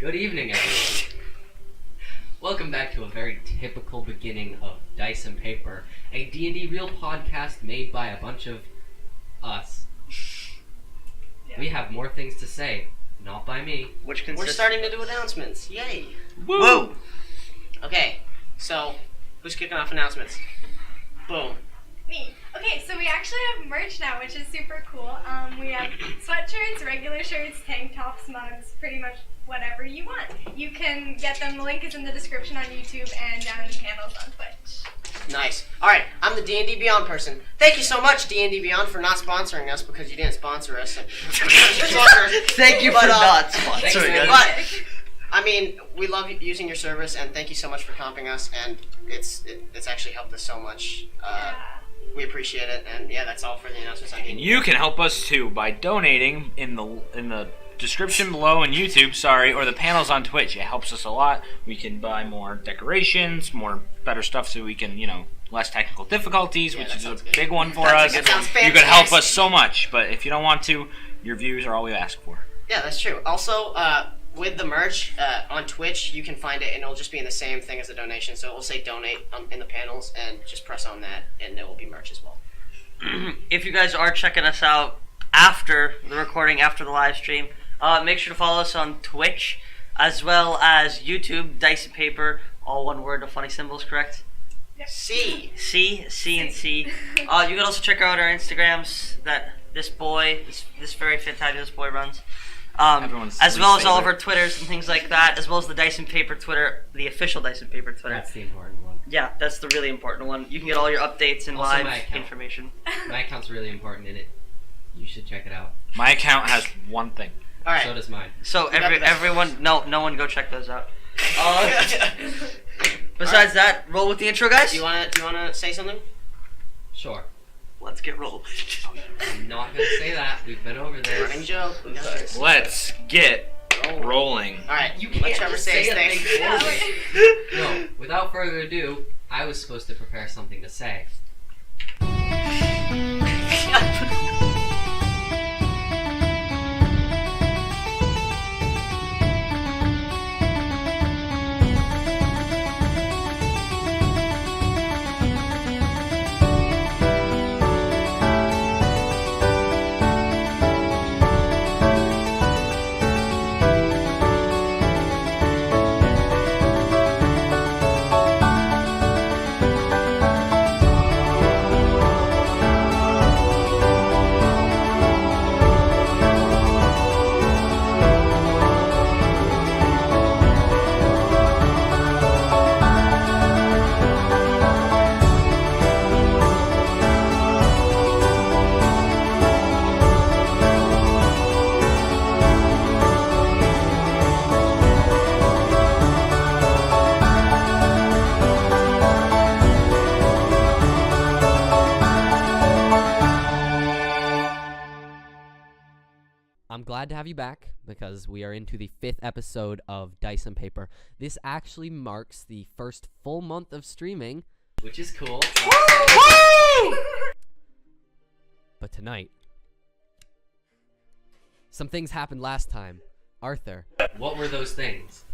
Good evening, everyone. Welcome back to a very typical beginning of Dice and Paper, a D&D real podcast made by a bunch of us. Yeah. We have more things to say, not by me. Which We're consists... starting to do announcements. Yay! Woo! Okay, so who's kicking off announcements? Boom. Me. Okay, so we actually have merch now, which is super cool. We have sweatshirts, regular shirts, tank tops, mugs, pretty much whatever you want. You can get them. The link is in the description on YouTube and down in the panels on Twitch. Nice. All right, I'm the D&D Beyond person. Thank you so much, D&D Beyond, for not sponsoring us because you didn't sponsor us. Thank you for not sponsoring us. But I mean, we love using your service, and thank you so much for comping us. And it's actually helped us so much. Yeah. We appreciate it, and yeah, that's all for the announcements. And you can help us too by donating in the description below on YouTube, or the panels on Twitch. It helps us a lot. We can buy more decorations, more better stuff so we can, less technical difficulties, which is a big one for us. That sounds You could help fantastic. us so much, but if you don't want to, your views are all we ask for. Yeah, that's true. Also, with the merch on Twitch, you can find it, and it'll just be in the same thing as the donation. So it will say donate in the panels, and just press on that, and there will be merch as well. If you guys are checking us out after the recording, after the live stream, make sure to follow us on Twitch, as well as YouTube, Dice and Paper, all one word, no funny symbols, correct? C. C, and C. You can also check out our Instagrams that this very fantabulous boy runs. Everyone's As well as all of favorite. our Twitters and things like that, as well as the Dice and Paper Twitter, the official Dice and Paper Twitter. That's the important one. Yeah, that's the really important one. You can get all your updates and Also live my account. information. My account's really important in it. You should check it out. My account has one thing. All right. So does mine. So You got the best. everyone, no one go check those out. Besides that, roll with the intro, guys. Do you wanna say something? Sure. Let's get rolled. I'm not gonna say that. We've been over this. Running joke. We got this. Let's get rolling. All right. You Let can't Trevor just say his say thing. it. No, without further ado, I was supposed to prepare something to say. I'm glad to have you back because we are into the 5th episode of Dice and Paper. This actually marks the first full month of streaming, which is cool. But tonight, some things happened last time. Arthur, what were those things?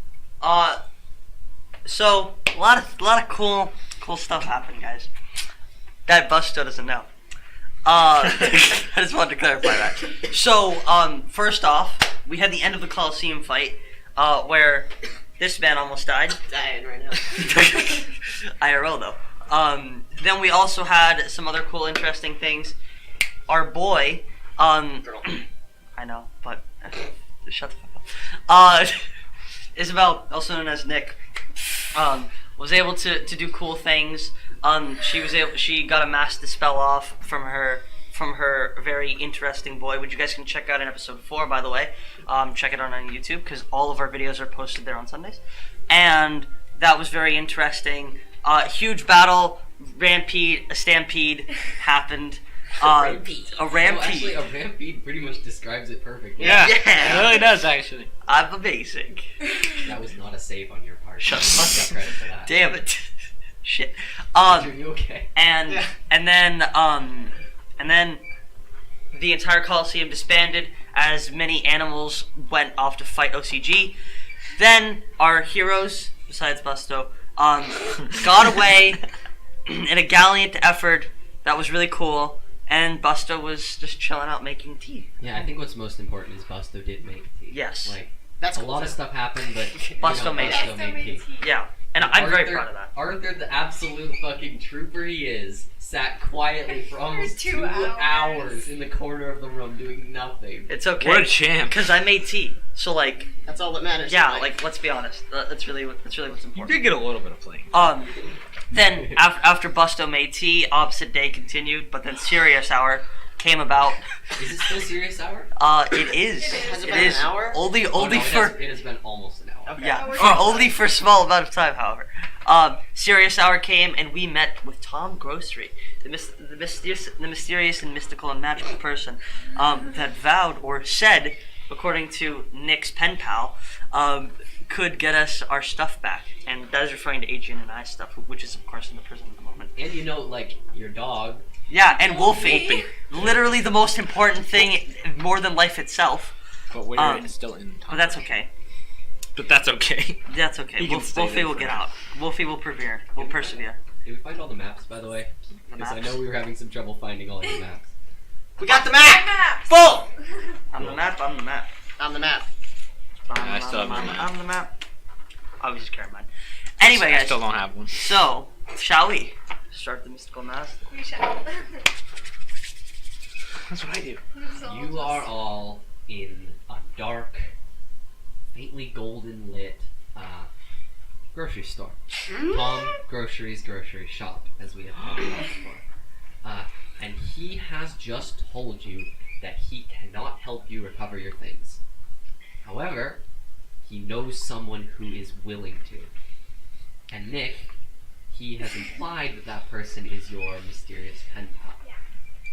So a lot of cool stuff happened, guys. Guy Busto doesn't know. I just wanted to clarify that. So, first off, we had the end of the Coliseum fight, where this man almost died. Dying right now. IRL though. Then we also had some other cool, interesting things. Our boy, Girl. I know, but shut the fuck up. Isabel, also known as Nick, was able to do cool things. She got a mass dispel off from her very interesting boy, which you guys can check out in episode 4, by the way. Check it out on YouTube because all of our videos are posted there on Sundays, and that was very interesting. Huge battle, a stampede happened. Rampede. A Well, rampede. actually, a rampede pretty much describes it perfectly. Yeah, Yeah. it really does actually. I'm amazing. That was not a save on your part. Shut You up. got credit for that. Damn it. Shit. Are you okay? And Yeah. and then the entire Coliseum disbanded as many animals went off to fight OCG. Then our heroes, besides Busto, got away in a gallant effort that was really cool, and Busto was just chilling out making tea. Yeah, I think what's most important is Busto did make tea. Yes. Like, That's a cool lot of too. stuff happened, but Busto made Busto made tea. Yeah, and I'm very proud of that. Arthur, the absolute fucking trooper he is, sat quietly for almost 2 2 hours. hours in the corner of the room doing nothing. It's okay. What a champ. Because I made tea. So, like, That's all that matters. yeah, Mike. like, let's be honest. That's really what's You important. did get a little bit of playing. Then after Busto made tea, opposite day continued, but then Serious Hour came about. Is it still Serious Hour? It is. Has it It been is an hour? only Oh, no, for it has been almost an hour. Okay. yeah, Oh, we're for good. only for a small amount of time. However, Serious Hour came and we met with Tom Grocery, the mysterious and mystical and magical person that vowed or said, according to Nick's pen pal, could get us our stuff back, and that is referring to Adrian and I's stuff, which is of course in the prison at the moment. And you know, like, your dog. Yeah, and Wolfie, Wolfie. literally the most important thing, more than life itself. But we're still in time. But that's okay. But that's okay. That's okay. He can stay Wolfie there will for get now. out. Wolfie will persevere. Did we find all the maps, by the way? The Because I maps. know we were having some trouble finding all your maps. We got the map. Maps. Full. I'm the map. I'm the map. On the map. I still have my map. I'm the map. I was just carrying mine. Anyway, I guys. still don't have one. So, shall we start the mystical mask? We shall. That's what I do. You are all in a dark, faintly golden lit grocery store. Tom Grocery's grocery shop, as we have talked about before. And he has just told you that he cannot help you recover your things. However, he knows someone who is willing to. And Nick, he has implied that that person is your mysterious pen pal. Yeah.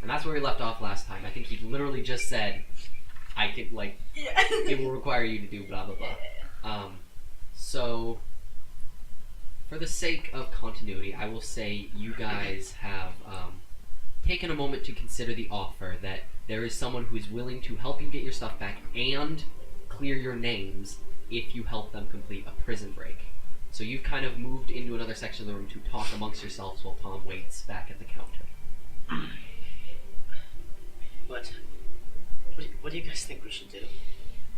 And that's where we left off last time. I think he literally just said, I could, like, Yeah. it will require you to do blah blah blah. So for the sake of continuity, I will say you guys have taken a moment to consider the offer that there is someone who is willing to help you get your stuff back and clear your names if you help them complete a prison break. So you've kind of moved into another section of the room to talk amongst yourselves while Tom waits back at the counter. What do you guys think we should do?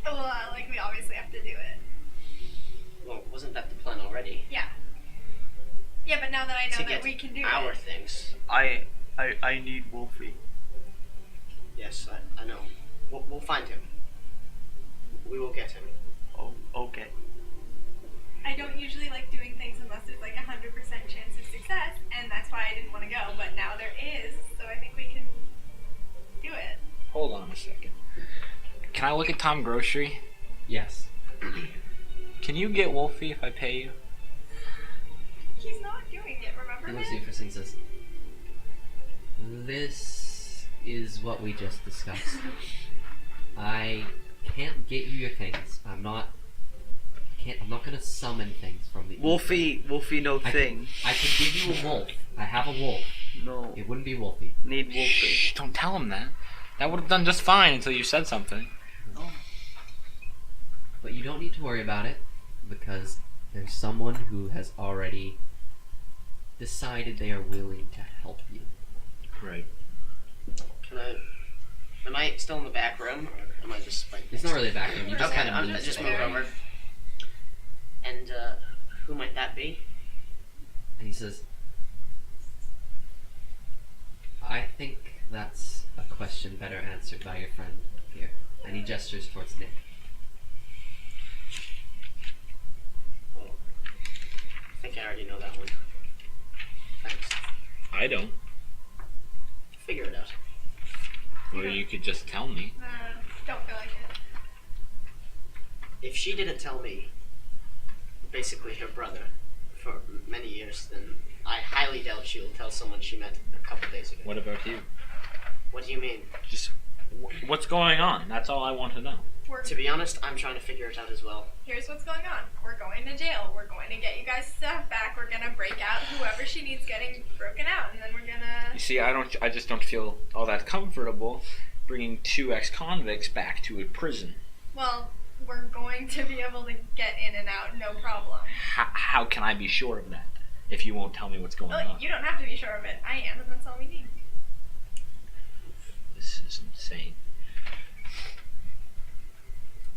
Well, like, we obviously have to do it. Well, wasn't that the plan already? Yeah. Yeah, but now that I To know get that we can do our it. things. I need Wolfie. Yes, I know. We'll find him. We will get him. Oh, okay. I don't usually like doing things unless there's like 100% chance of success, and that's why I didn't want to go, but now there is, so I think we can do it. Hold on a second. Can I look at Tom Grocery? Yes. Can you get Wolfie if I pay you? He's not doing it, remember He that? looks at you first and says, "This is what we just discussed. I can't get you your things. I'm not gonna summon things from the Wolfie, no I thing. I could give you a wolf. I have a wolf. No, It wouldn't be Wolfie. need Wolfie. Shh, don't tell him that. That would have done just fine until you said something. But you don't need to worry about it because there's someone who has already decided they are willing to help you." Right. Am I still in the back room, or am I just like? It's not really a back room. You just Okay, kind of I'm move gonna just to move the over. And who might that be? And he says, "I think that's a question better answered by your friend here." And he gestures towards Nick. I think I already know that one. Thanks. I don't. Figure it out. Or you could just tell me. Don't feel like it. If she didn't tell me, basically her brother, for many years, then I highly doubt she will tell someone she met a couple days ago. What about you? What do you mean? Just what's going on? That's all I want to know. To be honest, I'm trying to figure it out as well. Here's what's going on. We're going to jail. We're going to get you guys stuff back. We're gonna break out whoever she needs getting broken out, and then we're gonna. You see, I just don't feel all that comfortable bringing two ex-convicts back to a prison. Well, we're going to be able to get in and out, no problem. How can I be sure of that if you won't tell me what's going Well, on? you don't have to be sure of it. I am, and that's all we need. This is insane.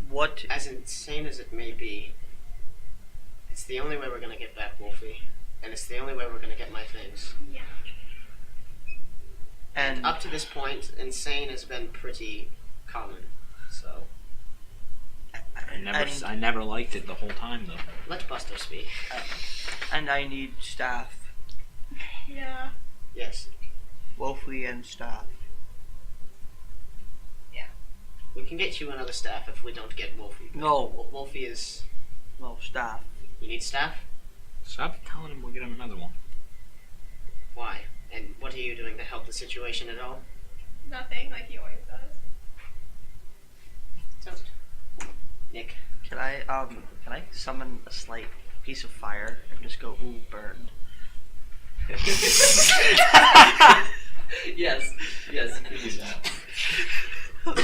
What? As insane as it may be, it's the only way we're gonna get back Wolfie, and it's the only way we're gonna get my things. Yeah. And Up to this point, insane has been pretty common. So I never liked it the whole time though. let Buster speak. and I need staff. Yeah. Yes, Wolfie and staff. we can get you another staff if we don't get Wolfie. No, Wolfie is. no staff. You need staff? Stop telling him we'll get him another one. Why? And what are you doing to help the situation at all? Nothing, like he always does. So, Nick, Can I summon a slight piece of fire and just go ooh burn? Yes, you can do that.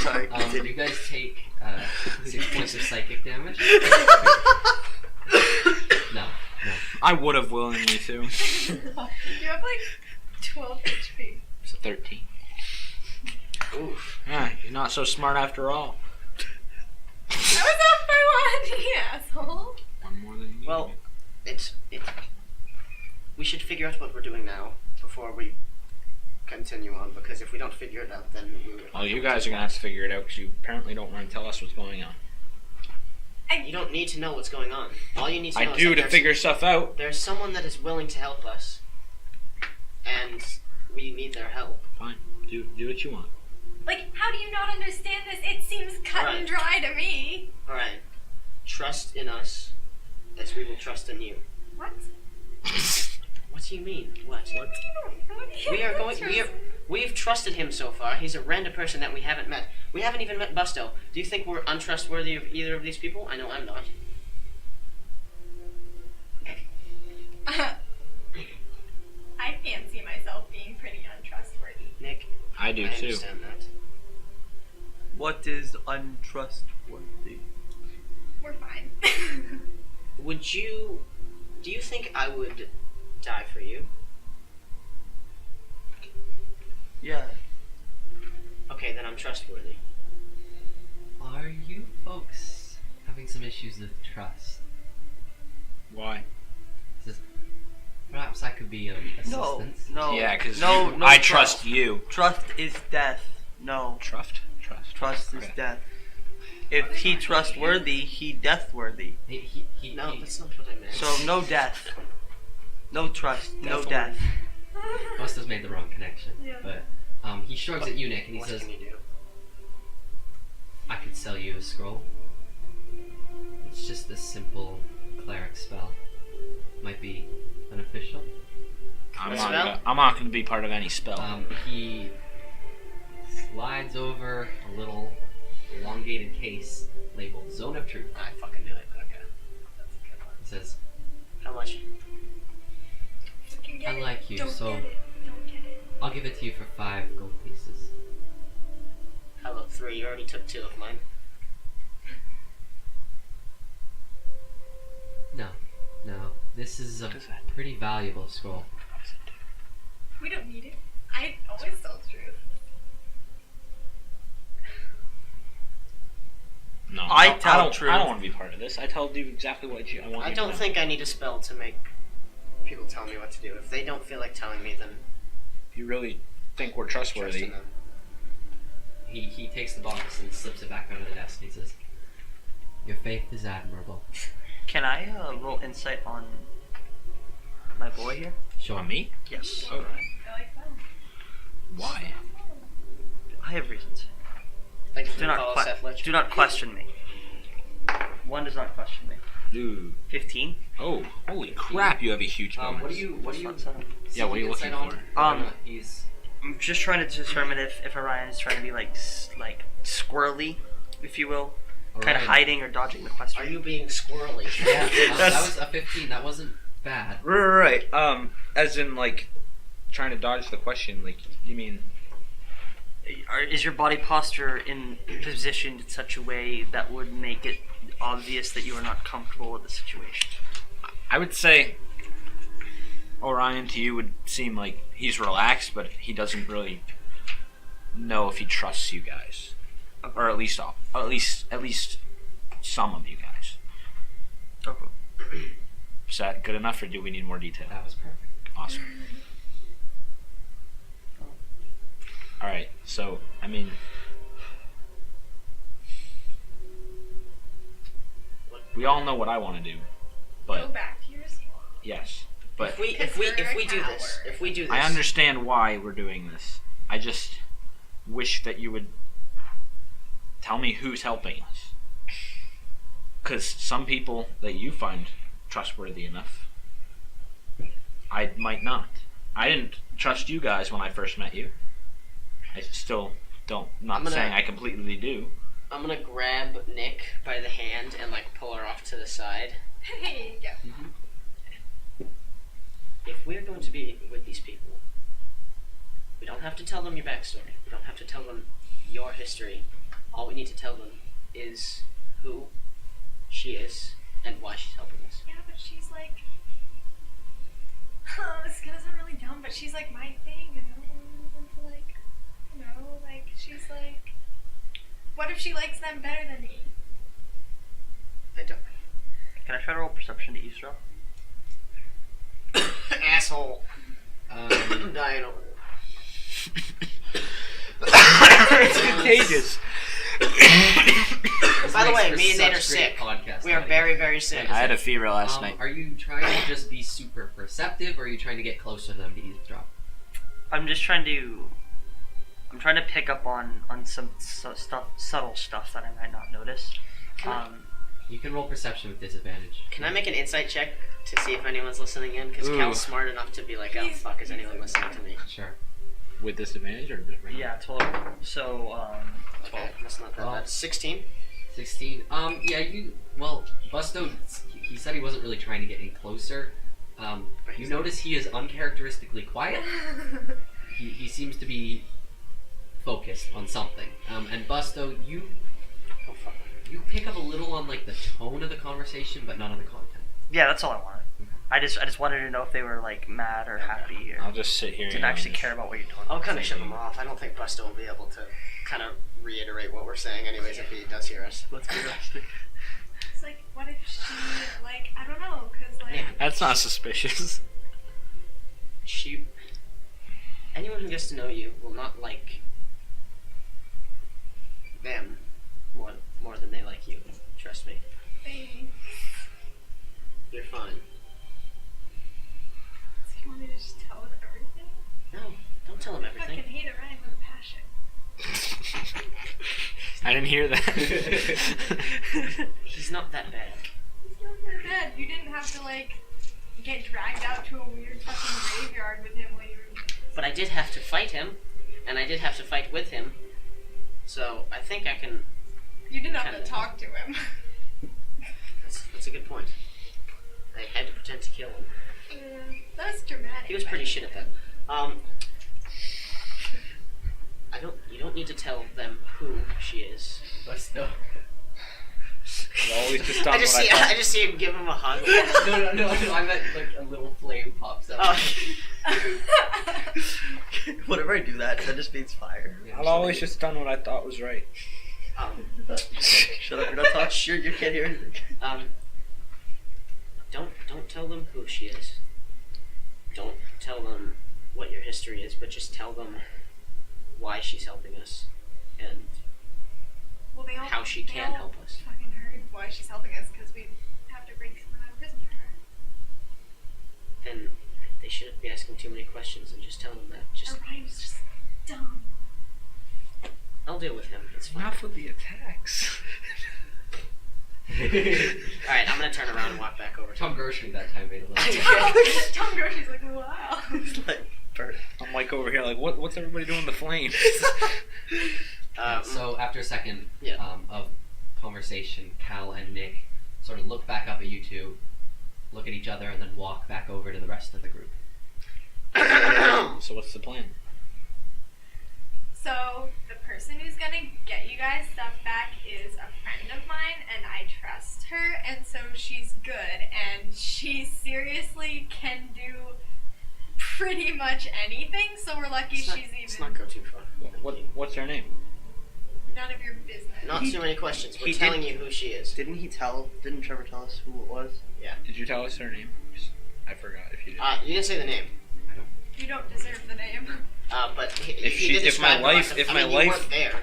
Sorry. You guys take 6 points of psychic damage. No. I would have willingly too. You have like 12 HP. So 13. oof. Yeah, you're not so smart after all. I was off by one, you asshole. One more than you. Well, it's. We should figure out what we're doing now before we continue on, because if we don't figure it out, then we. Well, you guys are gonna have to figure it out because you apparently don't want to tell us what's going on. You don't need to know what's going on. All you need to know I is do that to there's- figure stuff out. There's someone that is willing to help us, and we need their help. Fine, do what you want. Like, how do you not understand this? It seems cut and dry to me. All right, trust in us, as we will trust in you. What? What do you mean? What? What do you We are going. We've trusted him so far. He's a random person that we haven't met. We haven't even met Busto. Do you think we're untrustworthy of either of these people? I know I'm not. I fancy myself being pretty untrustworthy. Nick, I do I too. understand that. What is untrustworthy? We're fine. Would you? Do you think I would die for you? Yeah. Okay, then I'm trustworthy. Are you folks having some issues with trust? Why? Perhaps I could be of No. assistance. No. Yeah, because no. I trust you. Trust is death. No. Trust. Trust is Okay. death. If he trustworthy, he deathworthy. No, He that's not what I meant. So no death. No trust. No Death. death. must have made the wrong connection. Yeah. But he shrugs at you, Nick, and he what says, can you do? I could sell you a scroll. It's just a simple cleric spell. Might be beneficial. I'm What not, spell? gonna, I'm not going to be part of any spell. He slides over a little elongated case labeled Zone of Truth. I fucking knew it. Okay. That's a good one. It says, How much? You can get I like you, Don't so get it. Don't get it. I'll give it to you for 5 gold pieces. How about 3? You already took 2 of mine. No. This is a What is that? pretty valuable scroll. We don't need it. I always tell the truth. No, I no, tell don't, truth. I don't want to be part of this. I tell you exactly what I want. I you to don't know. think I need a spell to make people tell me what to do. If they don't feel like telling me, then If you really think we're trust trustworthy, in them. He takes the box and slips it back under the desk and he says, Your faith is admirable. Can I roll insight on my boy here? Sure. on me? Yes. Oh, I like that. why? I have reasons. Thank you Do for not, follow Seth Lich. do not question me. One does not question me. Dude. 15. Oh, holy crap! You have a huge bonus. What are you Yeah, what are you looking for? He's I'm just trying to determine if Orion is trying to be like squirrely, if you will, kind of Orion. hiding or dodging the question. Are you being squirrely? Yeah, that That's- was a 15. That wasn't bad. Right. As in like trying to dodge the question. Like you mean is your body posture in positioned in such a way that would make it obvious that you are not comfortable with the situation? I would say Orion to you would seem like he's relaxed, but he doesn't really know if he trusts you guys, or at least some of you guys. Okay. Is that good enough, or do we need more detail? That was perfect. Awesome. All right. So, I mean, we all know what I want to do, Go but back to your school. yes, but If we do this, I understand why we're doing this. I just wish that you would tell me who's helping us. Because some people that you find trustworthy enough, I might not. I didn't trust you guys when I first met you. I still don't. Not saying I completely do. I'm gonna grab Nick by the hand and like pull her off to the side. There you go. If we're going to be with these people, we don't have to tell them your backstory. We don't have to tell them your history. All we need to tell them is who she is and why she's helping us. Yeah, but she's like, this is gonna sound really dumb, but she's like my thing, and I don't want them to like, like she's like, what if she likes them better than me? I don't. Can I try to roll perception to eavesdrop? Asshole. Um, Dying over. It's contagious. By the makes way, for me and Nate are such sick. great podcast We are audio. very, very sick. I had a fever last night. Are you trying to just be super perceptive, or are you trying to get closer to them to eavesdrop? I'm just trying to. I'm trying to pick up on some subtle stuff that I might not notice. You can roll perception with disadvantage. Can I make an insight check to see if anyone's listening in? Because Ooh. Cal's smart enough to be like, oh fuck, is anyone listening to me? Sure. With disadvantage or just random? Yeah, 12. So, Okay, that's not that Well, bad. 16? 16. Busto, he said he wasn't really trying to get any closer. You notice he is uncharacteristically quiet. He seems to be focused on something. And Busto, you Oh fuck. pick up a little on like the tone of the conversation, but none of the content. yeah, that's all I wanted. I just wanted to know if they were like mad or happy or I'll just sit here. didn't actually care about what you're talking I'll about. kind of shut him off. I don't think Busto will be able to kind of reiterate what we're saying anyways if he does hear us. Let's be realistic. It's like, what if she, like, I don't know, cause like, Yeah. That's not suspicious. Anyone who gets to know you will not like them more than they like you. Trust me. baby, You're fine. so you want me to just tell them everything? No, don't tell him I fucking everything. hate a rhyme with a passion. I didn't hear that. He's not that bad. It's not that bad. You didn't have to like get dragged out to a weird fucking graveyard with him while you were. But I did have to fight him, and I did have to fight with him. So I think I can. You didn't have Kinda. to talk to him. That's a good point. I had to pretend to kill him. That's dramatic. He was pretty shit at that. You don't need to tell them who she is. Busto. I've always just done I just what see I thought. I just see him give him a hug. No, I meant like a little flame pops up. Oh. Whenever I do that, that just means fire. Yeah, I've always just done what I thought was right. Shut up, you're not talking. Sure, you can't hear anything. Don't tell them who she is. Don't tell them what your history is, but just tell them why she's helping us and Well, they all, how she they can all help us. Fucking heard why she's helping us because we have to bring someone out of prison for her. Then they shouldn't be asking too many questions and just tell them that. Just Orion's just dumb. I'll deal with him. It's fine. Enough with the attacks. Alright, I'm gonna turn around and walk back over to Tom him. Grocery that time made a little. Tom Grocery's like, wow. It's like, bird. I'm like over here, like, what's everybody doing with the flames? So after a second Yeah. of conversation, Cal and Nick sort of look back up at you two, look at each other, and then walk back over to the rest of the group. So what's the plan? So the person who's gonna get you guys stuff back is a friend of mine, and I trust her, and so she's good, and she seriously can do pretty much anything. So we're lucky Let's not go too far. What's her name? none of your business. Not too many questions. We're he telling did- you who she is. Didn't Trevor tell us who it was? Did you tell us her name? I forgot if you did. You didn't say the name. You don't deserve the name. But he if did my describe her life- as if I my mean, you life- weren't there.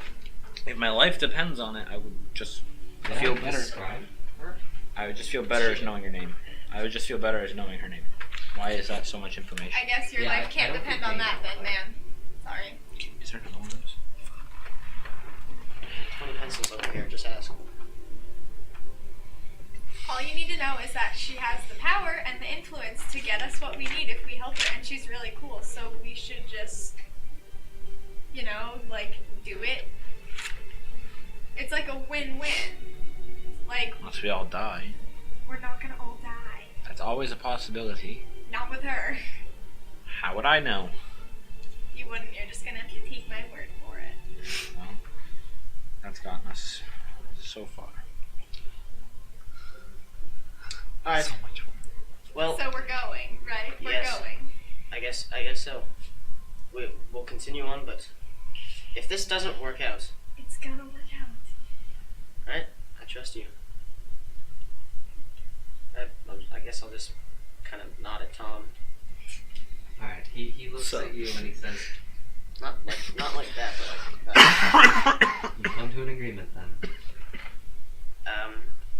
If my life depends on it, I would just Did feel I better. describe her? I would just feel better as knowing her name. I would just feel better as knowing her name. Why is that so much information? I guess your Yeah, I life can't don't depend think on they that know then, man. Sorry. Is there another one of those? 20 pencils over here. Just ask. All you need to know is that she has the power and the influence to get us what we need if we help her, and she's really cool, so we should just, do it. It's like a win-win. Like, Unless we all die. we're not gonna all die. That's always a possibility. Not with her. How would I know? You wouldn't, you're just gonna take my word for it. Well, that's gotten us so far. All right. So much fun. Well, So we're going, right? We're Yes. going. I guess so. We'll continue on, but if this doesn't work out, It's gonna work out. right? I trust you. I guess I'll just kind of nod at Tom. Alright, he looks So- at you and he says, Not like that, but like that. you come to an agreement then.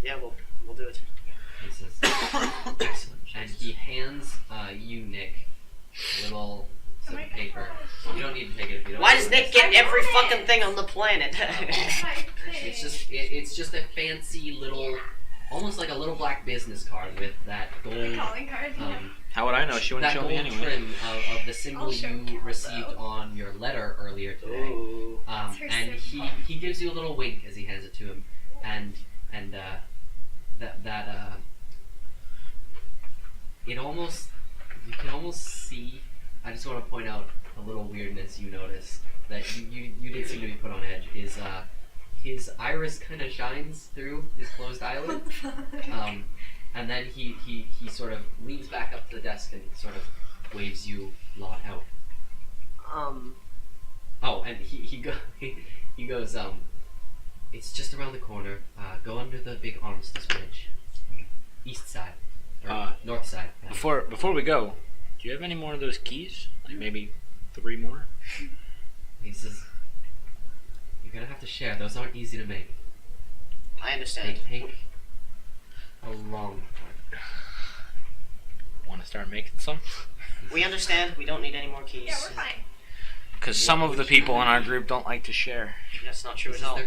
Yeah, we'll do it. He says, excellent. And he hands you, Nick, a little slip of paper. You don't need to take it if you don't Why want does to. Nick get I every want it. fucking thing on the planet? It's just a fancy little, almost like a little black business card with that gold, Calling card. How would I know? She wouldn't that show me gold anyway. trim of the symbol I'll show you Cal, received though. on your letter earlier today. Ooh. It's her And symbol. he gives you a little wink as he hands it to him, and it almost, you can almost see. I just want to point out a little weirdness you notice that you did seem to be put on edge. Is his iris kind of shines through his closed eyelid, and then he sort of leans back up to the desk and sort of waves you lot out. Oh, and he goes, it's just around the corner. Go under the big Armistice Bridge. East side. Or north side. Before we go, do you have any more of those keys? Like maybe 3 more? He says, you're gonna have to share. Those aren't easy to make. I They understand. take a long time. Want to start making some? We understand. We don't need any more keys. Yeah, we're fine. Because some of the people in our group don't like to share. That's not true He at says all.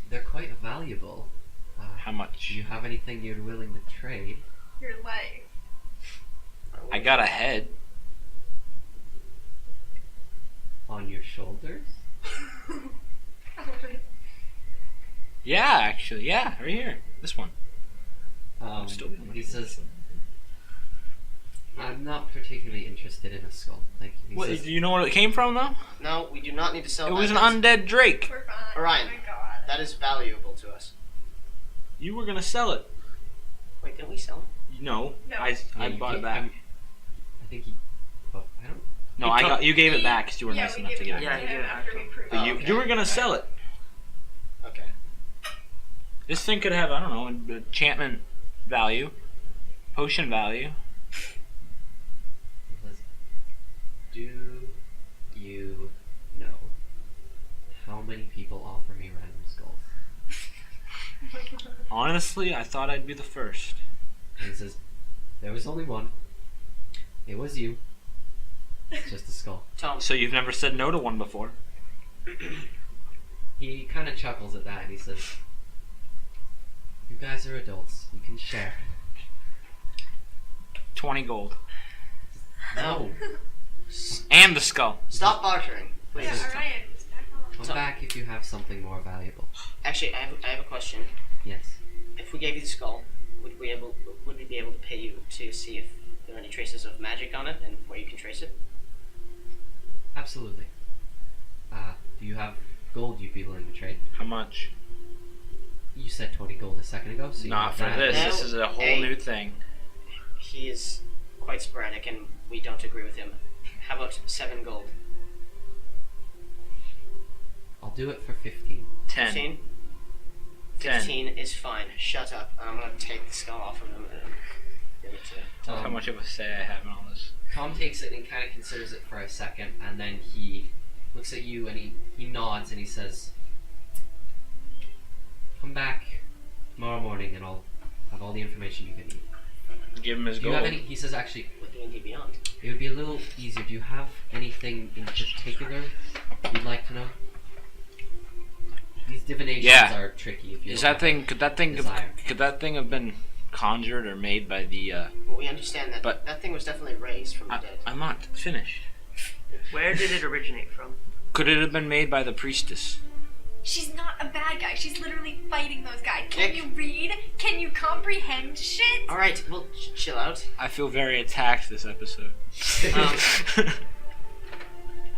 they're quite valuable. How much? Do you have anything you're willing to trade? Your life. I got a head. On your shoulders? Yeah, actually. Yeah, right here. This one. Still He says, I'm not particularly interested in a skull. Thank you. He What, says, do you know where it came from, though? No, we do not need to sell It that. was an That's- undead drake. We're fine. Orion. Oh my god. That is valuable to us. You were going to sell it. Wait, didn't we sell it? No. No. I Yeah, you bought it gave- back. I think he. Oh, I don't. No, you gave it back because you were Yeah, nice we enough to gave give it it back back. to him after we proved But it. you were going to sell it. Okay. This thing could have, I don't know, enchantment value, potion value. He says, do you know how many people offer me random skulls? Honestly, I thought I'd be the first. And he says, there was only one. It was you. It's just a skull. Tom. So you've never said no to one before. He kind of chuckles at that and he says, you guys are adults. You can share. 20 gold. No. And the skull. Stop bartering, please. Yeah, Orion, just back off. Come back if you have something more valuable. Actually, I have a question. Yes. If we gave you the skull, would we be able to pay you to see if there are any traces of magic on it and where you can trace it? Absolutely. Do you have gold you'd be willing to trade? How much? You said 20 gold a second ago, so you Not have for that. this. No, This is a whole hey. new thing. He is quite sporadic, and we don't agree with him. How about 7 gold? I'll do it for 15. 10. 15? 10. 15 is fine. Shut up. I'm gonna take the skull off of him and give it to Tell us how much of a say I have in all this. Tom takes it and kind of considers it for a second, and then he looks at you and he nods and he says, "Come back tomorrow morning and I'll have all the information you can need." Give him his Do you gold. have any? He says, "Actually, with D&D Beyond. it would be a little easier. Do you have anything in particular you'd like to know?" These divinations Yeah. are tricky. If you Is don't that have thing? Could that thing? desire. Could that thing have been conjured or made by the? Well, we understand that But- that thing was definitely raised from the dead. I'm not finished. Where did it originate from? Could it have been made by the priestess? She's not a bad guy. She's literally fighting those guys. Can Nick. you read? Can you comprehend shit? Alright, well, chill out. I feel very attacked this episode.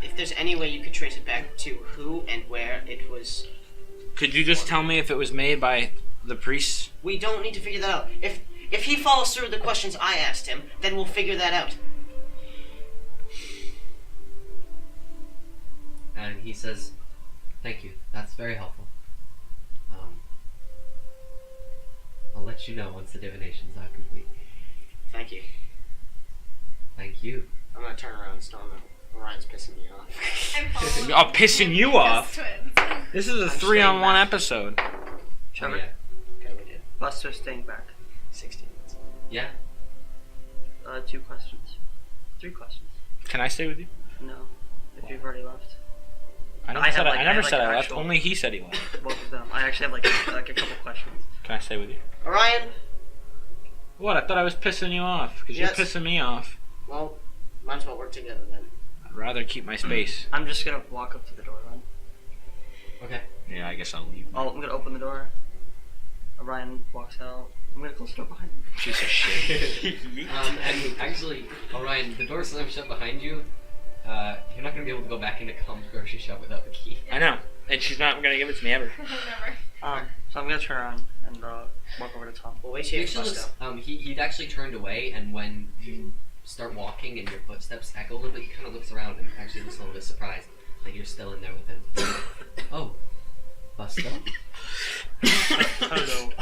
If there's any way you could trace it back to who and where it was, Could you just tell me if it was made by the priests? we don't need to figure that out. If he follows through with the questions I asked him, then we'll figure that out. And he says, "Thank you. That's very helpful. I'll let you know once the divinations are complete." Thank you. Thank you. I'm gonna turn around and storm him. Ryan's pissing me off. I'm following Oh, pissing you because off? twins. This is a I'm 3-on-1 staying back. episode. Trevor? Oh, yeah. Okay, we did. Buster staying back. 16 minutes. Yeah. 2 questions. 3 questions. Can I stay with you? No. If you've already left. I never I have, said like- I I never have, like, said I an left. actual- Only he said he left. Both of them. I actually have like a couple questions. Can I stay with you? Orion, What? I thought I was pissing you off because Yes. you're pissing me off. well, might as well work together then. I'd rather keep my space. I'm just gonna walk up to the door then. Okay. Yeah, I guess I'll leave. I'm gonna open the door. Orion walks out. I'm gonna close the door behind him. Piece of shit. And actually, Orion, the door slams shut behind you. You're not gonna be able to go back into Tom's grocery shop without the key. I know, and she's not gonna give it to me ever. Never. So I'm gonna turn around and walk over to Tom. We'll wait He here actually for looks, Busto. he'd actually turned away, and when you start walking and your footsteps echo a little bit, he kind of looks around and actually looks a little bit surprised that you're still in there with him. Oh, Busto? Hello.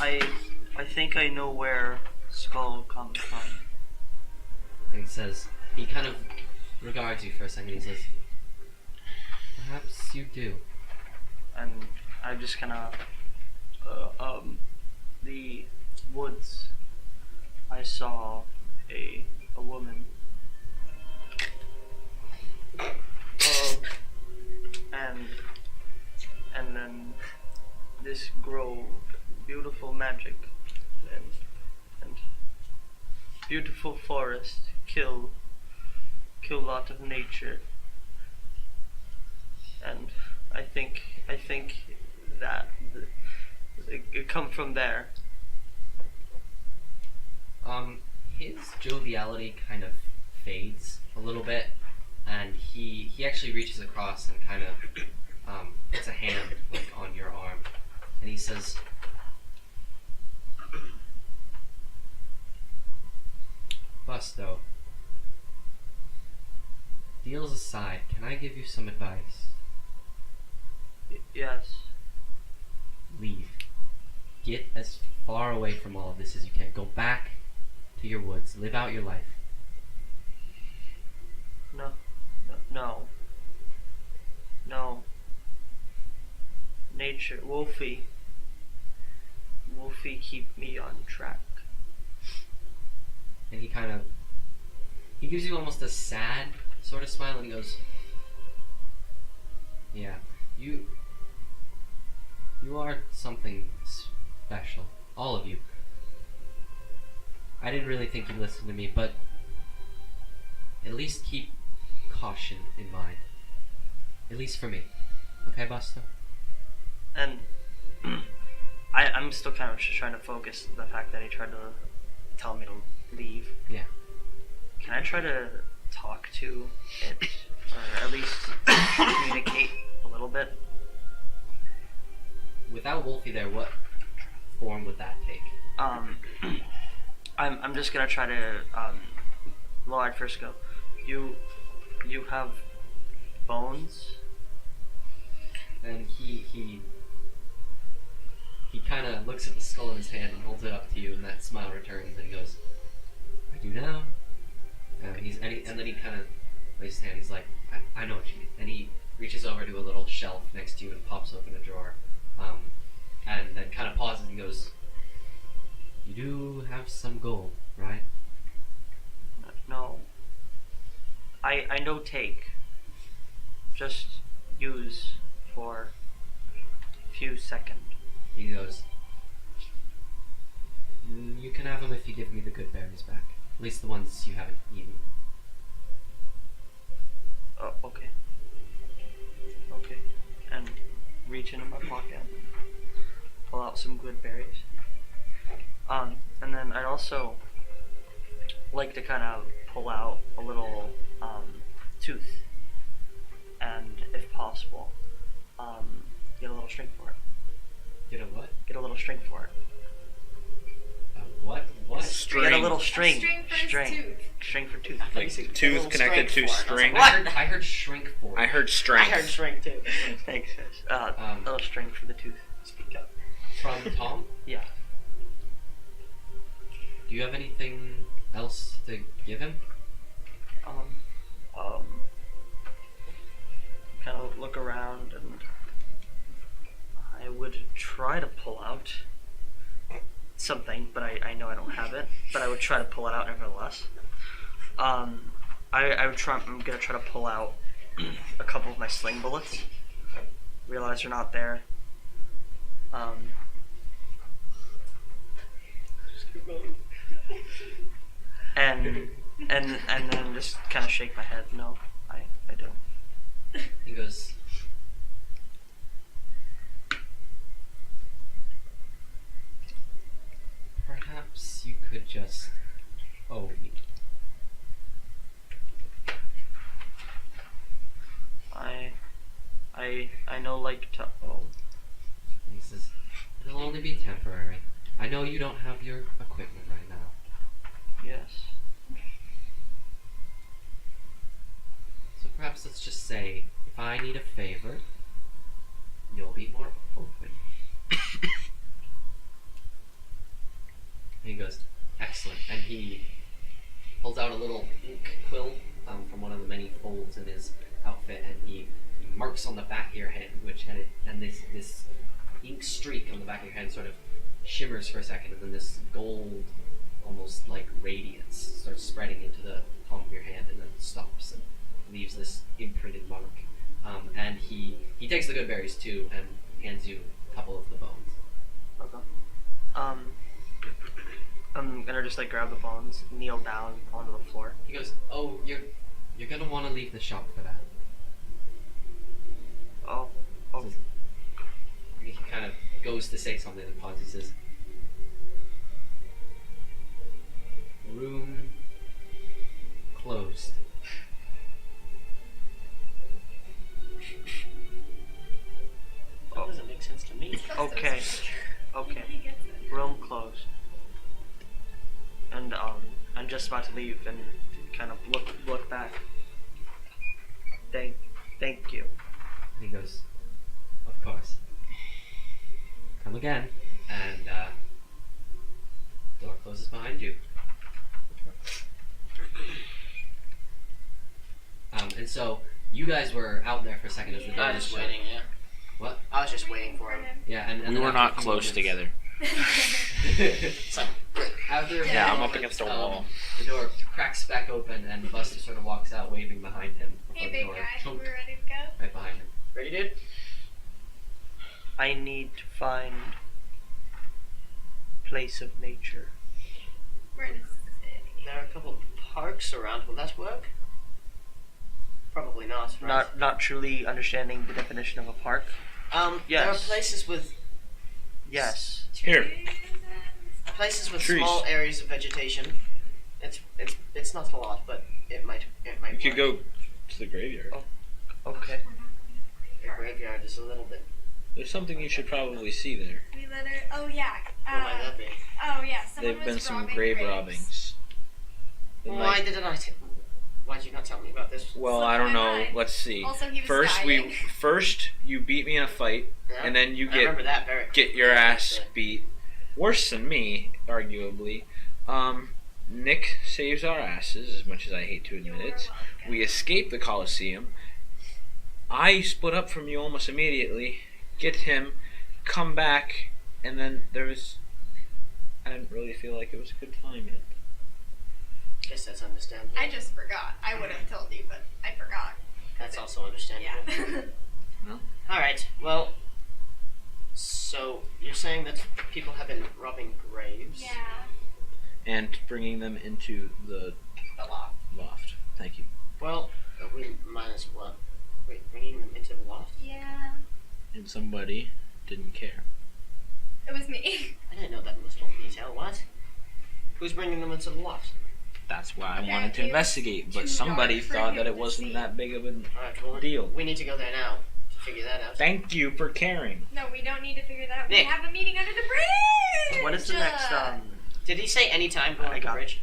I think I know where Skull comes from. And he says, he kind of regards you for a second. He says, "Perhaps you do." And I just kind of the woods. I saw a woman. And then this grove, beautiful magic, and beautiful forest, kill lot of nature. And I think that it come from there. His joviality kind of fades a little bit, and he actually reaches across and kind of puts a hand like on your arm, and he says, "Busto, deals aside, can I give you some advice? Yes. Leave. Get as far away from all of this as you can. Go back to your woods. Live out your life." No. Nature, Wolfie keep me on track. And he gives you almost a sad sort of smile, and he goes, "Yeah, you are something special, all of you. I didn't really think you'd listen to me, but at least keep caution in mind. At least for me. Okay, Busto?" And I'm still kind of just trying to focus the fact that he tried to tell me to leave. Yeah. Can I try to talk to it, or at least communicate a little bit. Without Wolfie there, what form would that take? I'm just gonna try to well, I'd first go. You have bones? And he kind of looks at the skull in his hand and holds it up to you, and that smile returns, and he goes, "I do now." And then he kind of lays his hand. He's like, I know what you mean." And he reaches over to a little shelf next to you and pops open a drawer, and then kind of pauses and goes, "You do have some gold, right?" No. I no take. Just use for a few seconds. He goes, "You can have them if you give me the good berries back. At least the ones you haven't eaten." Oh, okay. Okay. And reach into my pocket, pull out some good berries. And then I'd also like to kind of pull out a little tooth, and if possible, get a little string for it. Get a what? Get a little string for it. What? What? String. Get a little string. A string for his tooth. String for tooth. Like tooth connected to string. I heard shrink for it. I heard I strength. heard shrink too. Thanks, guys. A little string for the tooth. Speak up. From Tom? Yeah. Do you have anything else to give him? Kind of look around, and I would try to pull out something, but I know I don't have it. But I would try to pull it out nevertheless. I would try. I'm gonna try to pull out a couple of my sling bullets. Realize they're not there. Just keep going. And then just kind of shake my head. No, I don't. He goes, "Perhaps you could just owe me." I know like to owe. And he says, "It'll only be temporary. I know you don't have your equipment right now. Yes. So perhaps let's just say, if I need a favor, you'll be more open." And he goes, "Excellent." And he pulls out a little ink quill from one of the many folds in his outfit, and he marks on the back of your hand, and this ink streak on the back of your hand sort of shimmers for a second, and then this gold, almost like radiance, starts spreading into the palm of your hand, and then stops and leaves this imprinted mark. And he takes the good berries too, and hands you a couple of the bones. Okay. I'm gonna just like grab the bones, kneel down onto the floor. He goes, "Oh, you're gonna want to leave the shop for that." Oh. He kind of goes to say something and pauses. He says, "Room closed." That doesn't make sense to me. Okay. Okay. He gets it. Room closed. And I'm just about to leave and kind of look back. Thank you. And he goes, "Of course. Come again." And door closes behind you. And so you guys were out there for a second as the door I was was shut. waiting, yeah. What? I was just waiting for him. Yeah, and We then were after not a few close moments- together. It's like, After Yeah, I'm moments, up against the wall. The door cracks back open, and Buster sort of walks out, waving behind him. Before Hey, the big door guy, chunk we're ready to go. right behind him. ready, dude? I need to find place of nature. We're in a city. There are a couple of parks around. Will that work? Probably not, right? Not truly understanding the definition of a park. There are Yes. places with. Yes. Here. Trees and Places with Trees. small areas of vegetation It's not a lot, but it might. You could work. go to the graveyard. Okay. The graveyard is a little bit. There's something you should probably see there. We let her. Oh yeah. What might that be? Oh yeah. Someone There've was been some robbing grave graves. robbings. It Why might- didn't I? Why did you not tell me about this? Well, Slipped I don't my know. mind. Let's see. Also, he was First, dying. first you beat me in a fight, Yeah? and then you I remember get that very. your ass beat. Worse than me, arguably. Nick saves our asses, as much as I hate to admit You're it. welcome. We escape the Coliseum. I split up from you almost immediately. Get him, come back, and then there was. I didn't really feel like it was a good time yet. Guess that's understandable. I just forgot. I would have told you, but I forgot. That's also understandable. Yeah. All right. Well. So you're saying that people have been robbing graves? yeah. And bringing them into the The loft. loft. Thank you. Well, we might as well. Wait, bringing them into the loft? Yeah. And somebody didn't care. It was me. I didn't know that little detail. What? Who's bringing them into the loft? That's why I wanted Apparently to it was investigate, but too somebody dark for thought him that it to wasn't see. that big of a All right. Well, deal. we need to go there now to figure that out. Thank you for caring. No, we don't need to figure that out. Nick. We have a meeting under the bridge. What is the next Did he say any time going I to the got it. bridge?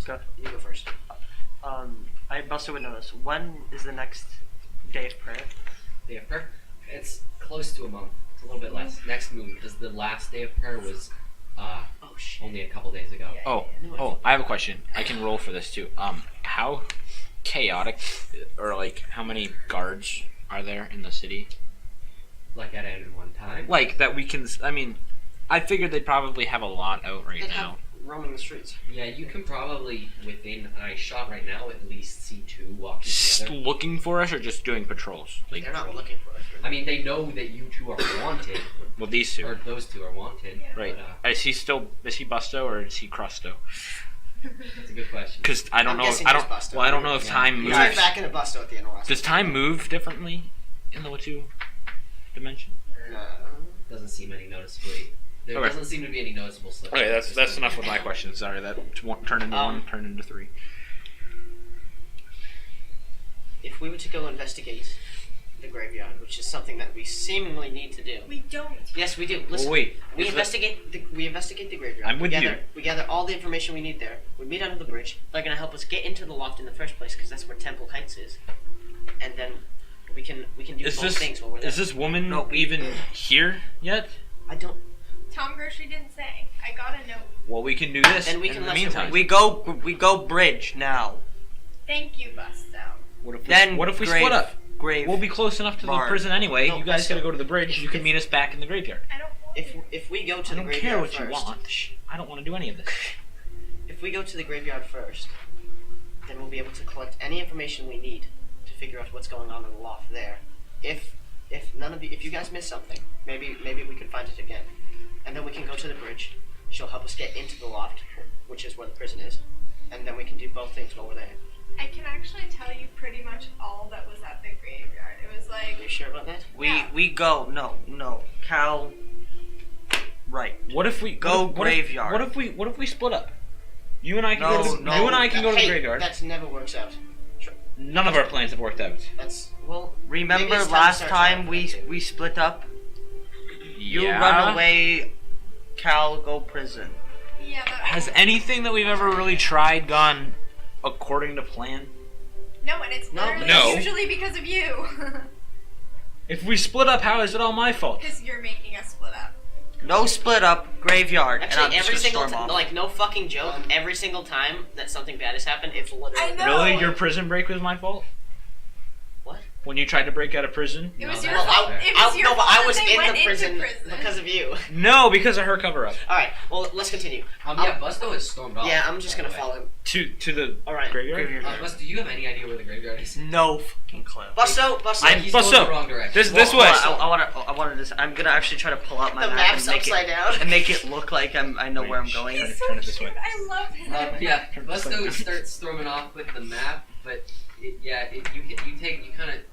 Go. You go first. I Buster would know this. When is the next day of prayer? Day of prayer? It's close to a month. It's a little bit less. Next moon, because the last day of prayer was Oh shit. only a couple days ago. Yeah. Oh, I have a question. I can roll for this too. How chaotic, or like, how many guards are there in the city? Like at any one time. Like, that we can, I mean, I figured they'd probably have a lot out right They'd now. have roaming the streets. Yeah, you can probably within I shot right now at least see two walking Just together. looking for us or just doing patrols? Like, They're not looking for us. I mean, they know that you two are wanted, well, these two. or those two are wanted. Yeah. Right. But, Is he Busto or is he Crusto? that's a good question. Because I don't I'm know. guessing I don't. he's Busto. Well, I don't know if Yeah. time He moves. turned back into Busto at the end of last. Does time move differently in the Watu dimension? No. Doesn't seem any noticeably. There Okay. doesn't seem to be any noticeable slip. Okay, that's enough with my question. Sorry, that turned into one, turned into three. If we were to go investigate the graveyard, which is something that we seemingly need to do. We don't. Yes, we do. Listen. Well, wait. We is investigate the graveyard. I'm with you. We gather all the information we need there. We meet under the bridge. They're gonna help us get into the loft in the first place because that's where Temple Heights is. And then we can do Is both this things while we're there. is this woman No, we- even here yet? I don't. Tom Grocery didn't say. I got a note. Well, we can do this. Then we in can the let her meantime. wait. We go bridge now. Thank you, Busto. What if we, Then what if we grave, split up? Grave. We'll be close enough to the barn. prison anyway. No, You guys listen. gotta go to the bridge. You can meet us back in the graveyard. I don't want If we go to I the don't graveyard care what first, you want. Shh, I don't want to do any of this. if we go to the graveyard first, then we'll be able to collect any information we need to figure out what's going on in the loft there. If you guys miss something, maybe we could find it again, and then we can go to the bridge. She'll help us get into the loft, which is where the prison is, and then we can do both things while we're there. I can actually tell you pretty much all that was at the graveyard. It was Are like you sure about that? We go. No. Cal. Right. What if we Go what if- graveyard. What if we split up? You and I can No, go. To, no. You and I can go to the Hey, graveyard. That never works out. None of our plans have worked out. That's maybe Remember it's time to last start time trying to we split up? You Yeah. run away. Cal go prison. yeah. That Has anything that we've ever really tried gone according to plan? no, and it's No, literally no. usually because of you. If we split up, how is it all my fault? Because you're making us split up. No split up. Graveyard. and I'm Actually, just every gonna single storm time, off. like no fucking joke, every single time that something bad has happened, it's literally. I know. Really, your prison break was my fault? What? When you tried to break out of prison? It was No, your that's fault. not fair. It was your no, but fault I was that they in went the into prison because of you. No, because of her cover up. All right, well, let's continue. Yeah, Busto has stormed off. Yeah, I'm just by gonna the way. follow him. To the All right. graveyard? Graveyard. Busto, do you have any idea where the graveyard is? No fucking clue. Busto. He's Busto, going the wrong direction. this way. I wanted to. I'm gonna actually try to pull out my The map map's and make upside it down. and make it look like I know where I'm going. He's Turn so it this cute. way. I love him. Yeah, Busto starts storming off with the map, but if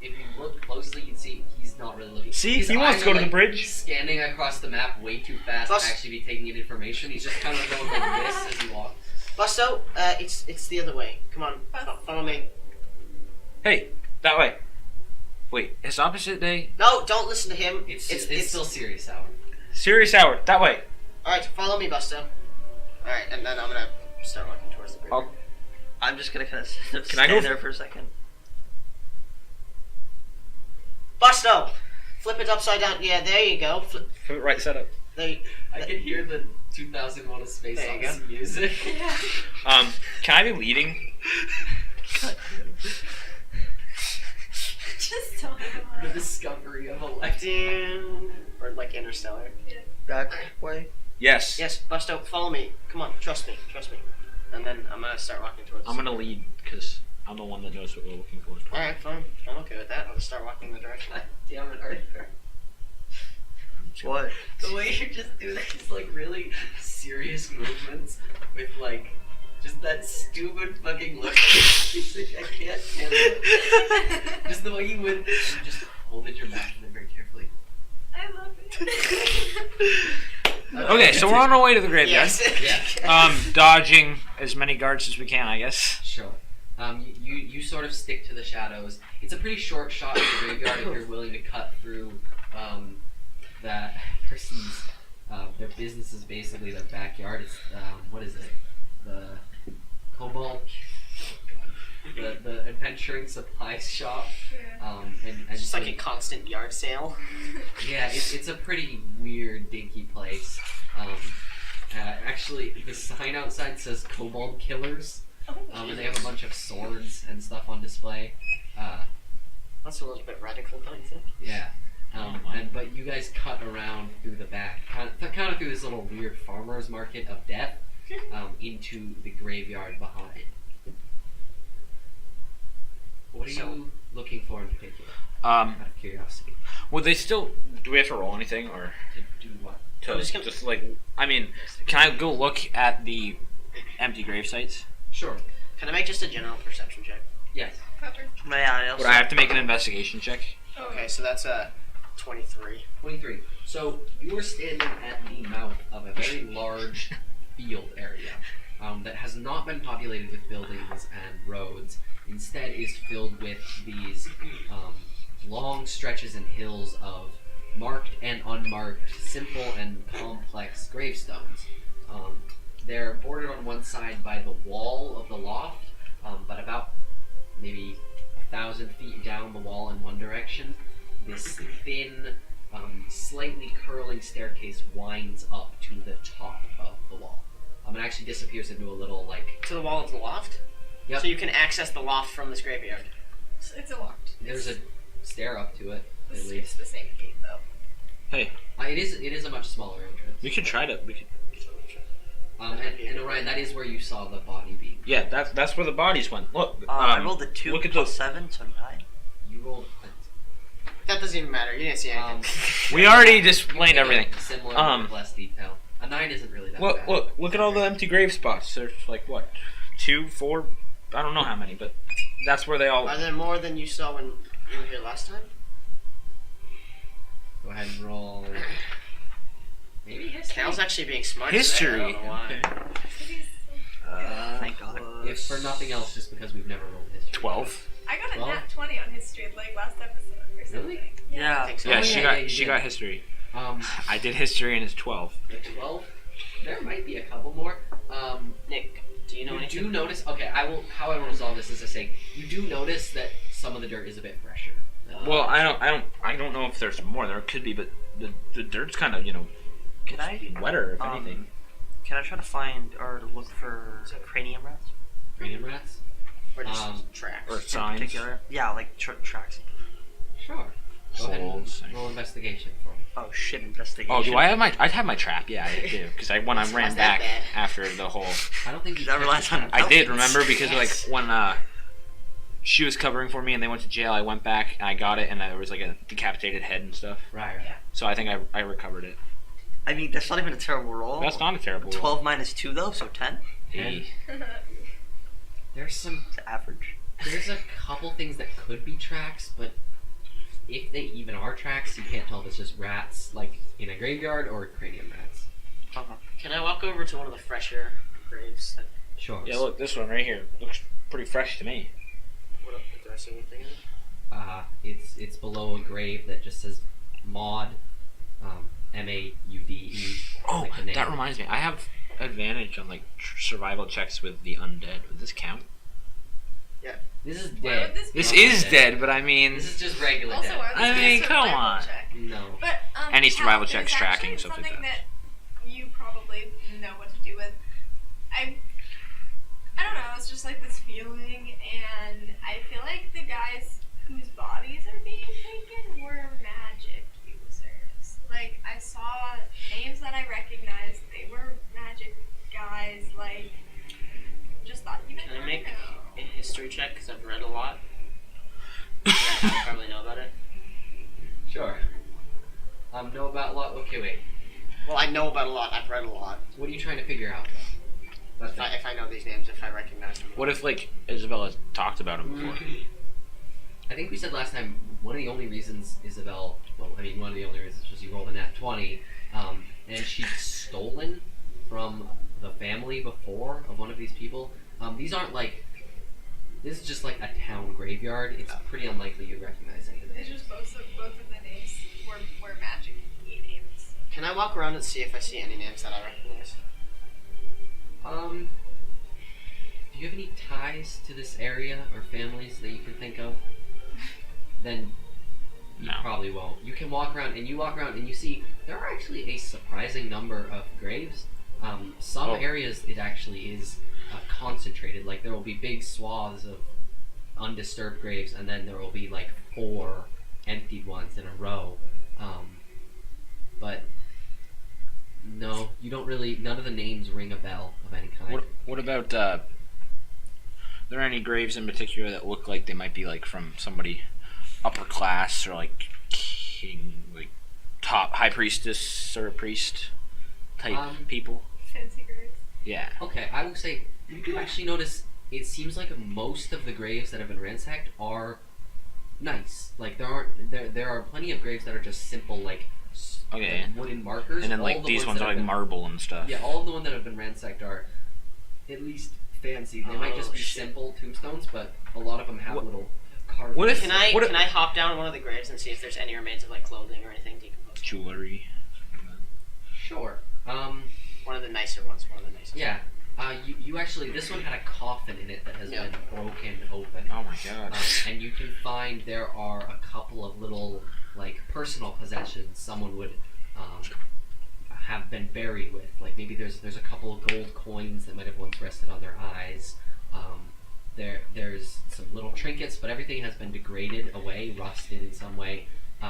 you look closely, you'd see he's not really looking. See, His he wants eyes to go are, to the like, bridge. Scanning across the map way too fast Bus- to actually be taking in information. He's just kind of going like this as he walks. Busto, it's the other way. Come on, follow me. Hey, that way. Wait, it's opposite day. No, don't listen to him. It's still serious hour. Serious hour. That way. All right, follow me, Busto. All right, and then I'm gonna start walking towards the graveyard. I'm just gonna kind of Can I stand go there for a second. Busto, flip it upside down. Yeah, there you go. Flip it right side up. there. I can hear the 2001: A Space There you Odyssey music. Can I be leading? Just don't. The discovery of electric. Down, or like Interstellar. That way. Yes. Yes, Busto, follow me. Come on, trust me. And then I'm gonna start walking towards. I'm gonna lead because I'm the one that knows what we're looking for. All right, fine. I'm okay with that. I'll just start walking in the direction. Damn it, Arthur. What? The way you just do these like really serious movements with like just that stupid fucking look. I can't handle it. Just the way you would just folded your mouth and then very carefully. I love it. Okay, so we're on our way to the graveyard. Yes. Yeah. Dodging as many guards as we can, I guess. Sure. You sort of stick to the shadows. It's a pretty short shot of the graveyard if you're willing to cut through that person's their business is basically their backyard. It's what is it? The Cobalt, the adventuring supplies shop. Yeah. And It's just like a constant yard sale. yeah, it's a pretty weird, dinky place. Actually, the sign outside says Kobold Killers, and they have a bunch of swords and stuff on display. That's a little bit radical, don't you think? Yeah. But you guys cut around through the back, kind of through this little weird farmer's market of death, into the graveyard behind. What are you looking for in particular? Out of curiosity. Would they still? Do we have to roll anything or To do what? to I'm just just, gonna- like? I mean, can I go look at the empty grave sites? Sure. Can I make just a general perception check? Yes. Covered. Yeah, Would I have to make an investigation check? Okay, so that's a 23. 23. So you are standing at the mouth of a very large field area that has not been populated with buildings and roads. Instead, is filled with these long stretches and hills of marked and unmarked, simple and complex gravestones. They're bordered on one side by the wall of the loft, but about maybe 1,000 feet down the wall in one direction, this thin, slightly curling staircase winds up to the top of the wall. It actually disappears into a little like. To the wall of the loft? Yep. So you can access the loft from this graveyard. It's a locked. There's a stair up to it, at It's least. the same gate though. Hey, It is a much smaller entrance. we could try to. We could. And Orion, that is where you saw the body being. Yeah, that's where the bodies went. Look. I rolled a 2 Look at plus those. 7, so 9. You rolled. That doesn't even matter. You didn't see anything. We already explained everything. Similar, with less detail. A 9 isn't really that bad. Look at all the empty grave spots. There's like what, 2, 4, I don't know how many, but that's where they all. Are there more than you saw when you were here last time? Go ahead and roll. Maybe history. Cal's actually being smart History. today. I don't know why. Thank God. If for nothing else, just because we've never rolled history. 12. I got a 12? nat 20 on history like last episode or something. Really? Yeah. I think so. Yeah, Oh, she yeah, got yeah, you she did. got history. Um, I did history and it's 12. the 12. There might be a couple more. Nick, do you know You anything? do notice. Okay, how I will resolve this is to say you do notice that some of the dirt is a bit fresher. Well, I don't know if there's more. There could be, but the dirt's kind of Can I? wetter if anything. Can I try to find or look for cranium rats? Cranium rats. Or just Um, tracks? Or In signs. particular? Yeah, like tracks. Sure. Go ahead Holes. and roll investigation for me. Oh shit! Investigation. Oh, do I have my? I have my trap. Yeah, I do. Because when I ran Was that back bad? after the whole, I don't think you. That relies on- I did Outfits. remember because Yes. like when she was covering for me and they went to jail, I went back and I got it and there was like a decapitated head and stuff. Right. So I think I recovered it. I mean, that's not even a terrible roll. That's not a terrible. 12 minus 2 though, so 10. Hey. There's some. It's average. There's a couple things that could be tracks, but if they even are tracks, you can't tell if it's just rats, like in a graveyard, or cranium rats. Uh-huh. Can I walk over to one of the fresher graves that Sure. Yeah, look, this one right here looks pretty fresh to me. What up? Did I see anything in it? It's below a grave that just says Maud, Maude. Oh, like the name. that reminds me. I have advantage on like survival checks with the undead. Would this count? This is Why dead. would this be? This Oh, is dead. dead, but I mean, This is just regular Also, dead. why would this I be a mean, come survival on. check? No. But Any survival health checks is tracking, actually stuff like something that. you probably know what to do with. I don't know. It's just like this feeling, and I feel like the guys whose bodies are being taken were magic users. Like I saw names that I recognized. They were magic guys. Like just thought you Can I didn't make know. a history check? Because I've read a lot. I probably know about it. Sure. Know about a lot. Okay, wait. Well, I know about a lot. I've read a lot. What are you trying to figure out? That's If I know these names, if I recognize them. what if like Isabella talked about him before? I think we said last time one of the only reasons Isabel, well, I mean, one of the only reasons was you rolled a nat 20, and she'd stolen from the family before of one of these people. These aren't like, this is just like a town graveyard. It's pretty unlikely you'd recognize any of It's them. just both of the names were magic names. Can I walk around and see if I see any names that I recognize? Do you have any ties to this area or families that you can think of? Then you No. probably won't. You can walk around and you see there are actually a surprising number of graves. Some Oh. areas it actually is concentrated. Like there will be big swaths of undisturbed graves, and then there will be like 4 empty ones in a row. But no, you don't really. None of the names ring a bell of any kind. What about are there any graves in particular that look like they might be like from somebody upper class or like king, like top high priestess or priest type people? Fancy graves. Yeah. Okay, I will say you do actually notice it seems like most of the graves that have been ransacked are nice. Like there are plenty of graves that are just simple like Okay. wooden markers. And then All like the these that ones are have like been- marble and stuff. Yeah, all of the ones that have been ransacked are at least fancy. They might just Oh, be shit. simple tombstones, but a lot of them have What- little carvings. what if- Can I What- can I hop down one of the graves and see if there's any remains of like clothing or anything decomposed? Jewelry. Sure. One of the nicer ones. One of the nicest. Yeah. You actually this one had a coffin in it that has Yeah. been broken open. Oh my god. And you can find there are a couple of little like personal possessions someone would have been buried with. Like maybe there's a couple of gold coins that might have once rested on their eyes. There's some little trinkets, but everything has been degraded away, rusted in some way,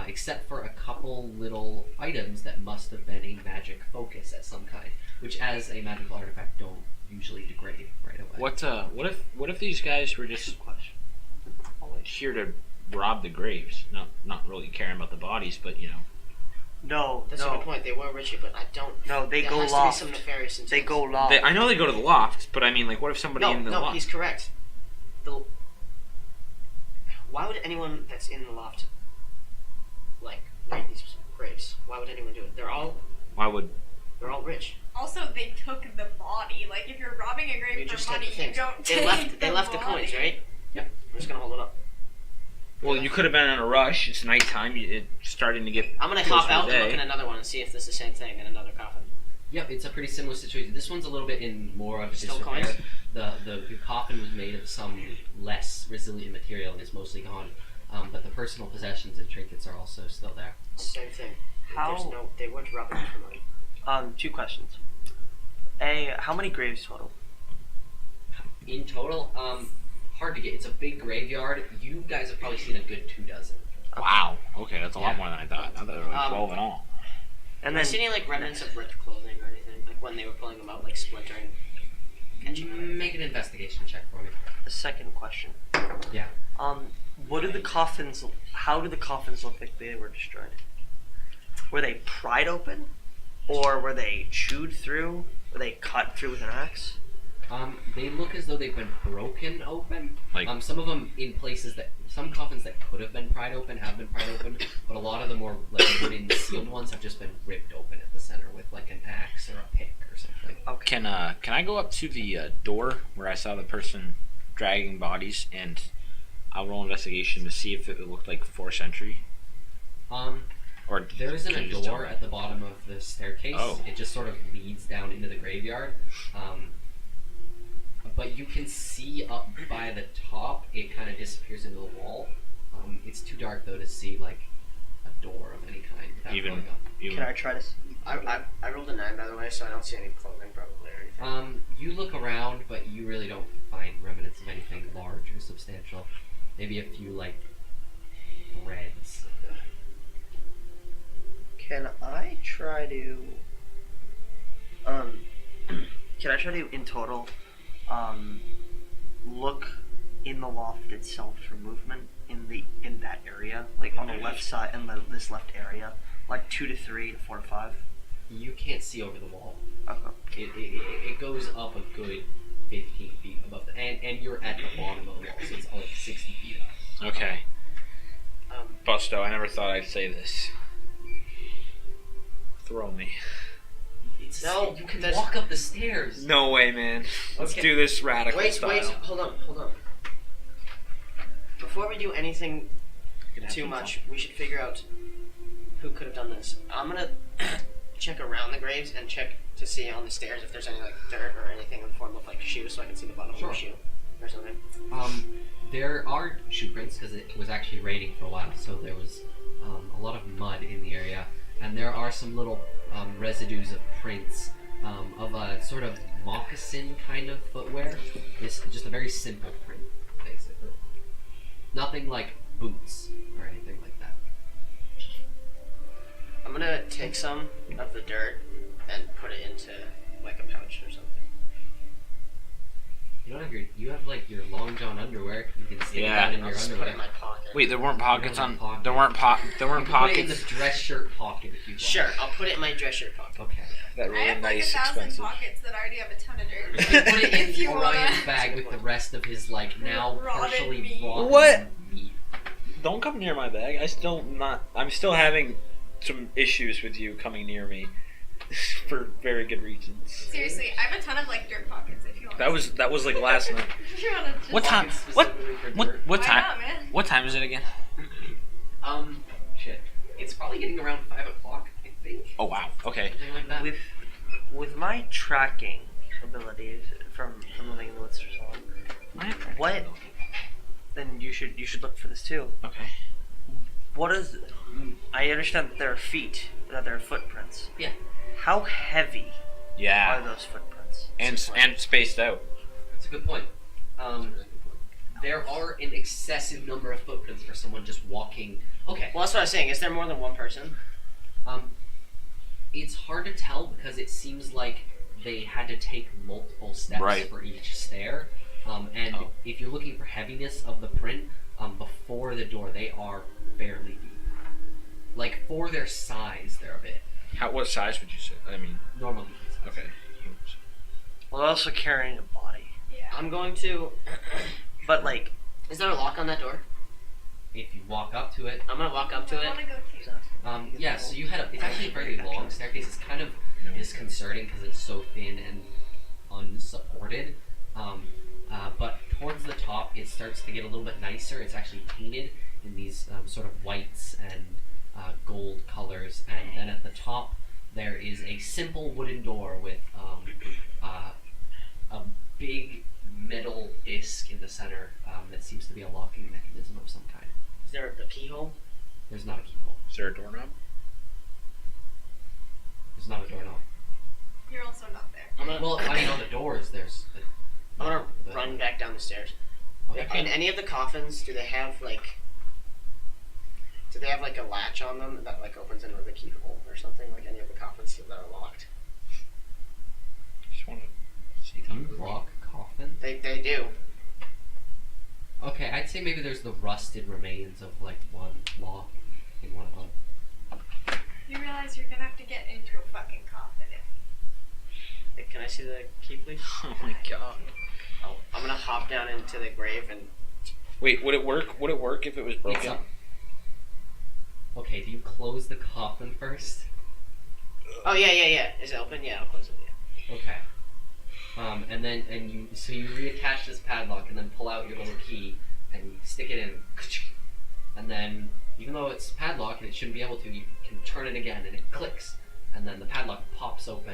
except for a couple little items that must have been a magic focus at some kind, which as a magical artifact don't usually degrade right away. What if these guys were just here to rob the graves? Not really caring about the bodies, but you know. No, That's a no, good point. They were Richie, but I don't. no. They there go has loft. to be some nefarious intent. They go loft. I know they go to the loft, but I mean, like, what if somebody No, in the no, loft? he's correct. Why would anyone that's in the loft like raid these graves? Why would anyone do it? Why would? They're all rich. Also, they took the body. Like, if you're robbing a grave You for just money, take the you things. don't They take left. They the left the coins, body. right? Yep. I'm just gonna hold it up. Well, you could have been in a rush. It's nighttime. It's starting to get. I'm gonna close hop to out the and look day. at another one and see if this is the same thing in another coffin. Yep, it's a pretty similar situation. This one's a little bit in more of Still disrepair. coins? The coffin was made of some less resilient material and is mostly gone. But the personal possessions and trinkets are also still there. Same thing. How- They weren't robbing it for money. 2 questions. A, how many graves total? In total, hard to get. It's a big graveyard. You guys have probably seen a good 24. Wow. Okay, that's a lot Yeah. more than I thought. I thought there were like 12 in all. And Did I then see any like remnants of ripped clothing or anything? Like when they were pulling them out, like splintering, catching them. Make an investigation check for me. the second question. Yeah. What do the coffins? How do the coffins look like they were destroyed? Were they pried open, or were they chewed through? Were they cut through with an axe? They look as though they've been broken open. Like- some of them in places that some coffins that could have been pried open have been pried open, but a lot of the more like wooden sealed ones have just been ripped open at the center with like an axe or a pick or something. Okay. Can I go up to the door where I saw the person dragging bodies, and I'll roll investigation to see if it looked like 4th century? Or There isn't can a you just tell door me? at the bottom of the staircase. Oh. It just sort of leads down into the graveyard. But you can see up by the top, it kind of disappears into the wall. It's too dark though to see like a door of any kind without Even- going up. Can I try to? I rolled a 9, by the way, so I don't see any clothing probably or anything. You look around, but you really don't find remnants of anything large or substantial. Maybe a few like threads. Can I try to? Can I try to in total, look in the loft itself for movement in that area, like on the left side in this left area, like 2 to 3 to 4 to 5. You can't see over the wall. Okay. It goes up a good 15 feet above and you're at the bottom of the wall, so it's like 60 feet up. Okay. Busto, I never thought I'd say this. Throw me. No, You can there's- walk up the stairs. No way, man. Let's Okay. do this radical Wait, style. hold on. Before we do anything too much, we should figure out who could have done this. I'm gonna check around the graves and check to see on the stairs if there's any like dirt or anything in the form of like shoes, so I can see the bottom Sure. of the shoe or something. There are shoe prints because it was actually raining for a while, so there was a lot of mud in the area, and there are some little residues of prints of a sort of moccasin kind of footwear. It's just a very simple print, basically. Nothing like boots or anything like that. I'm gonna take some of the dirt and put it into like a pouch or something. You don't have you have like your long john underwear. You can stick Yeah. it down in I'll your just put it underwear. in my pocket. Wait, there weren't pockets You on. don't have pockets. There weren't You can put it in pockets. the dress shirt pocket if you want. Sure, I'll put it in my dress shirt pocket. Okay. That I really have like nice, 1,000 expensive. pockets that already have a ton of dirt. You put it If in you wanna- Orion's bag with the rest of his like now Rotted partially meat. rotten What? meat. Don't come near my bag. I'm still having some issues with you coming near me for very good reasons. Seriously, I have a ton of like dirt pockets if you want. That was like last night. If you want to just What time? Pockets What? specifically for What? dirt. What Why time? not, man? What time is it again? Shit. It's probably getting around 5 o'clock, I think. Oh wow. Okay. Something like that. With my tracking abilities from living in the woods for so long, what? Then you should look for this too. Okay. What is? I understand that there are feet, that there are footprints. Yeah. How heavy are Yeah. those footprints? And spaced out. That's a good point. There are an excessive number of footprints for someone just walking. Okay. Well, that's what I was saying. Is there more than one person? It's hard to tell because it seems like they had to take multiple steps Right. for each stair. And Oh. if you're looking for heaviness of the print, before the door, they are fairly deep. Like, for their size, they're a bit What size would you say? I mean, normal. okay. Well, they're also carrying a body, Yeah. I'm going to. but like, Is there a lock on that door? If you walk up to it, I'm gonna walk up to I want it. to go too. yeah, so you had it's actually a very long staircase. It's kind of disconcerting because it's so thin and unsupported. But towards the top, it starts to get a little bit nicer. It's actually painted in these sort of whites and gold colors. And then at the top, there is a simple wooden door with a big metal disc in the center that seems to be a locking mechanism of some kind. Is there a keyhole? There's not a keyhole. Is there a doorknob? There's not a doorknob. You're also not there. I'm gonna. Well, I mean, on the doors, there's. I'm gonna run back down the stairs. Okay. In any of the coffins, do they have like a latch on them that like opens into the keyhole or something? Like any of the coffins that are locked? Just want to see. Do you lock coffin? They do. Okay, I'd say maybe there's the rusted remains of like one lock in one of them. You realize you're gonna have to get into a fucking coffin Can I see the key, please? Oh my god. Oh, I'm gonna hop down into the grave and. Wait, would it work? Would it work if it was It's broken? up. Okay, do you close the coffin first? Oh yeah. Is it open? Yeah, I'll close it. Yeah. Okay. And you reattach this padlock and then pull out your little key and you stick it in, and then even though it's padlocked and it shouldn't be able to, you can turn it again and it clicks, and then the padlock pops open.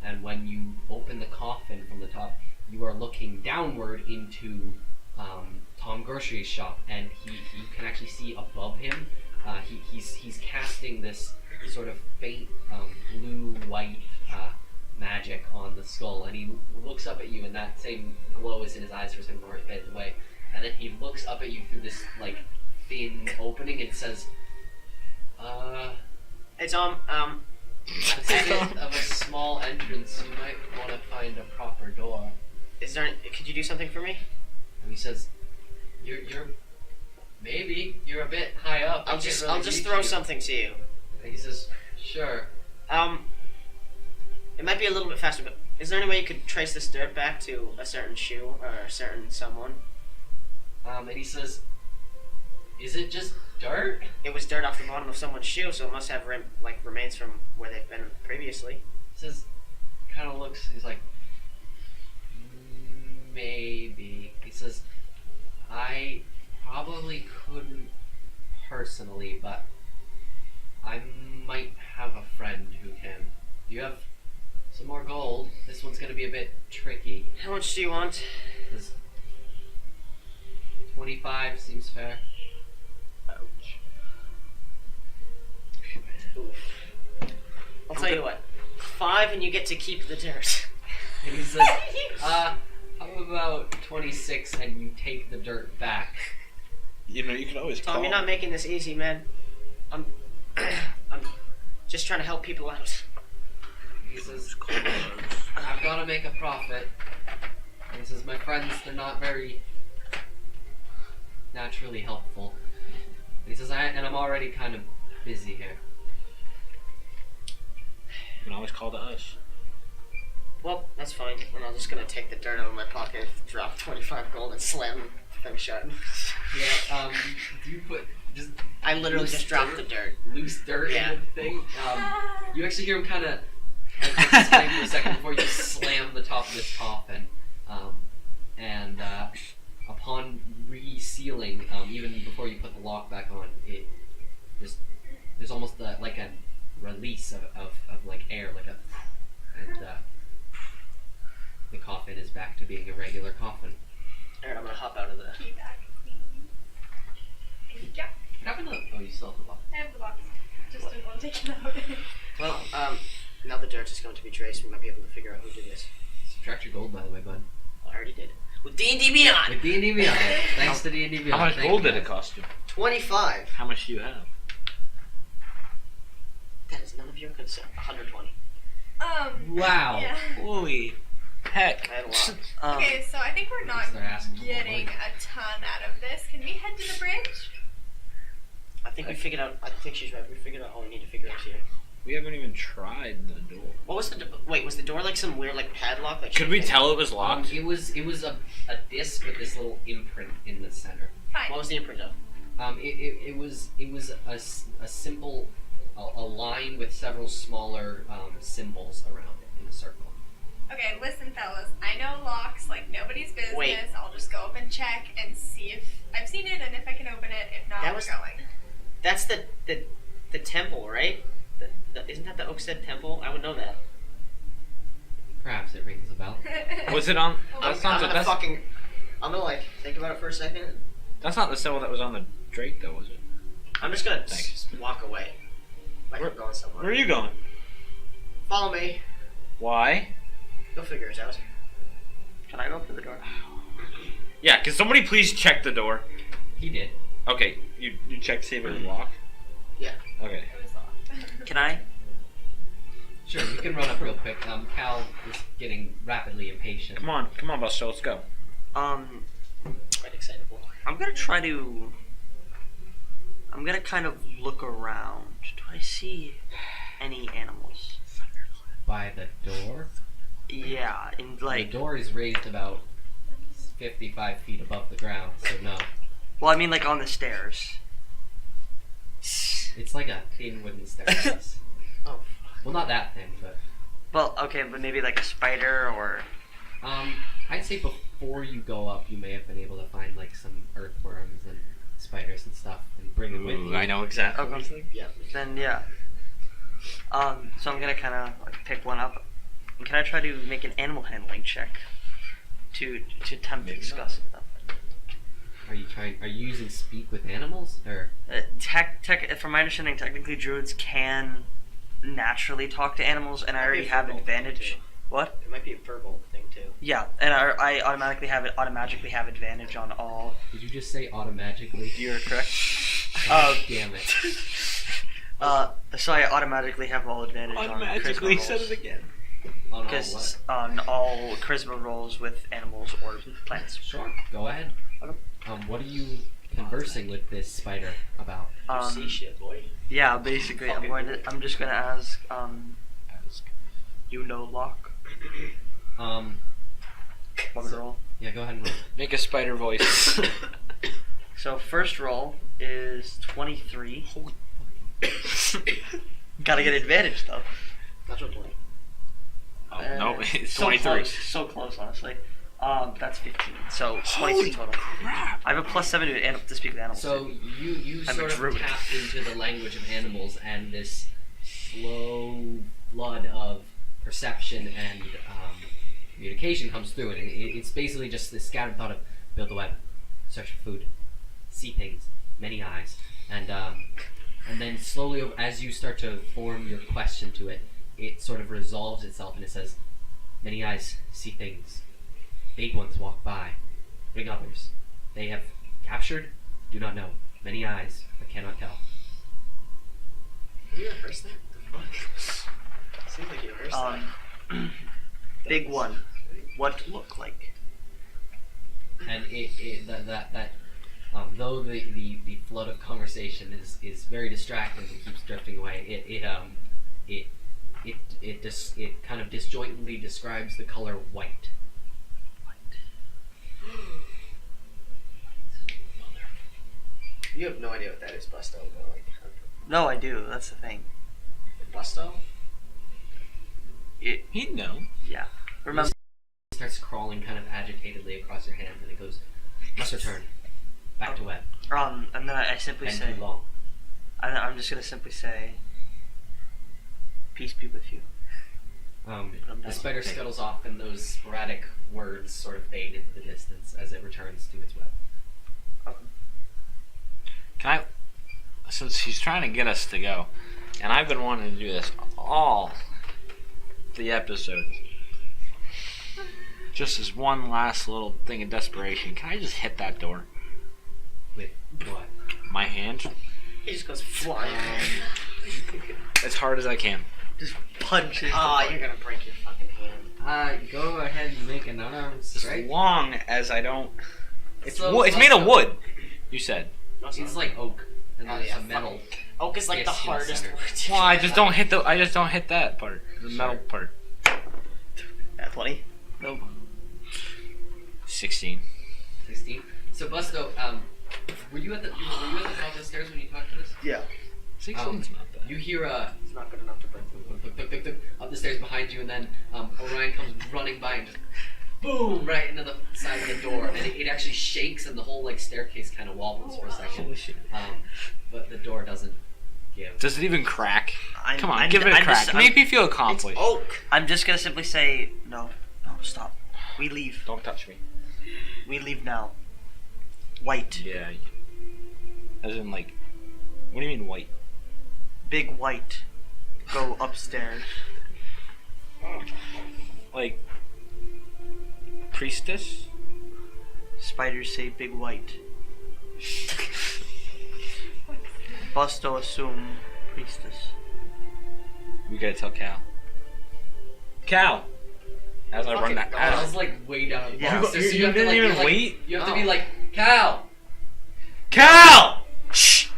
And when you open the coffin from the top, you are looking downward into Tom Grocery's shop, and you can actually see above him. He's casting this sort of faint blue-white magic on the skull, and he looks up at you, and that same glow is in his eyes for a second before it fades away. And then he looks up at you through this like thin opening and says, It's "It's a bit of a small entrance. You might want to find a proper door." Is there? Could you do something for me? And he says, "You're maybe you're a bit high up. I I'll can't just really reach throw you." something to you. And he says, "Sure." It might be a little bit faster, but is there any way you could trace this dirt back to a certain shoe or a certain someone? And he says, "Is it just dirt?" It was dirt off the bottom of someone's shoe, so it must have remains from where they've been previously. He says, kind of looks. He's like, "Maybe." He says, "I probably couldn't personally, but I might have a friend who can. Do you have some more gold? This one's gonna be a bit tricky." How much do you want? 'Cause 25 seems fair. Ouch. Oof. I'll tell you what. 5 and you get to keep the dirt. And he says, how about 26 and you take the dirt back? You know, you can always Tom, call. you're not making this easy, man. I'm just trying to help people out. He says, "I've got to make a profit." And he says, "My friends, they're not very naturally helpful." And he says, I'm already kind of busy here." You can always call to us. Well, that's fine. And I'm just gonna take the dirt out of my pocket, drop 25 gold, and slam the thing shut. Yeah, do you put just I literally loose just dropped the dirt. loose dirt Yeah. in the thing? You actually hear him kind of exclaim for a second before you slam the top of this coffin. And upon resealing, even before you put the lock back on, it just there's almost like a release of like air, like a, and the coffin is back to being a regular coffin. Alright, I'm gonna hop out of the. Key back, please. Thank you. What happened to? Oh, you still have the lock. I have the box. Just didn't want to take it out. Well, now the dirt is going to be traced. We might be able to figure out who did this. Subtract your gold, by the way, bud. I already did. With D&D Beyond! With D&D Beyond. Thanks to D&D Beyond. How much Thank gold you, did it guys. cost you? 25. How much do you have? That is none of your concern. 120. Wow. Yeah. Holy heck. I had a lot. Okay, so I think we're not Start asking for more getting money. a ton out of this. Can we head to the bridge? I think we figured out. I think she's right. We figured out all we need to figure out here. We haven't even tried the door. What was the wait? Was the door like some weird like padlock? Like Could we tell it was locked? It was a disc with this little imprint in the center. Fine. What was the imprint of? It was a simple a line with several smaller symbols around it in a circle. Okay, listen, fellas. I know locks like nobody's business. Wait. I'll just go up and check and see if I've seen it and if I can open it. If not, That we're was- going. That's the temple, right? Isn't that the Oakstead temple? I would know that. Perhaps it rings a bell. Was it on? Oh, That's I'm not. gonna That's, fucking. I'm gonna like think about it for a second. that's not the symbol that was on the drake, though, was it? I'm just gonna Thanks. walk away. Like Where- I'm going somewhere. Where are you going? Follow me. Why? You'll figure it out. Can I open the door? Yeah, can somebody please check the door? He did. Okay, you check to see if it was locked? Yeah. Okay. It was locked. Can I? Sure, you can run up real quick. Cal is getting rapidly impatient. Come on, Buster, let's go. Quite excitable. I'm gonna try to. I'm gonna kind of look around. Do I see any animals? By the door? Yeah, in The like. door is raised about 55 feet above the ground, so no. Well, I mean like on the stairs. It's like a thin wooden staircase. Oh, Well, not that thin, but Well, okay, but maybe like a spider or. I'd say before you go up, you may have been able to find like some earthworms and spiders and stuff, and bring them with Ooh, you. I know exactly. Okay. yeah. Then yeah. So I'm gonna kind of like pick one up. Can I try to make an animal handling check to attempt to Maybe discuss it? Are you using speak with animals, or From my understanding, technically druids can naturally talk to animals, and I Might be already a have verbal advantage. thing, What? It might be a verbal thing too. Yeah, and I automatically have advantage on all. did you just say automatically? You're correct. Damn it! So I automatically have all advantage on Automatically charisma said rolls. it again. On all Because what? on all charisma rolls with animals or plants. Sure, go ahead. Okay. What are you conversing with this spider about? You see shit, boy. Yeah, basically, Fucking I'm just gonna ask, you know Locke? What roll? Yeah, go ahead and roll. Make a spider voice. So first roll is 23. Gotta get advantage though. Natural 20. Oh, no, it's so 23. Close, so close, honestly. That's 15. So 23 total. Crap. I have a +7 to speak with animals. So you I'm a sort of druid. tap into the language of animals, and this slow flood of perception and communication comes through, and it's basically just this scattered thought of build a web, search for food, see things, many eyes, and then slowly as you start to form your question to it, it sort of resolves itself, and it says, many eyes see things, big ones walk by, bring others. They have captured, do not know. Many eyes, but cannot tell. Have you rehearsed that? What the fuck? Seems like you rehearsed that. Big one. What look like? And though the flood of conversation is very distracting and keeps drifting away, it kind of disjointedly describes the color white. You have no idea what that is, Busto. Though. Like, No, I do. That's the thing. Busto? He'd know. Yeah. Remember. It starts crawling kind of agitatedly across your hands, and it goes, must return back to web. And then I simply And say, too long. I'm just gonna simply say, peace be with you. The spider scuttles off, and those sporadic words sort of fade into the distance as it returns to its web. Can I? Since he's trying to get us to go, and I've been wanting to do this all the episode, just as one last little thing of desperation, can I just hit that door? With what? My hand, He just goes flying. as hard as I can. Just punch it. Oh, you're gonna break your fucking hand. Go ahead and make an unarmed As strike. long as I don't. It's So wood. It's made of Busto- wood. You said. No, it's It's not. like oak, and Oh, there's yeah, a metal. Oak is like the Yes, in the hardest center. word. Well, I just don't hit that part. The metal part. At 20? Nope. 16. 16. So Busto, were you at the top of the stairs when you talked to this? Yeah. 16's not bad. You hear a It's not good enough to break the up the stairs behind you, and then Orion comes running by and just boom right into the side of the door, and it actually shakes, and the whole like staircase kind of wobbles for a second. Holy shit. But the door doesn't give. Does it even crack? I'm- Come on, I'm- give it a I'm crack. just- Make me feel It's accomplished. oak. I'm just gonna simply say, no, stop. We leave. Don't touch me. We leave now. White. Yeah. As in, like, what do you mean white? Big white. Go upstairs. Like, priestess? Spiders say big white. Busto assume priestess. We gotta tell Cal. Cal! As I run that. I was like way down. The Yeah. bottom, You- so you have to, didn't like, even be like- wait? You have to No. be like, Cal! Cal! Shh!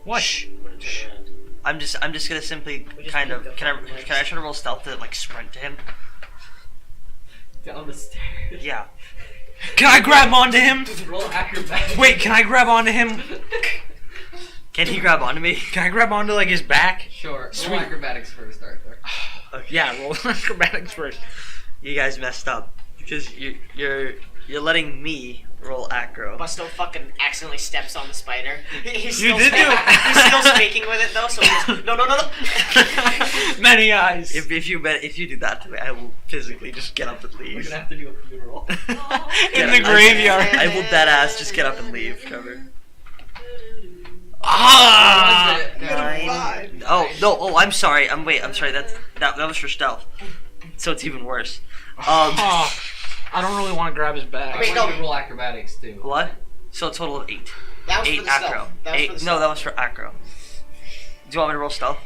What? I'm gonna turn around. I'm just gonna simply We just kind of. need the Can I fucking legs. try to roll stealth to like sprint to him? Down the stairs. Yeah. Can I grab onto him? Roll acrobatics. Wait, can I grab onto him? Can he grab onto me? Can I grab onto like his back? Sure. Sweet. Roll acrobatics first, Arthur. Yeah, roll acrobatics first. You guys messed up because you're letting me roll acro. Busto fucking accidentally steps on the spider. He's You still did do speaking, it. He's still speaking with it though, so he's, no. Many eyes. If you do that to me, I will physically just get up and We're leave. gonna have to do a funeral. In the graveyard. I will dead ass just get up and leave, Trevor. Ah! What was it? Nine. Oh no! Oh, I'm sorry. I'm sorry. That was for stealth. So it's even worse. Oh, I don't really want to grab his I back. Wait, want no. you to roll acrobatics too. What? So a total of 8. That was 8 for the acro. stealth. That was Eight. for the No, that was for acro. Do you want me to roll stealth?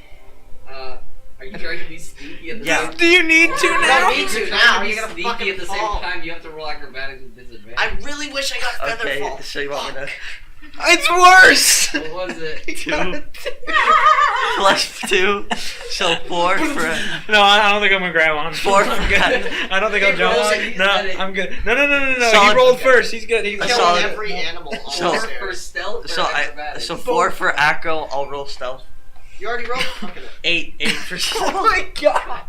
Are you trying to be sneaky at the Yeah. same Do you need to You now? don't need If you're to trying now. to be You're gonna sneaky fucking at the fall. same time, you have to roll acrobatics with disadvantage. I really wish I got feather Okay. fall. So you want me to It's worse. What was it? 2 plus 2, so 4 for No, I don't think I'm gonna grab on. 4 for I don't think I'll He jump rolls on. it, No, he's I'm good. No. Solid- He rolled first. He's good. He's A good. Killing solid- every animal on So- the For stairs. stealth or so acrobatics? 4 for acro. I'll roll stealth. You already rolled? Fucking 8 for stealth. Oh my god.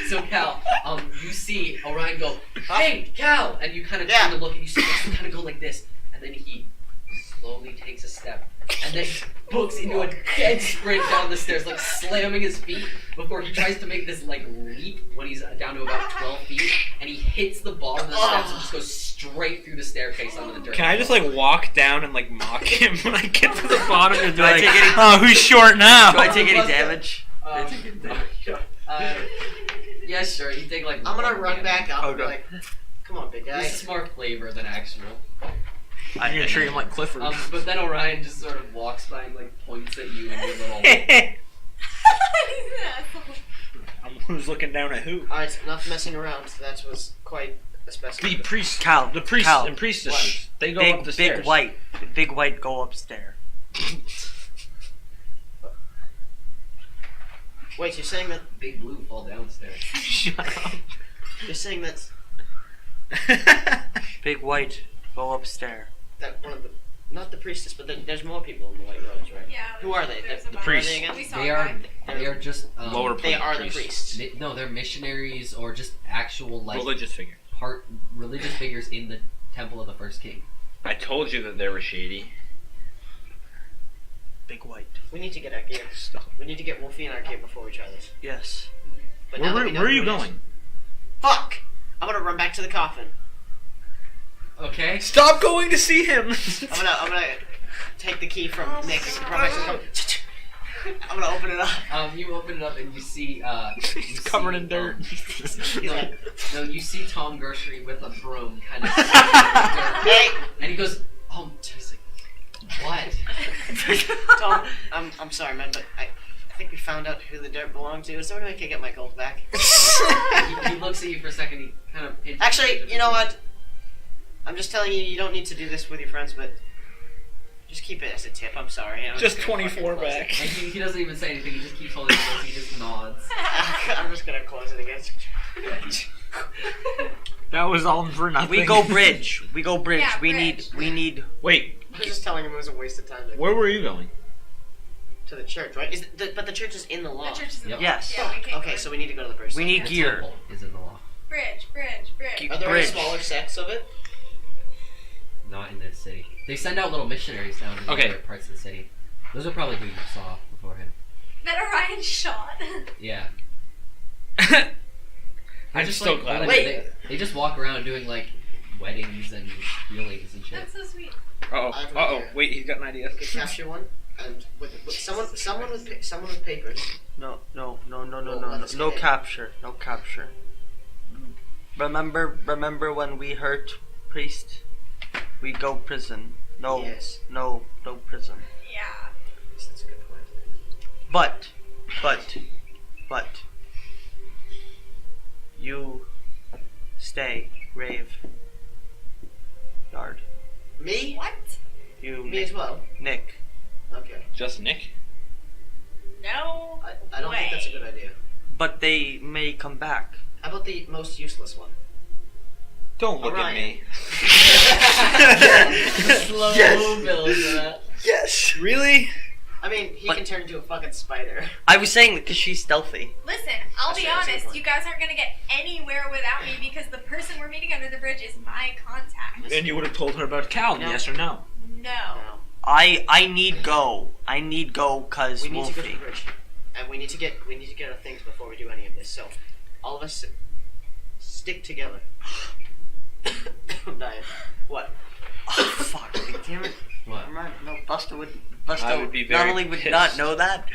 So Cal, you see Orion go, "Hey, Cal!" and you kind of Yeah. turn to look, and you see him kind of go like this, and then he slowly takes a step, and then books into a dead sprint down the stairs, like slamming his feet before he tries to make this like leap when he's down to about 12 feet, and he hits the bottom of the steps and just goes straight through the staircase onto the dirt. Can I just like walk down and like mock him when I get to the bottom and be Do I like, take any- oh, who's short now? Do I take any Plus the- damage? Yeah, sure. You take like. I'm gonna one run damage. back up and Okay. be like, come on, big guy. This is more flavor than actual. I'm gonna treat him like Clifford. But then Orion just sort of walks by and like points at you and your little. Who's looking down at who? Alright, enough messing around. That was quite a The specimen. priest. Cal. The priests Cal. and priestesses. They go Big up the stairs. big white go upstairs. Wait, you're saying that Big blue fall downstairs. Shut up. you're saying that Big white go upstairs. one of the not the priestess, but there's more people in the white robes, right? Yeah. Who are they? there's The a bunch. priests. Are they again? We saw They a are. guy. They are just Lower They are the priests. No, they're missionaries or just actual like Religious figure. religious figures in the temple of the first king. I told you that they were shady. Big white. We need to get our gear. Stop. We need to get Wolfie in our gear before we try this. Yes. But now that we know Where are who you it is- going? Fuck! I'm gonna run back to the coffin. Okay. Stop going to see him. I'm gonna take the key from Nick and run back to the coffin. I'm gonna open it up. You open it up and you see. He's covered in dirt. No, you see Tom Grocery with a broom, kind of. Hey, And he goes, he's like, what? Tom. I'm sorry, man, but I think we found out who the dirt belonged to. Is there any way I can get my gold back? he looks at you for a second. He kind of. pinches Actually, you know your- what? I'm just telling you, you don't need to do this with your friends, but just keep it as a tip. I'm sorry. I'm Just gonna 24 fucking close back. And he doesn't even say anything. He just keeps holding it close. He just nods. it. I'm just gonna close it again. That was all for nothing. We go bridge. We go bridge. Yeah, we bridge. need. Wait, I was just telling him it was a waste of time to, where were you going? to the church, right? But the church is in the law. The church is in Yep. the Yes. Yeah, we can't Okay, go. so we need to go to the bridge. We need The gear. temple is in the law. Bridge. Ge- Are there bridge. any smaller sects of it? Not in the city. They send out little missionaries down to the Okay. other parts of the city. Those are probably who you saw beforehand. That Orion shot. Yeah. I'm Just, so like, glad. really- They just walk around doing like weddings and healings and shit. That's so sweet. Uh-oh. Wait, he's got an idea. We could capture one, and with someone with papers. No. Well, let's No get it. capture. No capture. Remember when we hurt priest? We go prison. No. Yes. No prison. Yeah. That's a good point. But you stay grave yard. Me? What? You Me as well. Nick. Okay. Just Nick? No. No. I don't think that's a good idea. But they may come back. How about the most useless one? Don't look at Orion. me. Slow Yes. build for that. Yes. Really? I mean, he But- can turn into a fucking spider. I was saying because she's stealthy. Listen, I'll be That's right, honest. that's You guys aren't gonna get anywhere without me because the person we're meeting under the bridge is my contact. And you would have told her about Cal, No. yes or no? No. No. I need go. I need go cause We need to go to Wolfie. the bridge, and we need to get our things before we do any of this. So, all of us stick together. I'm dying. What? Oh fuck! Damn it! What? Never mind. No, Buster would. Buster I would be not very only would pissed. not know that.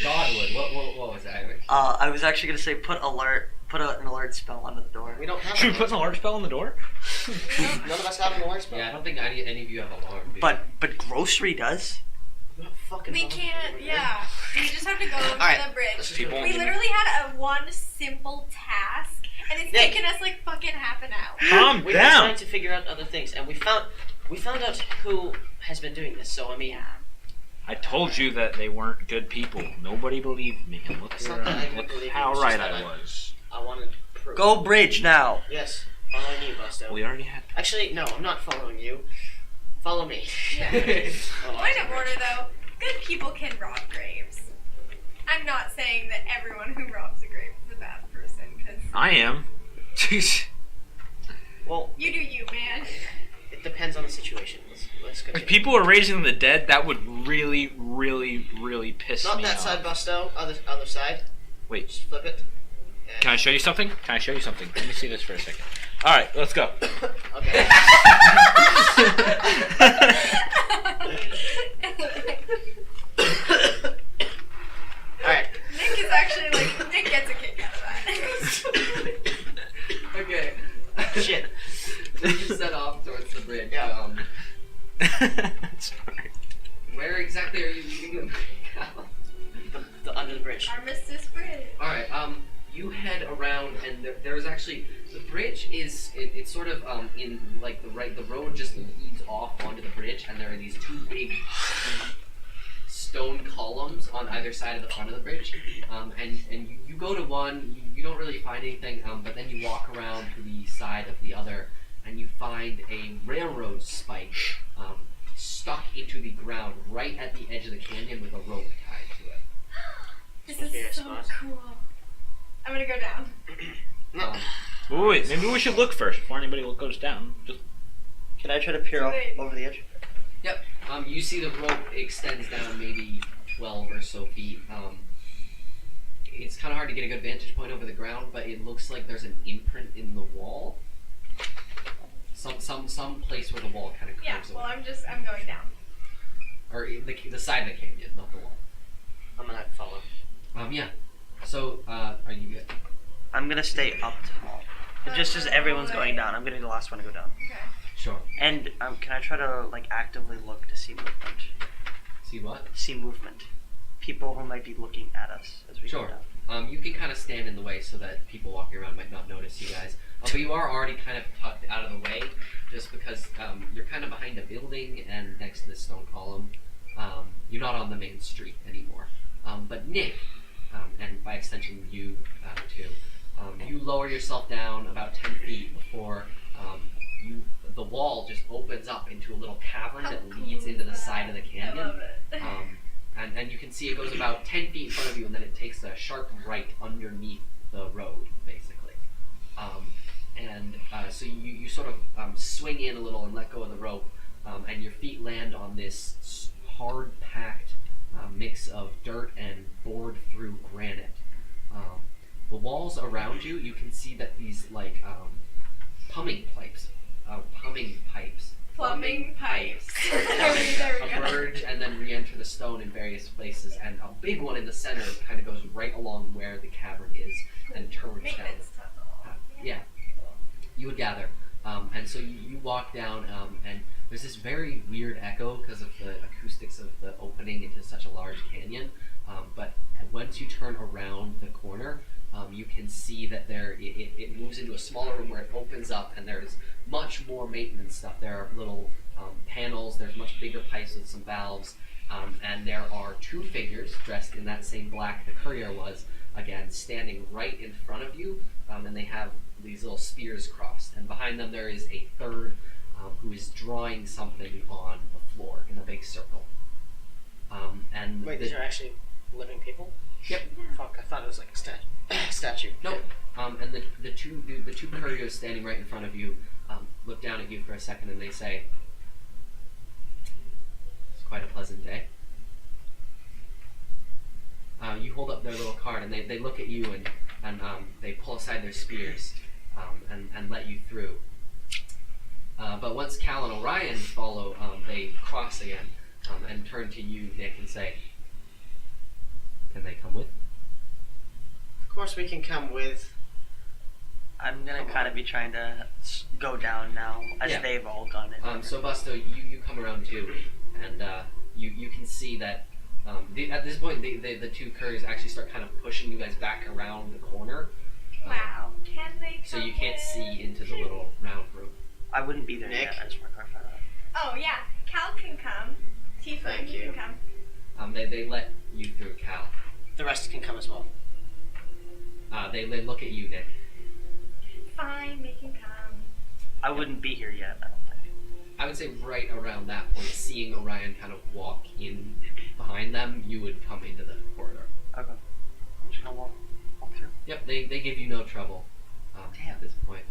Godwood. What was that? I was actually gonna say put an alert spell under the door. We don't have. Should we put an alert spell on the door? None of us have an alert spell. Yeah, I don't think any of you have alarm. do you? But grocery does. We're not fucking. We can't. Yeah. We just have to go to right, the bridge. let's just People- go. We literally had one simple task, and it's Nick. taken us like fucking half an hour. Calm We've been down. trying to figure out other things, and we found out who has been doing this. So I mean, I told you that they weren't good people. Nobody believed me. And look, It's where not that I I- didn't look believe you, how it's right just that I was. I wanted proof. Go bridge now. Yes, following you, Busto. We already had. Actually, no, I'm not following you. Follow me. Yeah. Oh, Point of order, though. Good people can rob graves. I'm not saying that everyone who robs a grave is a bad person, because I am. Jeez. Well, you do you, man. it depends on the situation. Let's continue. If people were raising the dead, that would really, really, really piss Not me that off. side, Busto. Other side. Wait, Just flip it. can I show you something? Can I show you something? Let me see this for a second. All right, let's go. Okay. Alright. Nick is actually like, Nick gets a kick out of that. Okay. Shit. You set off towards the bridge. Yeah. Sorry. Where exactly are you leading them? The under the bridge. Armistice Bridge. All right. You head around, and there's actually the bridge is it's sort of in like the road just leads off onto the bridge, and there are these two big stone columns on either side of the front of the bridge. And you go to one, you don't really find anything, but then you walk around to the side of the other, and you find a railroad spike stuck into the ground right at the edge of the canyon with a rope tied to it. This Okay, is so spot. cool. I'm gonna go down. Wait, maybe we should look first before anybody goes down. Just Can I try to peer Wait. over the edge? Yep. You see the rope extends down maybe 12 or so feet. It's kind of hard to get a good vantage point over the ground, but it looks like there's an imprint in the wall. Some place where the wall kind of curves Yeah, well, away. I'm going down. Or the side of the canyon, not the wall. I'm gonna follow. Yeah. So, are you good? I'm gonna stay up tall. Just as everyone's going down, I'm gonna be the last one to go down. Okay. Sure. And can I try to like actively look to see movement? See what? See movement. People who might be looking at us as we Sure. go down. You can kind of stand in the way so that people walking around might not notice you guys. But you are already kind of tucked out of the way, just because you're kind of behind a building and next to this stone column. You're not on the main street anymore. But Nick, and by extension you too, you lower yourself down about 10 feet before the wall just opens up into a little cavern How that cool leads is into the that? side of the canyon. I love it. And you can see it goes about 10 feet in front of you, and then it takes a sharp right underneath the road, basically. So you sort of swing in a little and let go of the rope, and your feet land on this hard-packed mix of dirt and bored-through granite. The walls around you, you can see that these like plumbing pipes Plumbing pipes. there we go. emerge and then re-enter the stone in various places, and a big one in the center kind of goes right along where the cavern is and turns down. Maintenance tunnel. Yeah, you would gather. And so you walk down, and there's this very weird echo because of the acoustics of the opening into such a large canyon. But once you turn around the corner, you can see that it moves into a smaller room where it opens up, and there's much more maintenance stuff. There are little panels. There's much bigger pipes with some valves, and there are two figures dressed in that same black the courier was, again, standing right in front of you, and they have these little spears crossed. And behind them there is a third who is drawing something on the floor in a big circle. And Wait, these are actually living people? Yep. Fuck, I thought it was like a statue. Nope. And the two couriers standing right in front of you look down at you for a second and they say, "It's quite a pleasant day." You hold up their little card and they look at you and they pull aside their spears and let you through. But once Cal and Orion follow, they cross again and turn to you, Nick, and say, "Can they come with?" Of course we can come with. I'm gonna kind of be trying to go down now, as Yeah. they've all gone in. So Busto, you come around too, and you can see that at this point the two couriers actually start kind of pushing you guys back around the corner. Wow. Can they So come you can't with? see into the little round room. I wouldn't be there Nick? yet. I just want to clarify that. Oh, yeah. Cal can come. Tiefling, Thank you you. can come. They let you through, Cal. The rest can come as well. They look at you, Nick. Fine, they can come. I wouldn't be here yet, I don't think. I would say right around that point, seeing Orion kind of walk in behind them, you would come into the corridor. Okay. I'm just gonna walk through. Yep, they give you no trouble Damn. at this point.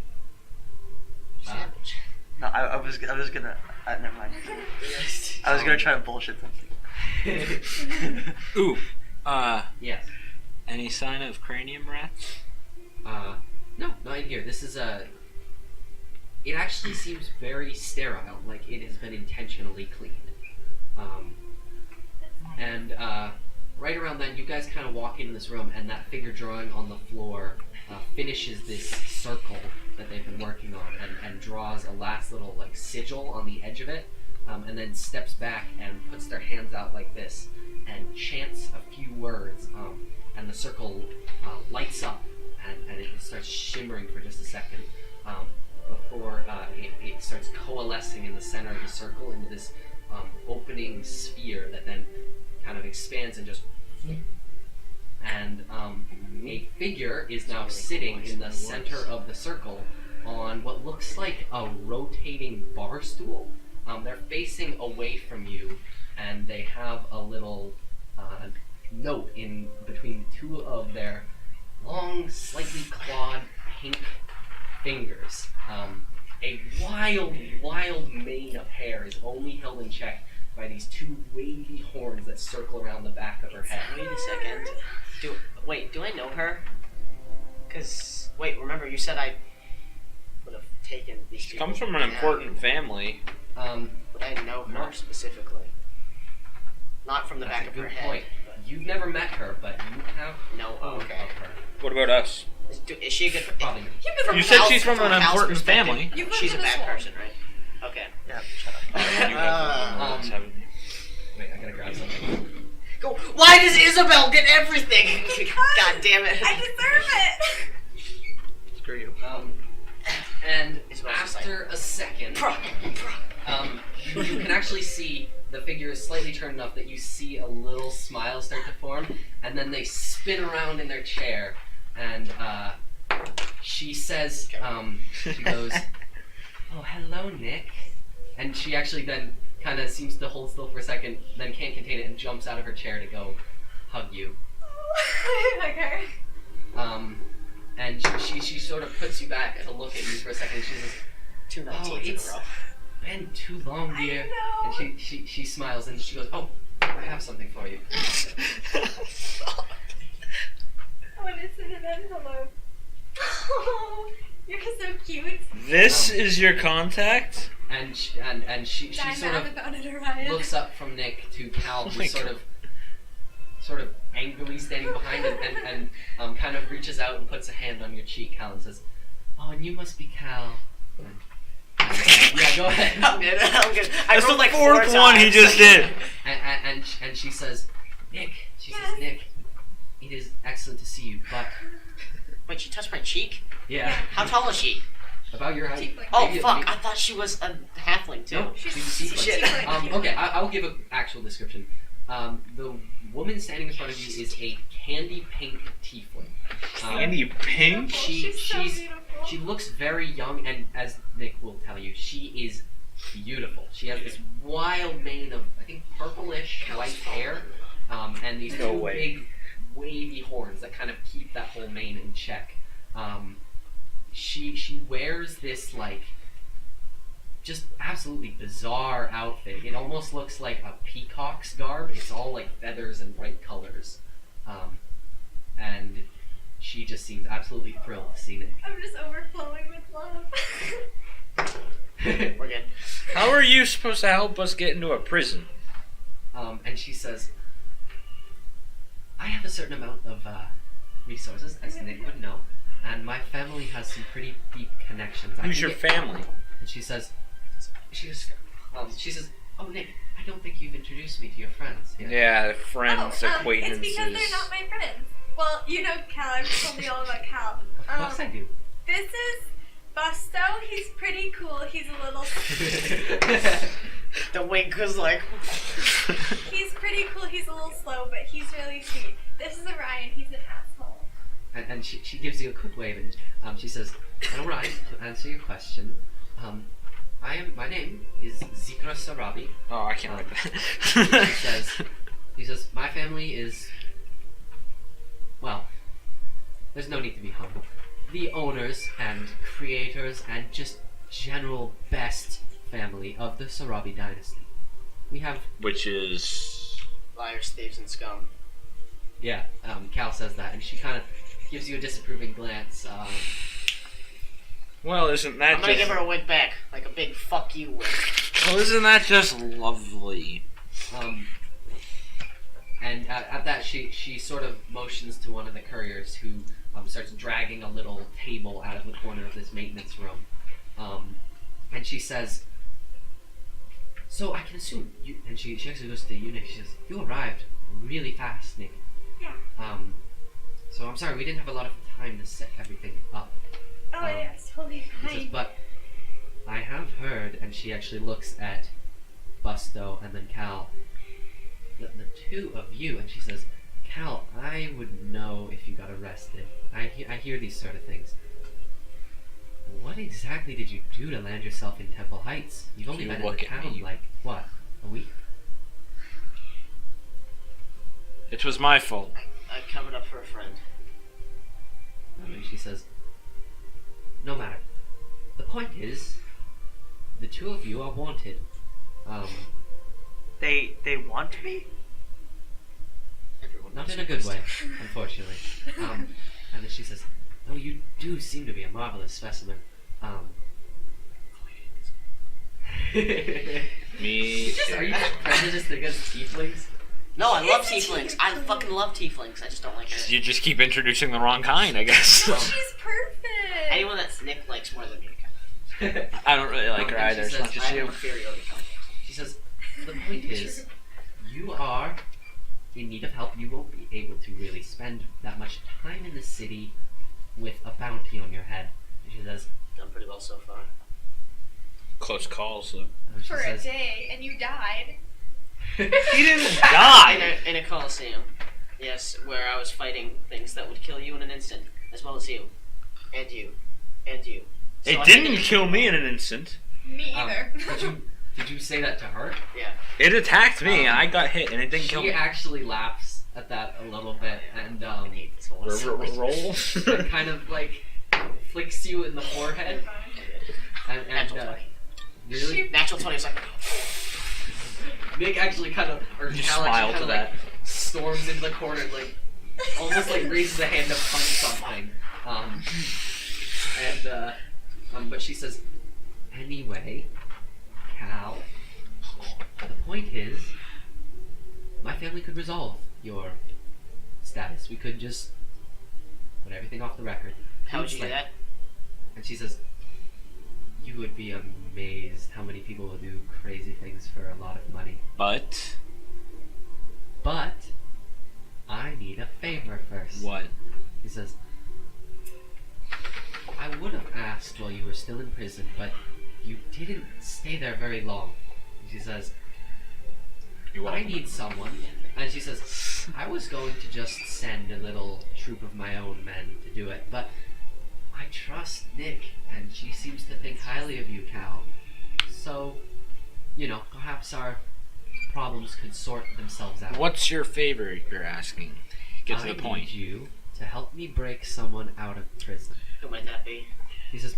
Savage. No, I was gonna. Never mind. I was gonna try to bullshit something. Ooh. Yes. Any sign of cranium rats? No, not in here. This is it actually seems very sterile, like it has been intentionally cleaned. And right around then, you guys kind of walk into this room, and that figure drawing on the floor finishes this circle that they've been working on, and draws a last little like sigil on the edge of it, and then steps back and puts their hands out like this, and chants a few words, and the circle lights up, and it starts shimmering for just a second, before it starts coalescing in the center of the circle into this opening sphere that then kind of expands and just, and a figure is now sitting in the center of the circle on what looks like a rotating bar stool. They're facing away from you, and they have a little note in between two of their long, slightly clawed pink fingers. A wild mane of hair is only held in check by these two wavy horns that circle around the back of her head. Wait a second. Do I know her? Cause remember you said I would have taken these people. Comes from an important family. Would I know her Not- specifically? Not from the That's back a of her good head. point. You've never met her, but you have No. heard Okay. of her. What about us? Is she a good? Probably not. You've been You to said Cal's- she's from an Cal's important perspective, family. You've She's a been to bad this person, right? Okay. Yeah, shut up. You guys Um, haven't- Wait, I gotta grab something. Go. Why does Isabel get everything? God damn it. I deserve it. Screw you. And Isabel's just after a second, you can actually see the figure is slightly turned enough that you see a little smile start to form, and then they spin around in their chair, and she says, she goes, "Oh, hello, Nick," and she actually then kind of seems to hold still for a second, then can't contain it and jumps out of her chair to go hug you. Okay. And she sort of puts you back to look at you for a second. She says, 2 19s "Oh, in a it's row. been too long, dear." I know. And she smiles and she goes, "Oh, I have something for you." What is in an envelope? Oh, you're so cute. This is your contact? And she I'm sort mad of about it, Orion. looks up from Nick to Cal, Oh who's my sort of angrily standing behind him, and kind of reaches out and puts a hand on your cheek, Cal, and says, "Oh, and you must be Cal." Yeah, go ahead. I'm good. I That's rolled the like fourth 4 one he times. just did. And she says, "Nick," she says, Yes. "Nick, it is excellent to see you, but Wait, she touched my cheek? yeah, How tall is she? About your height. Tiefling. Oh Maybe- fuck! maybe- I thought she was a halfling too. No, She's she's tiefling. tiefling. Okay, I will give an actual description. The woman standing in front of you is a candy pink tiefling. Candy pink? She's she looks very young, and as Nick will tell you, she is beautiful. She has this wild mane of, I think, purplish white hair, and these No two way. big wavy horns that kind of keep that whole mane in check. She wears this like just absolutely bizarre outfit. It almost looks like a peacock's garb. It's all like feathers and bright colors, and she just seems absolutely thrilled to see Nick. I'm just overflowing with love. We're good. How are you supposed to help us get into a prison? And she says, I have a certain amount of resources, as Nick would know, and my family has some pretty deep connections. I Who's can your get- family? And she says, oh Nick, I don't think you've introduced me to your friends yet. Yeah, friends, It's acquaintances. because they're not my friends. Well, you know Cal. I've told you all about Cal. Of course I do. This is Busto. He's pretty cool. He's a little. The wink was like. He's pretty cool. He's a little slow, but he's really sweet. This is Orion. He's an asshole. and she gives you a quick wave, and she says, all right, to answer your question, my name is Zikra Sarabi. Oh, I can't write She that. says, my family is, well, there's no need to be humble. The owners and creators and just general best family of the Sarabi dynasty. We have, Which is... Liars, thieves, and scum. yeah, Cal says that, and she kind of gives you a disapproving glance. Well, isn't that I'm gonna just... give her a wink back, like a big fuck you wink. Well, isn't that just lovely? And at that, she sort of motions to one of the couriers who starts dragging a little table out of the corner of this maintenance room. And she says, so I can assume you, and she actually goes to you, Nick. She says, you arrived really fast, Nick. Yeah. So I'm sorry, we didn't have a lot of time to set everything up. Oh yeah, it's totally She says, fine. but I have heard, and she actually looks at Busto and then Cal, the two of you, and she says, Cal, I would know if you got arrested. I hear these sort of things. What exactly did you do to land yourself in Temple Heights? You've only You been in look the at town me. like, what, a week? It was my fault. I covered up for a friend. And she says, no matter. The point is, the two of you are wanted. They want me? Everyone Not knows in a who good this way, is. unfortunately. And then she says, "Oh, you do seem to be a marvelous specimen." Me Are you just prejudiced against tieflings? No, I love It's a tieflings. I tiefling. fucking love tieflings. I just don't like her. You just keep introducing the wrong kind, I guess. No, she's perfect. Anyone that Nick likes more than me. I don't really like her And either. she It's not says, just I have you. inferiority complex. She says, "The point is, you are in need of help. You won't be able to really spend that much time in the city with a bounty on your head." And she says, Done pretty well so far. Close calls, though. she For a says, day, and you died. He didn't die! In a coliseum. Yes, where I was fighting things that would kill you in an instant, as well as you. And you. And you. So It I didn't figured- kill me in an instant. Me either. Did you say that to her? Yeah. It attacked me, and I got hit, and it didn't kill She me. actually laughs at that a little bit, and I hate this whole Roll. and kind of like flicks you in the forehead, and Natural 20. really, Natural 20 is like, Nick actually kind of, or You Cal smile actually to kind of that. like storms into the corner, and, like almost like raises a hand to punch something, but she says, anyway, Cal, the point is, my family could resolve your status. We could just put everything off the record. how would you do Like- that? And she says, you would be amazed how many people will do crazy things for a lot of money. But But I need a favor first. what? He says, I would have asked diagnosed while you were still in prison, but you didn't stay there very long. And she says, I need someone. And she says, I was going to just send a little troop of my own men to do it, but I trust Nick, and she seems to think highly of you, Cal. So, perhaps our problems could sort themselves out. What's your favor you're asking? Get to the I point. need you to help me break someone out of prison. Who might that be? He says,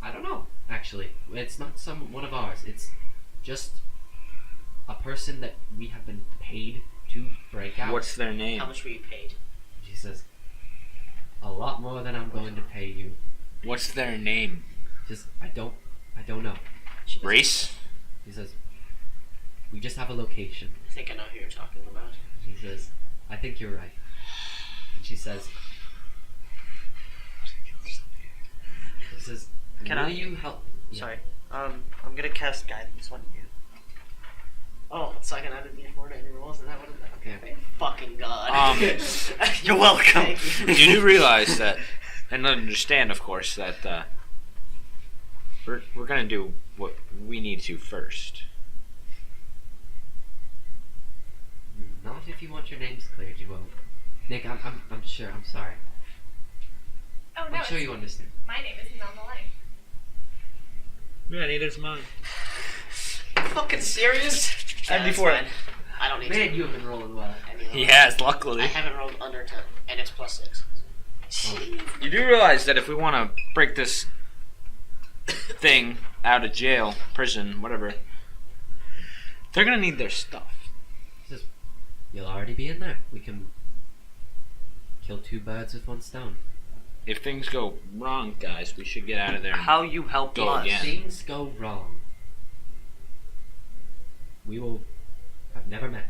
I don't know, actually. It's not one of ours. It's just a person that we have been paid to break out. What's their name? How much were you paid? She says, a lot more than I'm going to pay you. What's their name? Just, I don't know. Race? He says, we just have a location. I think I know who you're talking about. He says, I think you're right. And she says, Can will I- you help? Yeah. Sorry. I'm gonna cast guidance on you. Oh, so I can add a D4 to any rolls? Is that what it is? Okay, Yeah. thank fucking God. You're welcome. Thank you. You do realize that, and understand, of course, that we're gonna do what we need to first. Not if you want your names cleared, you won't. Nick, I'm sure. I'm sorry. Oh no, I'm sure you understand. my name isn't on the line. Yeah, neither's mine. Fucking serious? Add that's D4. fine. I don't need Man, to. you have been rolling well. Yes, I luckily. haven't rolled under 10, and it's +6. You do realize that if we want to break this thing out of jail, prison, whatever, they're gonna need their stuff. You'll already be in there. We can kill two birds with one stone. If things go wrong, guys, we should get out of there. How you help Go us? again. Things go wrong. We will have never met.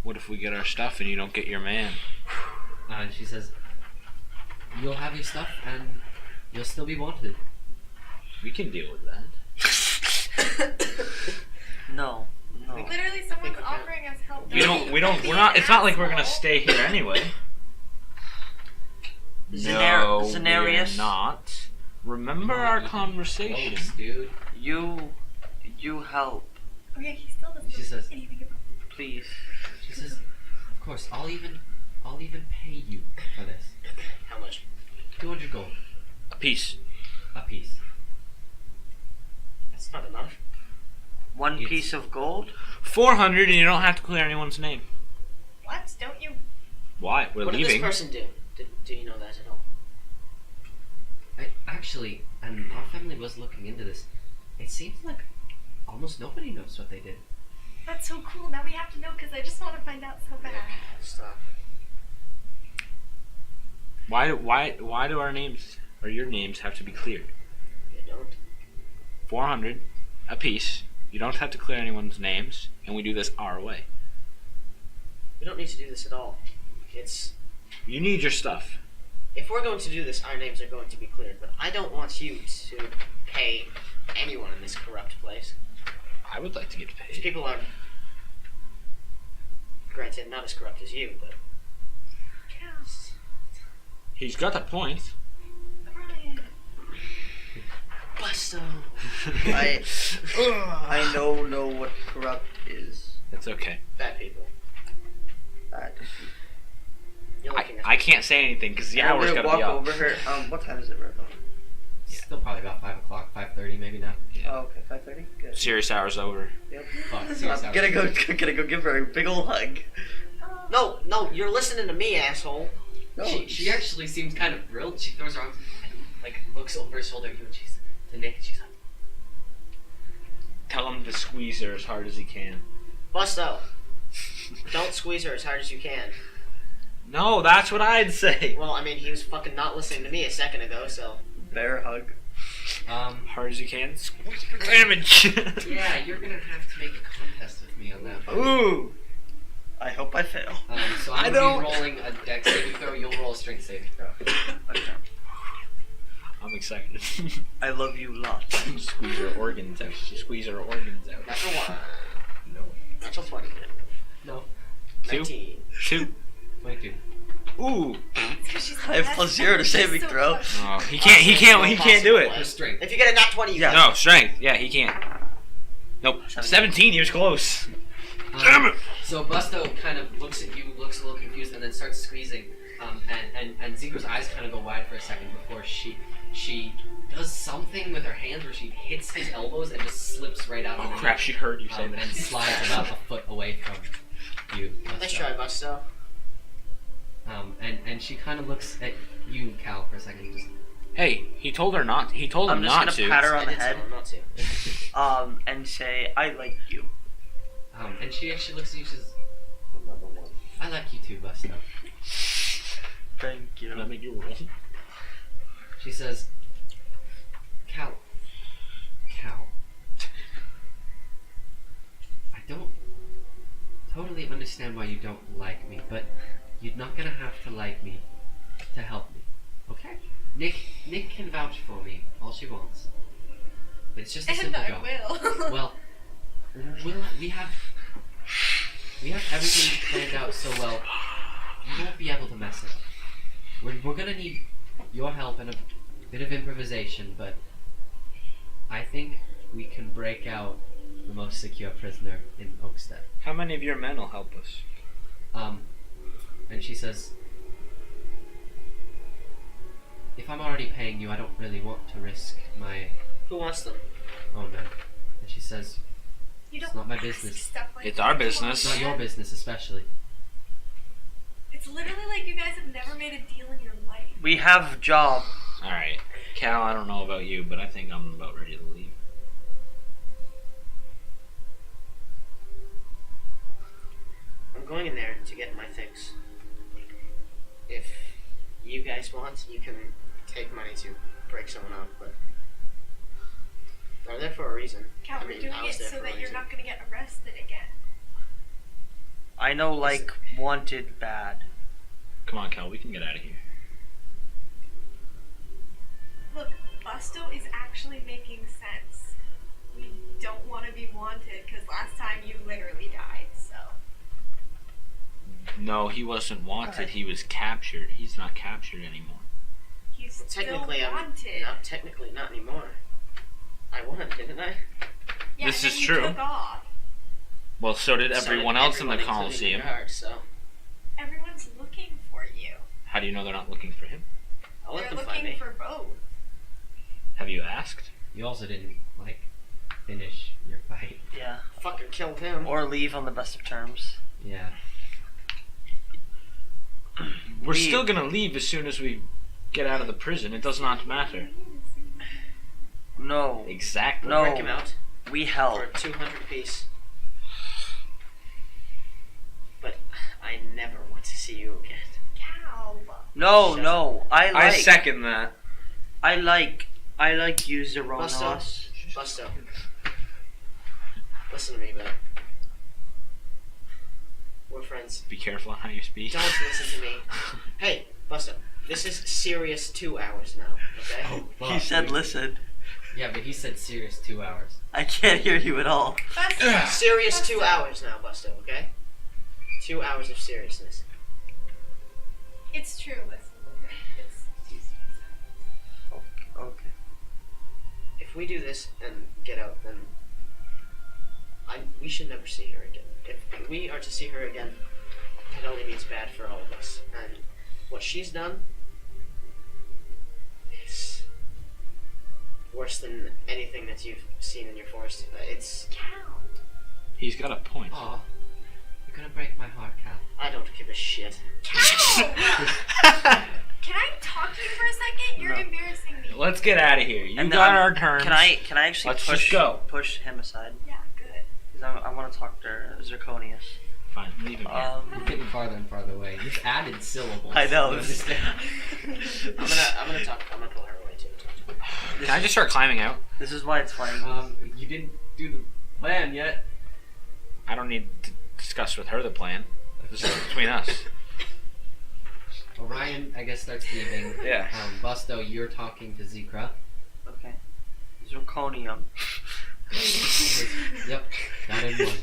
What if we get our stuff and you don't get your man? And she says, you'll have your stuff and you'll still be wanted. We can deal with that. No. Literally, someone's we can. offering us help. We're not. It's not like we're gonna stay here anyway. No, we're Zenarius? not. Remember our conversation. Close, dude. You help, Oh yeah, he still doesn't She know says- anything about please. She says, of course, I'll even pay you for this. How much? 200 gold A piece. a piece. That's not enough. One It's- piece of gold? 400, and you don't have to clear anyone's name. what? Don't you? Why? We're What did this leaving. person do? Do you know that at all? Actually, and our family was looking into this. It seems like almost nobody knows what they did. That's so cool. Now we have to know because I just want to find out so bad. Stop. Why do our names or your names have to be cleared? You don't. 400 a piece. You don't have to clear anyone's names, and we do this our way. We don't need to do this at all. It's You need your stuff. if we're going to do this, our names are going to be cleared. But I don't want you to pay anyone in this corrupt place. I would like to get These paid. people are, granted, not as corrupt as you, but Yes. He's got a point. Brian. Busto. I know what corrupt is. It's okay. Bad people. You're looking at I can't say anything because the I'm hour's gonna gotta be walk up. over her. What time is it, Rebel? Still probably about 5 o'clock, 5:30 maybe now. Oh, okay, 5:30. Good. Serious hour's over. Yep. Fuck, serious I'm gonna go give her a big ol' hug. Oh. No, you're listening to me, asshole. No, She actually seems kind of thrilled. She throws her arms and like looks over her shoulder at you and she's to Nick and she's like, Tell him to squeeze her as hard as he can. Busto. Don't squeeze her as hard as you can. No, that's what I'd say. Well, I mean, he was fucking not listening to me a second ago, so. bear hug. Hard as you can. Squeeze for damage. yeah, you're gonna have to make a contest with me on that one. Ooh. I hope I fail. So I I'm gonna don't- be rolling a dex saving throw. You'll roll a strength saving throw. Okay. I'm excited. I love you lots. Squeeze her organs out. Squeeze her organs out. Natural 1. No. Natural 20. No. 2. 19. 2. 22. Ooh. It's 'cause she's the I have best. +0 to She's saving so throw. close. Oh, he can't do it. Her strength. If you get a nat 20, you Yeah. get No, strength. Yeah, he can't. Nope. 17, he was close. Damn it. So Busto kind of looks at you, looks a little confused, and then starts squeezing. And Zebra's eyes kind of go wide for a second before she does something with her hands where she hits his elbows and just slips right out. Oh underneath, crap, she heard you say that. and slides about a foot away from you. Nice Busto. try, Busto. And she kind of looks at you, Cal, for a second. Just Hey, he told her not. He told him I'm just not gonna to. pat her I on the did tell head, him not to. and say, I like you. and she actually looks at you. She says, "I like you too, Busto." Thank you. Can I make you roll? She says, Cal. I don't totally understand why you don't like me, but you're not gonna have to like me to help me, okay? Nick can vouch for me all she wants, but it's just a And simple I job. will. Well, we have everything planned out so well. You won't be able to mess it up. We're gonna need your help and a bit of improvisation, but I think we can break out the most secure prisoner in Oakstead. How many of your men will help us? And she says, if I'm already paying you, I don't really want to risk my Who wants them? own men. And she says, You it's don't not my ask business. stuff like It's that. our Come on, business. It's not your man. business, especially. It's literally like you guys have never made a deal in your life. We have job. Alright. Cal, I don't know about you, but I think I'm about ready to leave. I'm going in there to get my fix. If you guys want, you can take money to break someone up, but they're there for a reason. Cal, we're doing I was it there so for a that you're reason. not going to get arrested again. I know, like, wanted bad. Come on, Cal, we can get out of here. Look, Busto is actually making sense. We don't want to be wanted because last time you literally died, so. No, he wasn't wanted. He was captured. He's not captured anymore. He's Well, technically, still I'm wanted. not anymore. I won, didn't I? Yeah, This and is you true. Took off. Well, so did So everyone did else in the everyone, including Coliseum. the guards, so Everyone's looking for you. How do you know they're not looking for him? I'll let They're them find looking me. for both. Have you asked? You also didn't, finish your fight. Yeah. Fucking killed him. Or leave on the best of terms. Yeah. We're Leave. still gonna leave as soon as we get out of the prison. It does not matter. No. Exactly. No. Break him out We for help. a 200 piece. But I never want to see you again. Cow. No, Shut no. I second that. I like you, Busto. Zeronos. Busto. Listen to me, man. We're friends. Be careful on how you speak. Don't listen to me. Hey, Busto. This is serious 2 hours now, okay? He said, listen. Yeah, but he said serious 2 hours. I can't hear you at all. Busto. Serious Busto. 2 hours now, Busto, okay? 2 hours of seriousness. It's true, listen. It's Okay. If we do this and get out, then we should never see her again. If we are to see her again, it only means bad for all of us. And what she's done is worse than anything that you've seen in your forest. It's cow. He's got a point. Aw, you're gonna break my heart, Cal. I don't give a shit. Cow! Can I talk to you for a second? You're No. embarrassing me. Let's get out of here. You And got then, our terms. Can I actually Let's push just go. push him aside? Yeah, good. Because I want to talk to Zirconius. Fine, leave him here. You're getting farther and farther away. You've added syllables. I know. You understand? I'm gonna pull her away too. Can I just start climbing out? This is why it's funny. You didn't do the plan yet. I don't need to discuss with her the plan. This is between us. Orion, I guess, starts leaving. Yeah. Busto, you're talking to Zekra. Okay. Zirconium. Yep, that in one.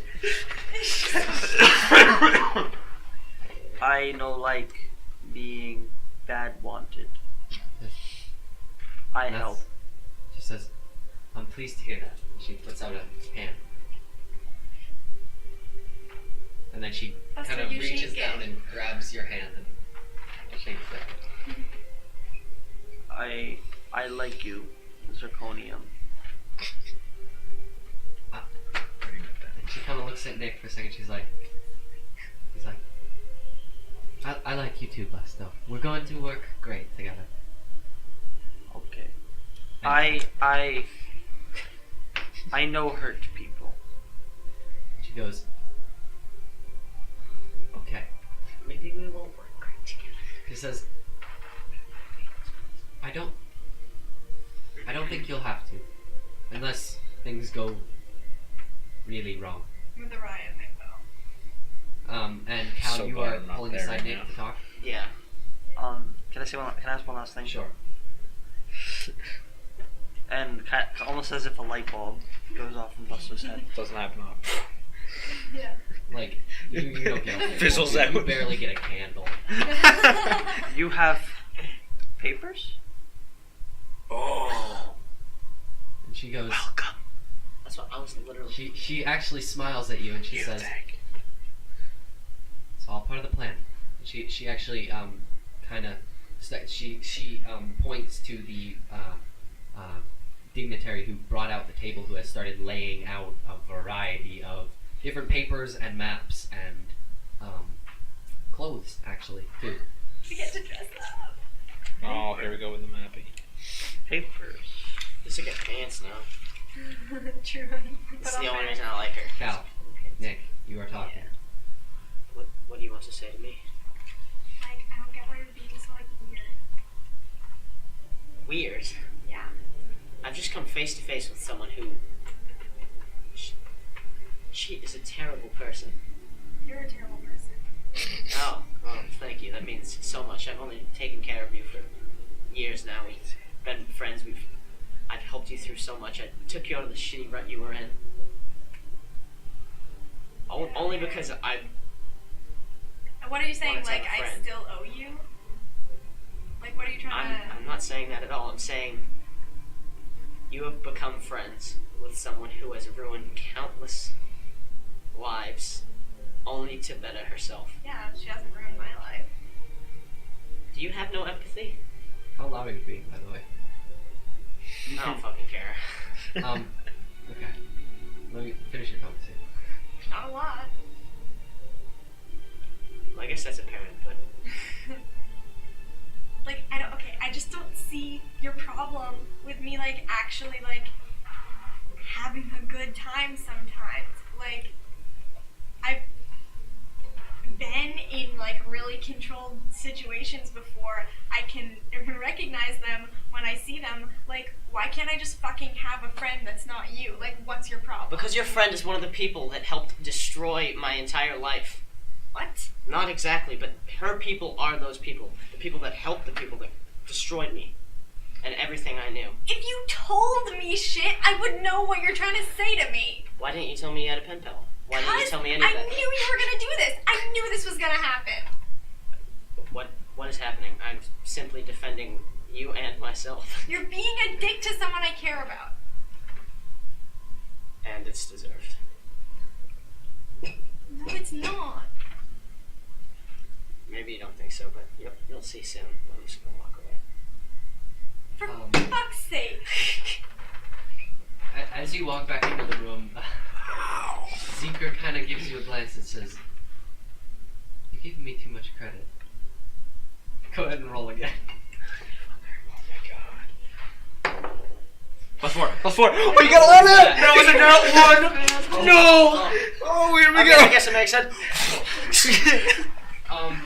I know, like, being bad wanted. Yes. I And that's- help. She says, I'm pleased to hear that. She puts out a hand. And then she Oh, kind so of you reaches shake it. down and grabs your hand and shakes it. I like you, Zirconium. And she kind of looks at Nick for a second. He's like, I like you too, Busto. We're going to work great together. Okay. And I know hurt people. she goes, okay. Maybe we won't work great together. She says, I don't think you'll have to, unless things go really wrong. With the riot thing, though. And Cal, So you glad are I'm not pulling there aside right Nick now. to talk. Yeah. Can I ask one last thing? Sure. And almost as if a light bulb goes off in Buster's head. Doesn't happen often. Yeah. Like you don't get a Fizzles you out. barely get a candle. You have papers? Oh. And she goes. Welcome. That's what I was literally. She actually smiles at you and she says, "It's all part of the plan." And she actually kind of she points to the dignitary who brought out the table, who has started laying out a variety of different papers and maps and clothes actually too. We get to dress up. Oh, here we go with the mapping. Papers. Just to get pants now. True. That's the only reason I like her. Cal, Nick, you are talking. What do you want to say to me? Like, I don't get why you're being so, like, weird. Weird. Yeah. I've just come face to face with someone who. She is a terrible person. You're a terrible person. Oh, well, thank you. That means so much. I've only taken care of you for years now. We've been friends. I've helped you through so much. I took you out of the shitty rut you were in. Only because I. What are you saying? Wanted to have Like, a I friend. still owe you? Like, what are you trying to... I'm not saying that at all. I'm saying you have become friends with someone who has ruined countless lives only to better herself. Yeah, she hasn't ruined my life. Do you have no empathy? How loud are you being, by the way? I don't fucking care. Okay. Let me finish your conversation. Not a lot. Well, I guess that's apparent, but Like, I just don't see your problem with me, like, actually, like, having a good time sometimes. Like, I've been in, like, really controlled situations before. I can recognize them when I see them. Like, why can't I just fucking have a friend that's not you? Like, what's your problem? because your friend is one of the people that helped destroy my entire life. What? Not exactly, but her people are those people. The people that helped the people that destroyed me. And everything I knew. If you told me shit, I would know what you're trying to say to me. Why didn't you tell me you had a pen pal? Why didn't you Because tell me any I of that? knew you were gonna do this. I knew this was gonna happen. What is happening? I'm simply defending you and myself. You're being a dick to someone I care about. And it's deserved. No, it's not. Maybe you don't think so, but you'll see soon. I'm just gonna walk away. For fuck's sake. As you walk back into the room, Zeker kind of gives you a glance and says, "You're giving me too much credit. Go ahead and roll again." +4. Oh, you gotta let it! That was a nat 1! No! Oh, here we Okay, go! I guess it makes sense.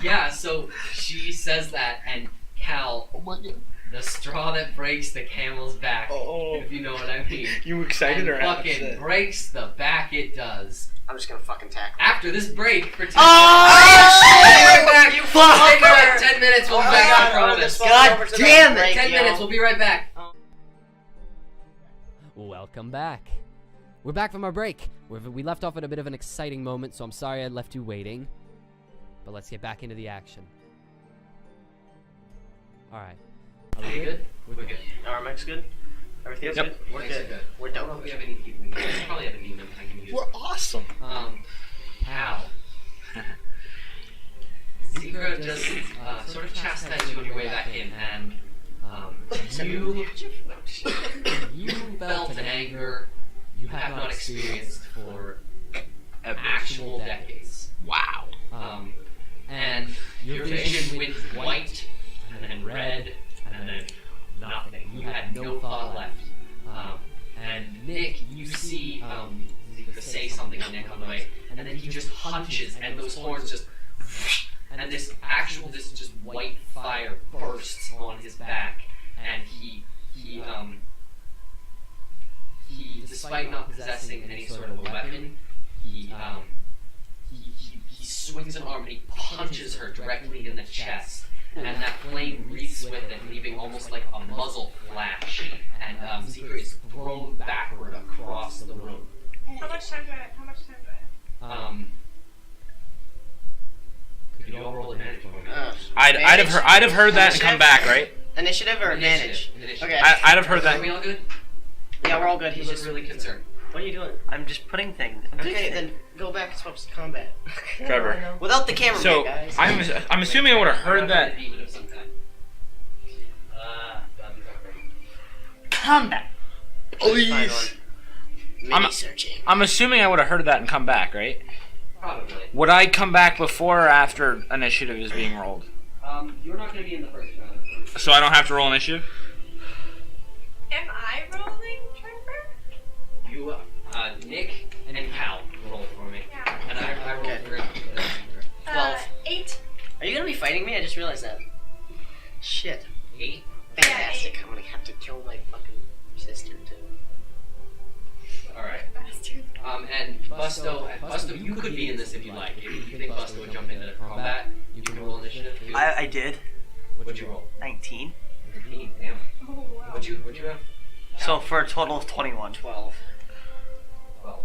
Yeah, so she says that, and Cal, Oh my god. the straw that breaks the camel's back, Oh. if you know what I mean. You excited and or not? fucking breaks the back it does. I'm just gonna fucking tackle. After this break for 2 Oh, minutes. We'll be right back. you Stay fucker! back. 10 minutes, we'll be back, I promise. God damn it! 10 minutes, we'll be right back. Welcome back. We're back from our break. We left off at a bit of an exciting moment, so I'm sorry I left you waiting. But let's get back into the action. All right. Are we good? We're good. RMX good? Everything's Yep. good? We're Nice good. and good. We're I don't know done. if we have any demons. We probably have a demon I can use. We're awesome. Pal. Zikra just sort of chastised you on your way back in, and you felt an anger you have not experienced for actual decades. Wow. And your vision went white, and then red, and then nothing. You had no thought left. And Nick, you see Zikra say something to Nick on the way, and then he just hunches, and those horns just, and this just white fire bursts on his back, and he despite not possessing any sort of a weapon, he swings an arm and he punches her directly in the chest, and that flame wreaths with it, leaving almost like a muzzle flash, and Zikra is thrown backward across the room. How much time do I have? Could you all roll advantage for me? I'd have heard that and come back, right? Initiative or advantage? Initiative. Okay. I'd have heard Are that. we all good? Yeah, we're all good. He's He's just just. really concerned. What are you doing? I'm just putting things. Okay, then go back and swap to combat. Trevor. Without the camera, So guys. I'm assuming I would have heard that. Demon of some kind. Combat. Please. Mini searching. I'm assuming I would have heard that and come back, right? Probably. Would I come back before or after initiative is being rolled? You're not going to be in the first round. So I don't have to roll initiative? Am I rolling, Trevor? You, Nick and Cal roll for me. Yeah. And I roll Okay. for 12. 8. Are you gonna be fighting me? I just realized that. Shit. 8. Fantastic. Yeah, I'm gonna have to kill my fucking sister too. Alright. Bastard. And Busto, you could be in this if you like. If you think Busto would jump into combat, you can roll initiative too. I did. What'd you roll? 19. 15. Damn. Oh, wow. What'd you have? So for a total of 21. 12. 12.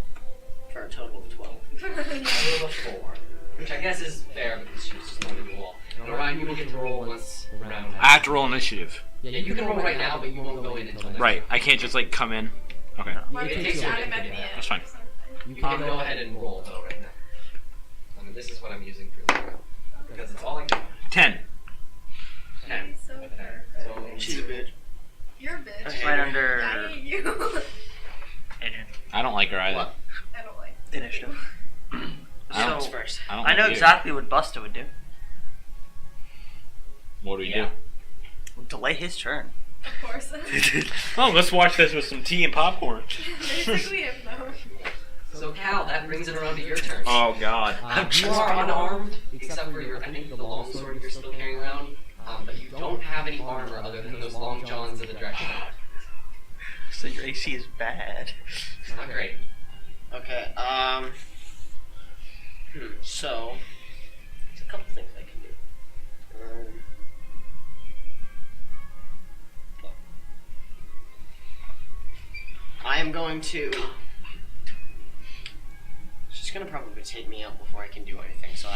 For a total of 12. I rolled a 4. Which I guess is fair because she was just on the wall. And Orion, you will get to roll once the round I have to roll initiative. Yeah, you can roll right now, but you won't go in until next Right. I can't just like come in. Okay. Why It don't takes you you a add him minute at to the do that. end? That's fine. or something? You can go ahead and roll though right now. I mean, this is what I'm using for the round. Because it's all I got. 10. 10. So fair. So She's a bitch. You're a bitch. Okay. Right I under hate you. I don't like her either. What? I don't like initiative. I don't, So, first. I don't I like know you. exactly what Busta would do. What do we Yeah. Delay his turn. Of course. Oh, let's watch this with some tea and popcorn. Basically him though. So Cal, that brings it around to your turn. Oh God. You are unarmed, except for your, I think, the long sword you're still carrying around. But you don't have any armor other than those long johns and the dress shirt. So your AC is bad. It's not great. Okay, so, there's a couple things I can do. I am going to... She's gonna probably take me out before I can do anything, so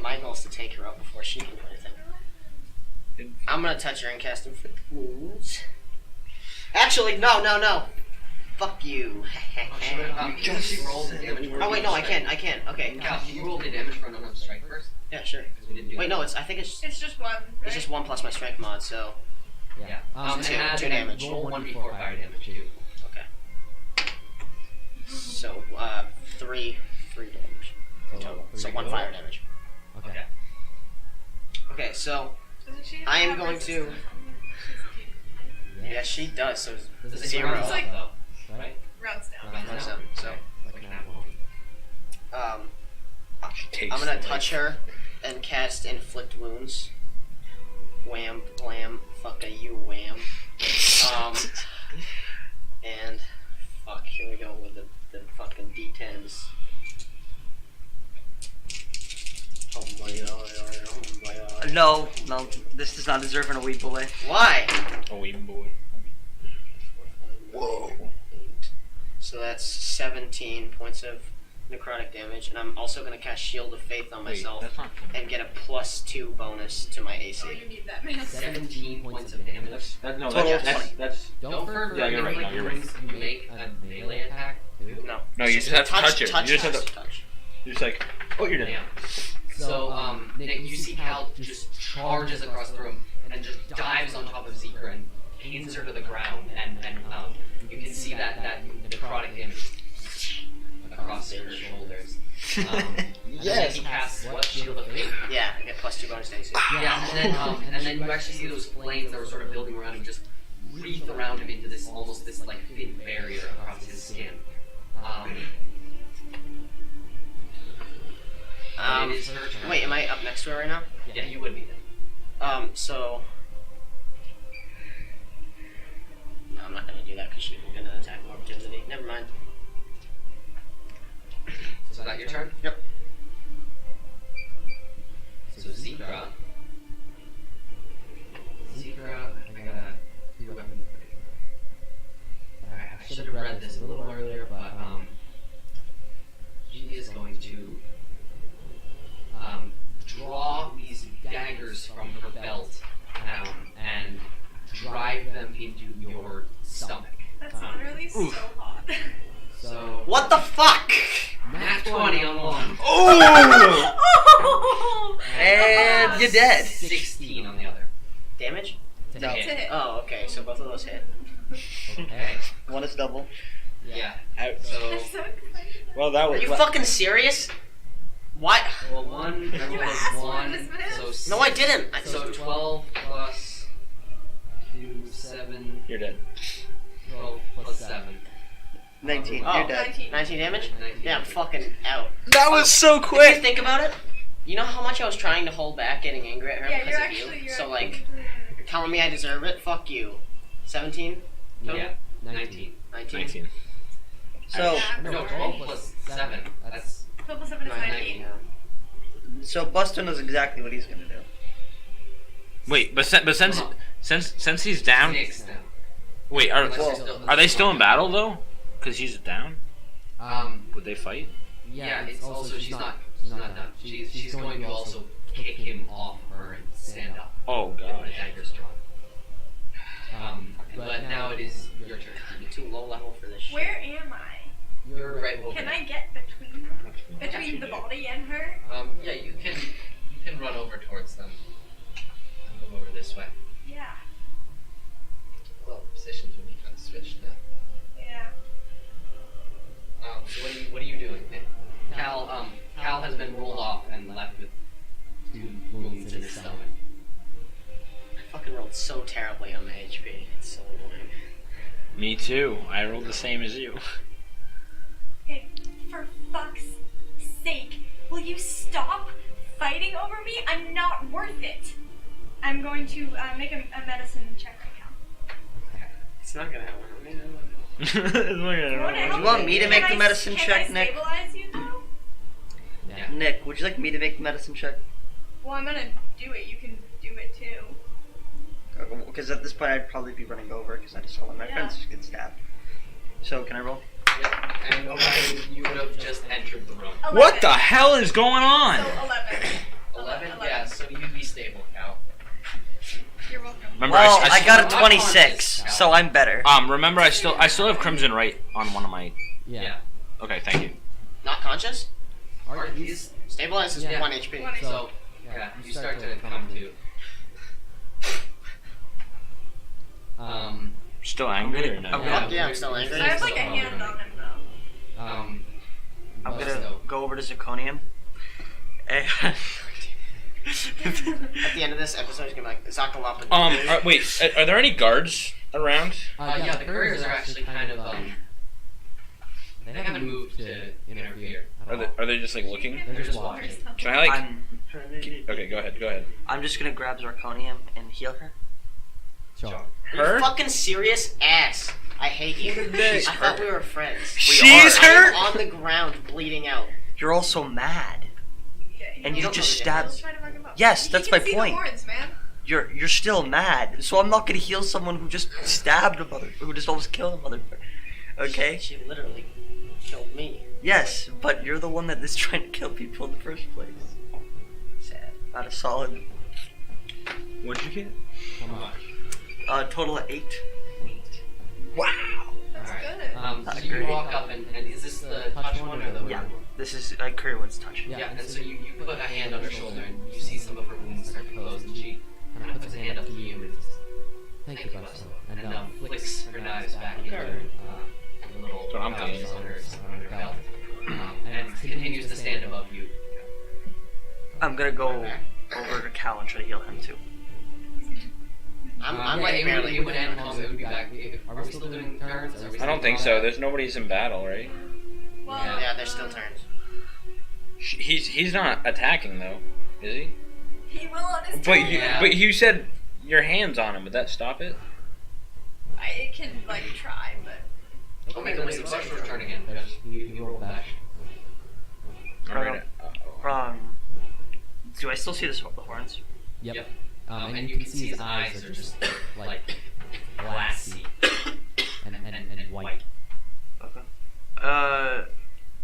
my goal is to take her out before she can do anything. I'm gonna touch her and cast Inflict Wounds. Actually, no. Fuck you. You just roll the damage. Oh wait, no, I can't. Okay. Cal, can you roll the damage for an unarmed strike first? Yeah, sure. Because we didn't do Wait, that. no, I think it's It's just one. Right? it's just 1 plus my strength mod, so Yeah. And two add damage. Roll 1d4 fire damage too. okay. So 3 damage total. So 1 fire damage. Okay. Okay, so Doesn't she I am have going to- resistance? yeah, she does. So Does it Zero. It's like though, right? Rounds down. Rounds Rounds down, so. like an apple. I'm gonna touch her and cast Inflict Wounds. Wham, blam, fucka you, wham. And fuck, here we go with the fucking D10s. Oh my god. No, this does not deserve an a weed bullet. Why? Oh, even boy. Whoa. So that's 17 points of necrotic damage, and I'm also gonna cast Shield of Faith on myself That's not. and get a +2 bonus to my Oh, AC. you need that, man. 17 points of damage. No, Total of 20. that's. Don't forget, Yeah, you're right, no, you're right. you make a melee attack. No. No, you just have to touch it. Touch You just have has to. touch. You're just like, oh, you're dead. Yeah. So, Nick, you see Cal just charges across the room and just dives on top of Zika and pins her to the ground, and you can see that necrotic damage across her shoulders. And then he casts what? Shield of Faith? Yeah, I get +2 bonus to AC. Yeah, and then you actually see those flames that were sort of building around him just wreath around him into this almost this like thin barrier across his skin. It is her turn. Wait, am I up next to her right now? Yeah, you would be then. So. No, I'm not gonna do that because she will get an attack of opportunity. Never mind. So is that your turn? Yep. So Zika. I got two weapons. Alright, I should have read this a little earlier, but she is going to draw these daggers from her belt and drive them into your stomach. That's literally so hot. So What the fuck? nat 20 on one. Oh! And you're dead. 16 on the other. Damage? To No. hit. To hit. Oh, okay. So both of those hit. Okay. One is double. Yeah. I'm So so excited. Well, that Are was. you fucking serious? What? well, one. I You rolled asked for one. this, man. So No, I didn't. So 12 plus 2, 7. You're dead. 12 plus 7. 19. Oh, You're dead. 19 damage? 19 Yeah, I'm damage. fucking out. That was so If you quick. think about it, you know how much I was trying to hold back getting angry at her Yeah, because you're of actually. you? You're So, actually- like, you're telling me I deserve it? Fuck you. 17? Total? Yeah. 19. 19? 19. So, Yeah. No, 12 plus 7. That's 12 plus 7 is 19. so Buster knows exactly what he's gonna do. Wait, but since he's down. 6 now. Wait, are Unless you're well, still- are they still in battle though? Because he's down. Um, Would they fight? Yeah, it's also she's not done. She's going to also kick him off her and stand up. Oh With god. the dagger's drawn. But now it is your turn. You're too low level for this shit. Where am I? You're right over Can there. I get between the body and her? Yeah, you can run over towards them. I'll move over this way. Yeah. Well, positions would be kind of switched now. Yeah. So what are you doing, Nick? Cal has been rolled off and left with 2 wounds in his stomach. I fucking rolled so terribly on my HP. It's so annoying. Me too. I rolled the same as you. Okay, for fuck's sake, will you stop fighting over me? I'm not worth it. I'm going to make a medicine check right now. It's not gonna happen. You want me to make the medicine check, Can I Nick? stabilize you though? Yeah. Nick, would you like me to make the medicine check? Well, I'm gonna do it. You can do it too. Because at this point I'd probably be running over because I just saw one of my Yeah. friends just get stabbed. So can I roll? Yeah. And you would have just entered the room. 11. What the hell is going on? So 11. 11? Yeah, so you'd be stable, Cal. You're welcome. Remember, Well, I I got a still- 26, so I'm better. remember, I still have Crimson Right on one of my. yeah. Okay, thank you. Not conscious? Are you? He's, Stabilize is Yeah. 1 HP. 1 so, yeah, you start to come to. Still angry or no? I'm gonna- Yeah, I'm still angry. I have like a hand on him though. I'm but gonna still. go over to Zirconium. And At the end of this episode, he's gonna be like, Zakalapa. Wait, are there any guards around? Yeah, the couriers are actually kind of, they haven't moved to interfere at all. Are they just like looking? They're just watching. Can I like? I'm Okay, go ahead. I'm just gonna grab Zirconium and heal her. Sure. Are Her? you fucking serious ass? I hate you. She's I thought hurt. we were friends. She's I am hurt? on the ground, bleeding out. You're also mad. And you don't just know the stabbed. Trying to fuck him up. Yes, He that's can my see point. The horns, man. You're still mad. So I'm not gonna heal someone who just stabbed a mother, who just almost killed a motherfucker. Okay? She literally killed me. Yes, but you're the one that is trying to kill people in the first place. Sad. Not a solid. What'd you get? How much? Total of 8. Wow. That's Alright. good. So you walk up and is this the touch one or the Yeah. wound one? This is like Kerwin's touch. Yeah, and so you put a hand on her shoulder and you see some of her wounds start to close and she kind of puts a hand up to you and Thank you, Buster. and flicks her knives back into the little That's what I'm pouches thinking. on her belt. And continues to stand above you. I'm gonna go over to Cal and try to heal him too. I'm Yeah, like it barely would end long, it would be back. Are we still doing turns? Are we I still don't think doing so. that? There's nobody's in battle, right? Well, Yeah, there's still turns. He's not attacking though, is he? He will on his But turn. you, Yeah. but you said your hands on him. Would that stop it? I can like try, but Oh, make a wisdom saving throw turn again. You roll back. Alright. Do I still see the horns? Yep. Yep. And you can see his eyes are just like glassy and white. Okay.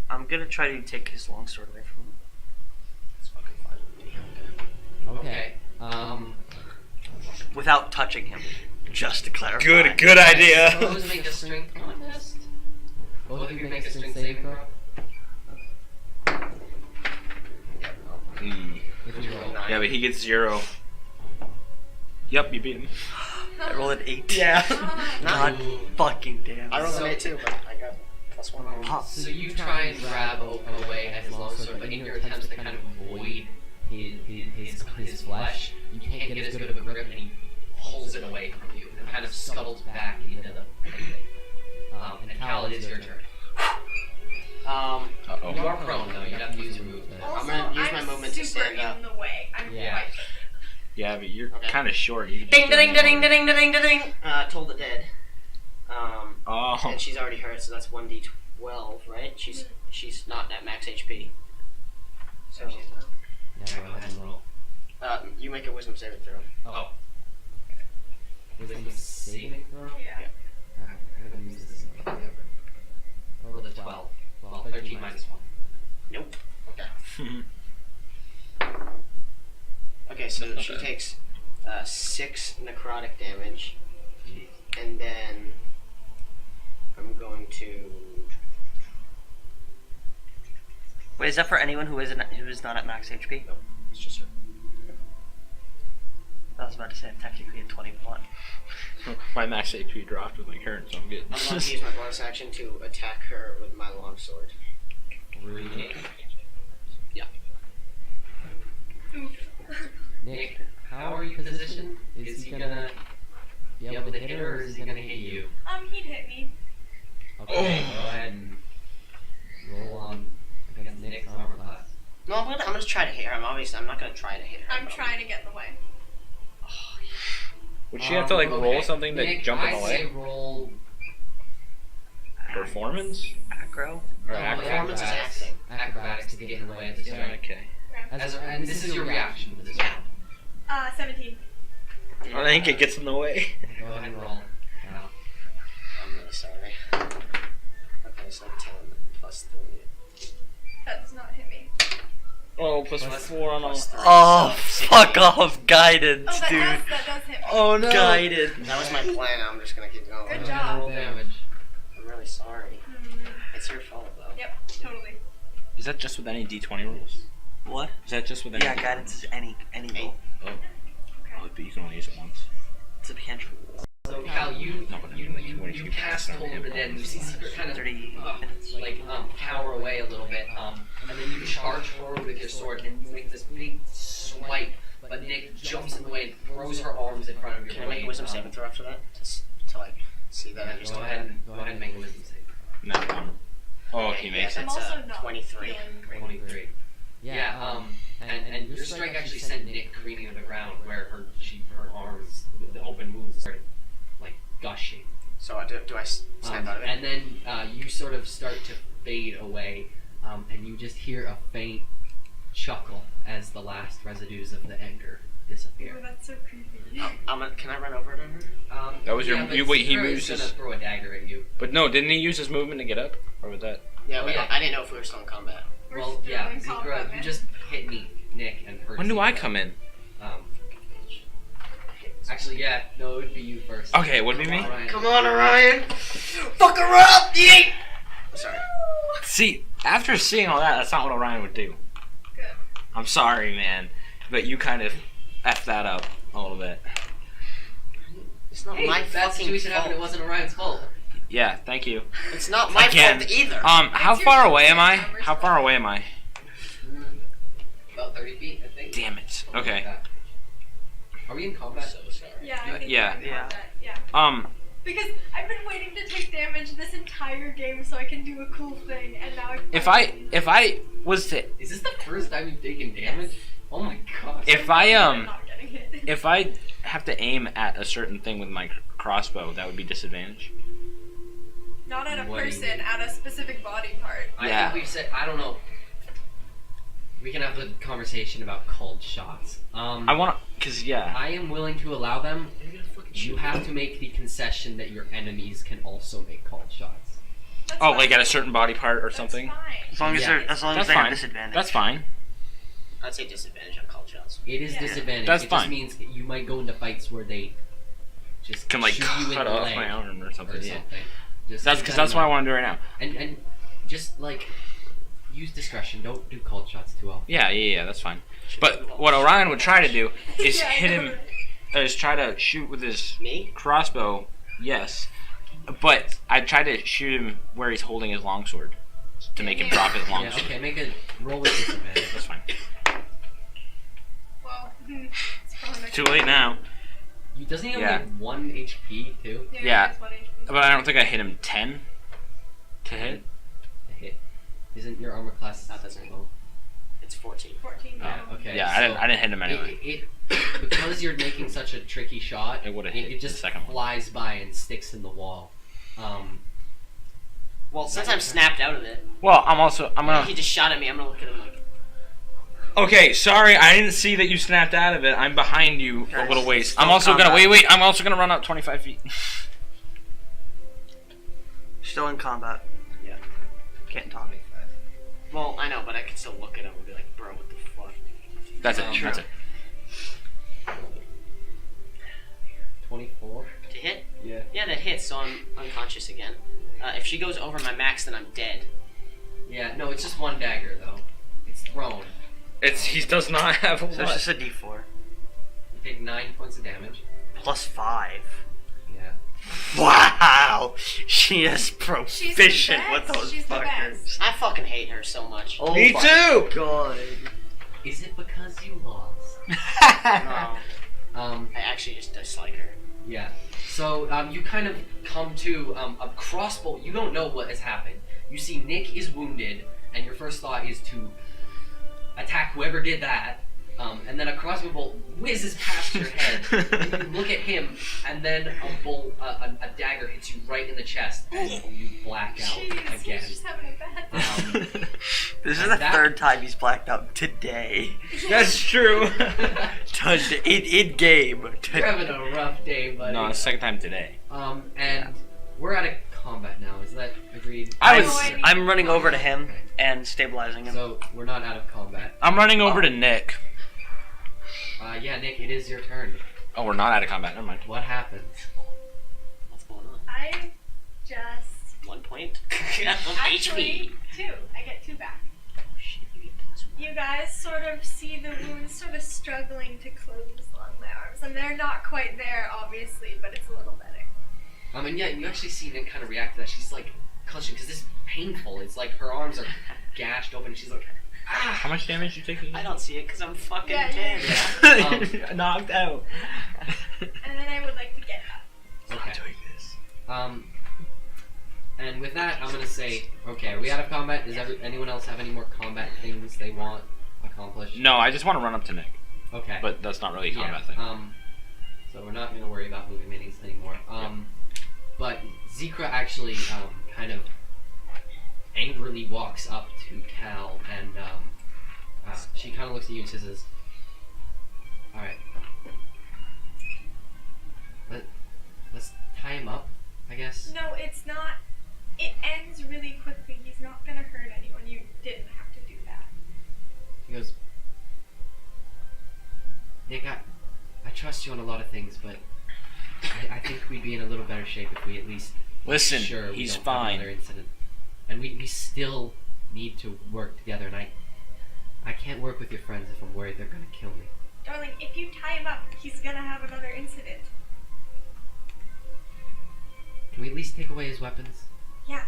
I'm gonna try to take his longsword away from him. It's fucking fine with me. Okay. Without touching him. Just to clarify. Good idea. Suppose make a strength contest. Both of you make a strength saving throw. Which is roll. Yeah, but he gets 0. Yep, you beat him. I rolled an 8. Yeah. God fucking damn. I rolled So- an 8 too, but I got +1 on Pop. So you try and grab away at his longsword, but in your attempts to kind of avoid his flesh, you can't get as good of a grip, and he pulls it away from you and kind of scuttles back into the pit. And Cal, it is your turn. You Uh-oh. are prone though. You have to use your move. also, gonna use my movement to super stand up. in the way. I'm Yeah. quite Yeah, but you're Okay. kind of short. You can Ding just ding do ding more. ding ding ding ding. Told the dead. Oh. And she's already hurt, so that's 1d12, right? She's not at max HP. So Yeah, go ahead and roll. you make a wisdom saving throw. Oh. Wisdom saving throw. yeah. I'm gonna use this. Roll the 12. Well, 13 minus 1. Nope. Okay. Okay, so she Okay. takes 6 necrotic damage, and then I'm going to. Wait, is that for anyone who is not at max HP? Nope, it's just her. I was about to say I'm technically at 21. My max HP dropped with my current, so I'm good. I'm going to use my bonus action to attack her with my longsword. Really? Nick, how are you positioned? Is he gonna be able to hit her, or is he gonna hit you? He'd hit me. Okay, Oh. go ahead and roll on against Nick's armor class. No, I'm gonna try to hit her. I'm not gonna try to hit her. I'm but trying to get in the way. Would she have to like roll something to Nick, jump in I the say way? roll Performance? Aggro? Or no, acro? Performance is acrobatics. acting. Acrobatics to get in the way of the Yeah, strike. okay. And this is your reaction to this round. 17. I think it gets in the way. Go ahead and roll. Now. I'm really sorry. Okay, so 10 plus 3. That does not hit me. Oh, plus 4 on all. Plus 3. Oh, so fuck off, guidance, Oh, that dude. does hit me. Oh no. Guided. That was my plan. I'm just gonna keep going. Good Go ahead and roll job. damage. I'm really sorry. Mm, It's your fault, though. Yep, totally. Is that just with any D20 rolls? What? Is that just with any? Yeah, guidance is any roll. Oh, but you can only use it once. It's a cantrip. So Cal, you No, but I mean, like, what if you you cast cast it on Hold of him? the Dead, and you see Secret kind of 30 minutes. cower away a little bit, and then you charge forward with your sword, and you make this big swipe, but Nick jumps in the way and throws her arms in front of your Can I make a blade. wisdom saving throw after that? To like see that I Yeah, just go ahead and make a wisdom save. Not one. Oh, he makes yeah, it. I'm It's, also not 23. feeling great. 23. Yeah, and your strike actually sent Nick careening to the ground, where her arms, the open wounds started like gushing. So do I snap out of it? And then you sort of start to fade away, and you just hear a faint chuckle as the last residues of the anger disappear. Ooh, that's so creepy. Can I run over to her? That was your- but you- wait, he Secret moves is his- gonna throw a dagger at you. But no, didn't he use his movement to get up? Or was that? Yeah, Oh, but yeah. I didn't know if we were still in combat. We're Well, still yeah, in combat, Zekra, you man. just hit me, Nick, and hurt. When do I Zekra. come in? Actually, yeah, no, it would be you first. Okay, it would be me? Alright. Come on, Orion. Fuck her up! Yeet! Sorry. See, after seeing all that, that's not what Orion would do. Good. I'm sorry, man, but you kind of effed that up a little bit. It's not Hey, my that fucking situation fault. happened. It wasn't Orion's fault. Yeah, thank you. It's not my Again. fault either. How It's far your away am I? fault. How far away am I? About 30 feet, I think. Damn it. Something like Okay. that. Are we in combat? So sorry. Yeah, I think Yeah. we're in Yeah. combat. Yeah. Because I've been waiting to take damage this entire game so I can do a cool thing, and now If I was to Is this the first time you've taken damage? Oh my god. If I'm not getting hit. if I have to aim at a certain thing with my crossbow, that would be disadvantage. Not at a What do you person, mean? at a specific body part. I Yeah. think we've said, I don't know. We can have the conversation about cold shots. I want to, cause yeah. I am willing to allow them. You have to make the concession that your enemies can also make cold shots. That's Oh, fine. like at a certain body part or That's something. fine. As long as Yeah. they're, as long as That's they fine. have disadvantage. That's fine. I'd say disadvantage on call shots. It is Yeah. disadvantage. That's it fine. just means you might go into fights where they just Can like shoot you in cut the off leg my arm or or something. something. Yeah. Just That's keep because that that's in what I mind. want to do right now. And just like use discretion. Don't do cold shots too often. Yeah, that's fine. But what Orion would try to do is Yeah, I hit know. him, is try to shoot with his Me? crossbow. Yes, but I'd try to shoot him where he's holding his longsword to make him drop his Yeah, longsword. okay, make a roll with disadvantage. That's fine. Well, it's probably not Too gonna late work. now. You doesn't he only Yeah. have 1 HP too? Yeah. it's 1 HP. But I don't think I hit him 10 to hit. To hit. Isn't your armor class? That doesn't- low? It's 14. 14 now. Oh, okay. Yeah, so I didn't hit him anyway. It because you're making such a tricky shot. It would've hit It just the second one. flies by and sticks in the wall. Well, since I'm snapped out of it, Well, I'm he gonna. just shot at me. I'm gonna look at him like, Okay, sorry, I didn't see that you snapped out of it. I'm behind you a little ways. I'm Still also gonna combat. wait. I'm also gonna run up 25 feet. Still in combat. Yeah. Can't talk. well, I know, but I can still look at him and be like, bro, what the fuck? That's it. True. That's it. 24. To hit? Yeah. Yeah, that hits, so I'm unconscious again. If she goes over my max, then I'm dead. Yeah. No, it's just 1 dagger though. It's thrown. He does not have a So it's just a D4. You take 9 points of damage. Plus 5. Yeah. Wow! She is She's the proficient with best. those She's the fuckers. best. I fucking hate her so much. Oh Me my too! God. Is it because you lost? No, Um. I actually just dislike her. Yeah. So you kind of come to a crossbow. You don't know what has happened. You see Nick is wounded, and your first thought is to attack whoever did that. And then a crossbow bolt whizzes past your head. And you look at him, and then a bolt, a dagger hits you right in the chest, and you black out Jeez, again. he's just having a bad day. This is And the that- 3rd time he's blacked out today. That's true. In game. You're having a rough day, buddy. No, it's the second time today. And we're out of combat now. Is that agreed? I'm running over to him and stabilizing him. So we're not out of combat. I'm running over to Nick. Yeah, Nick, it is your turn. Oh, we're not out of combat. Never mind. What happens? What's going on? I just 1 point? actually HP. 2. I get 2 back. Oh, shit, you get +1. You guys sort of see the wounds sort of struggling to close along my arms, and they're not quite there, obviously, but it's a little better. And yeah, you actually see Nick kind of react to that. She's like clutching because this is painful. It's like her arms are gashed open. And she's like, ah. How much damage you taking? I don't see it because I'm fucking Yeah, dead. Yeah. Knocked out. And then I would like to get up. Okay. And with that, I'm gonna say, okay, are we out of combat? Does anyone else have any more combat things they want accomplished? No, I just want to run up to Nick, Okay. but that's not really a combat yeah. thing. So we're not gonna worry about moving minis anymore. But Zekra actually kind of angrily walks up to Cal, and she kind of looks at you and says, "All right, let's tie him up, I guess." No, it's not it ends really quickly. He's not gonna hurt anyone. You didn't have to do that. He goes, Nick, I trust you on a lot of things, but I think we'd be in a little better shape if we at least Listen, sure we he's don't have fine. another incident. And we still need to work together, and I can't work with your friends if I'm worried they're gonna kill me. Darling, if you tie him up, he's gonna have another incident. Can we at least take away his weapons? Yeah.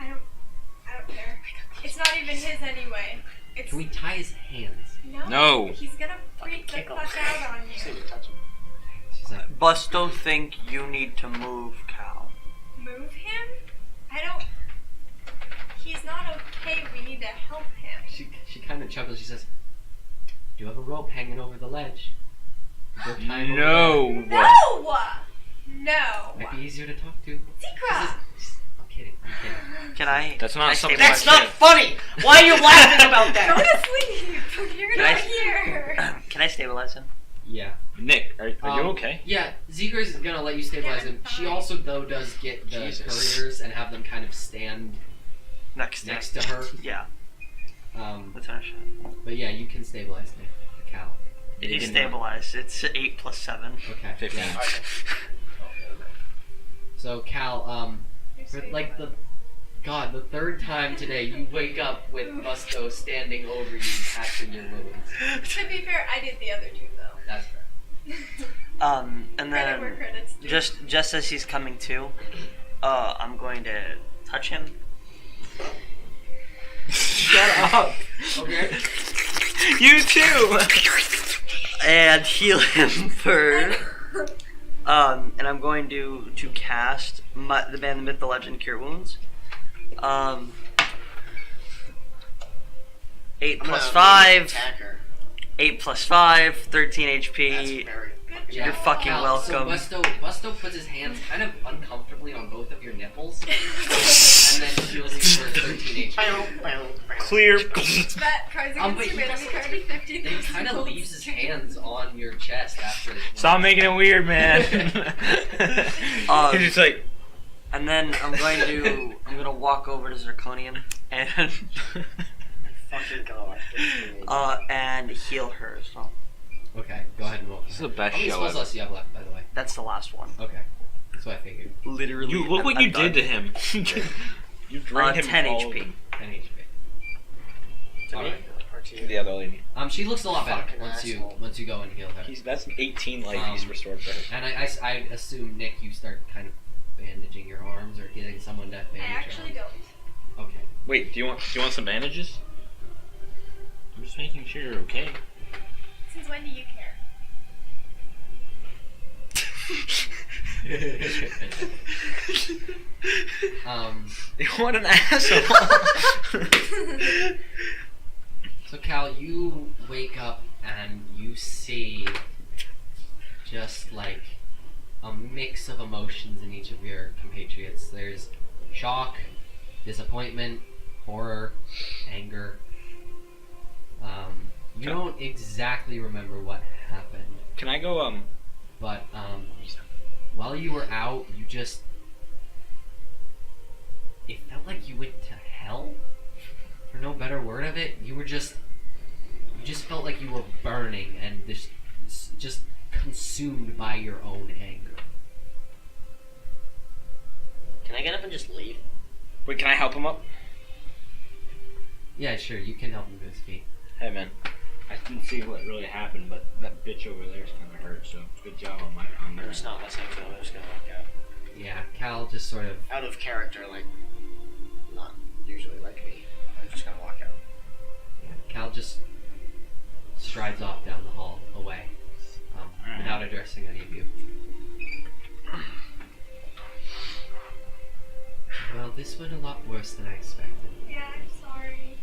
I don't care. It's not even his anyway. It's Can we tie his hands? No. He's gonna freak the kick him. fuck out on Just you. need to touch him. She's like, Busto think you need to move Cal. Move him? I don't. He's not okay. We need to help him. she kind of chuckles. She says, "Do you have a rope hanging over the ledge? Go tie him over No. No! No! there. Might be easier to talk to." Secret! I'm kidding. I'm kidding. Can I? That's not can I something stabilize That's not funny! Why are you laughing about Go that? to sleep! You're Can I- not here! him? Can I stabilize him? Yeah. Nick, are you okay? Yeah, Zegra's gonna let you stabilize Yeah, him. She fine. also though does get the Jesus. couriers and have them kind of stand Next next to her. Yeah. Let's finish. But yeah, you can stabilize Nick, Cal. He's stabilized. It's 8 plus 7. Okay. 15. Yeah. Okay. So Cal, You're for like the third time today, you wake up with Busto standing over you, patching your wounds. To be fair, I did the other two though. That's fair. And Credit where then credit's due. just as he's coming to, I'm going to touch him. Shut up. Okay. You too. And heal him for. And I'm going to cast the Man, the Myth, the Legend, Cure Wounds. 8 I'm plus gonna 5. attack her. 8 plus 5. 13 That's HP. very Good Yeah. You're fucking job. welcome. So Busto puts his hands kind of uncomfortably on both of your nipples, and then heals you for 13 HP. Clear. Bet cards but against he humanity doesn't- card 50. He kind of leaves his hands on your chest after this. Stop making it weird, man. Um, He's just like. And then I'm gonna walk over to Zirconium and Fucking god. and heal her. So Okay, go ahead and roll. This is the best How many show spell ever. slots do you have left, by the way? that's the last one. Okay, that's what I figured. Literally. You look what I'm you did to done. him. You drained him 10 all HP. of 10 HP. To All me? right. Or to you? the other lady. She looks a lot better Fucking asshole. once you go and heal her. That's 18 life he's restored for her. And I assume, Nick, you start kind of bandaging your arms or getting someone to bandage I actually your don't. arms. Okay. Wait, do you want some bandages? I'm just making sure you're okay. Since when do you care? What an asshole! So Cal, you wake up and you see just like a mix of emotions in each of your compatriots. There's shock, disappointment, horror, anger. You don't exactly remember what happened, Can I go? but while you were out, you just it felt like you went to hell. For no better word of it, you just felt like you were burning and just consumed by your own anger. Can I get up and just leave? Wait, can I help him up? Yeah, sure, you can help him to his feet. Hey, man. I didn't see what really happened, but that bitch over there's kind of hurt. So good job on I'm there. just not listening to him. I'm just gonna walk out. Yeah, Cal just sort of Out of character, like, not usually like me. I'm just gonna walk out. Cal just strides off down the hall away, without addressing any of you. Well, this went a lot worse than I expected. Yeah, I'm sorry.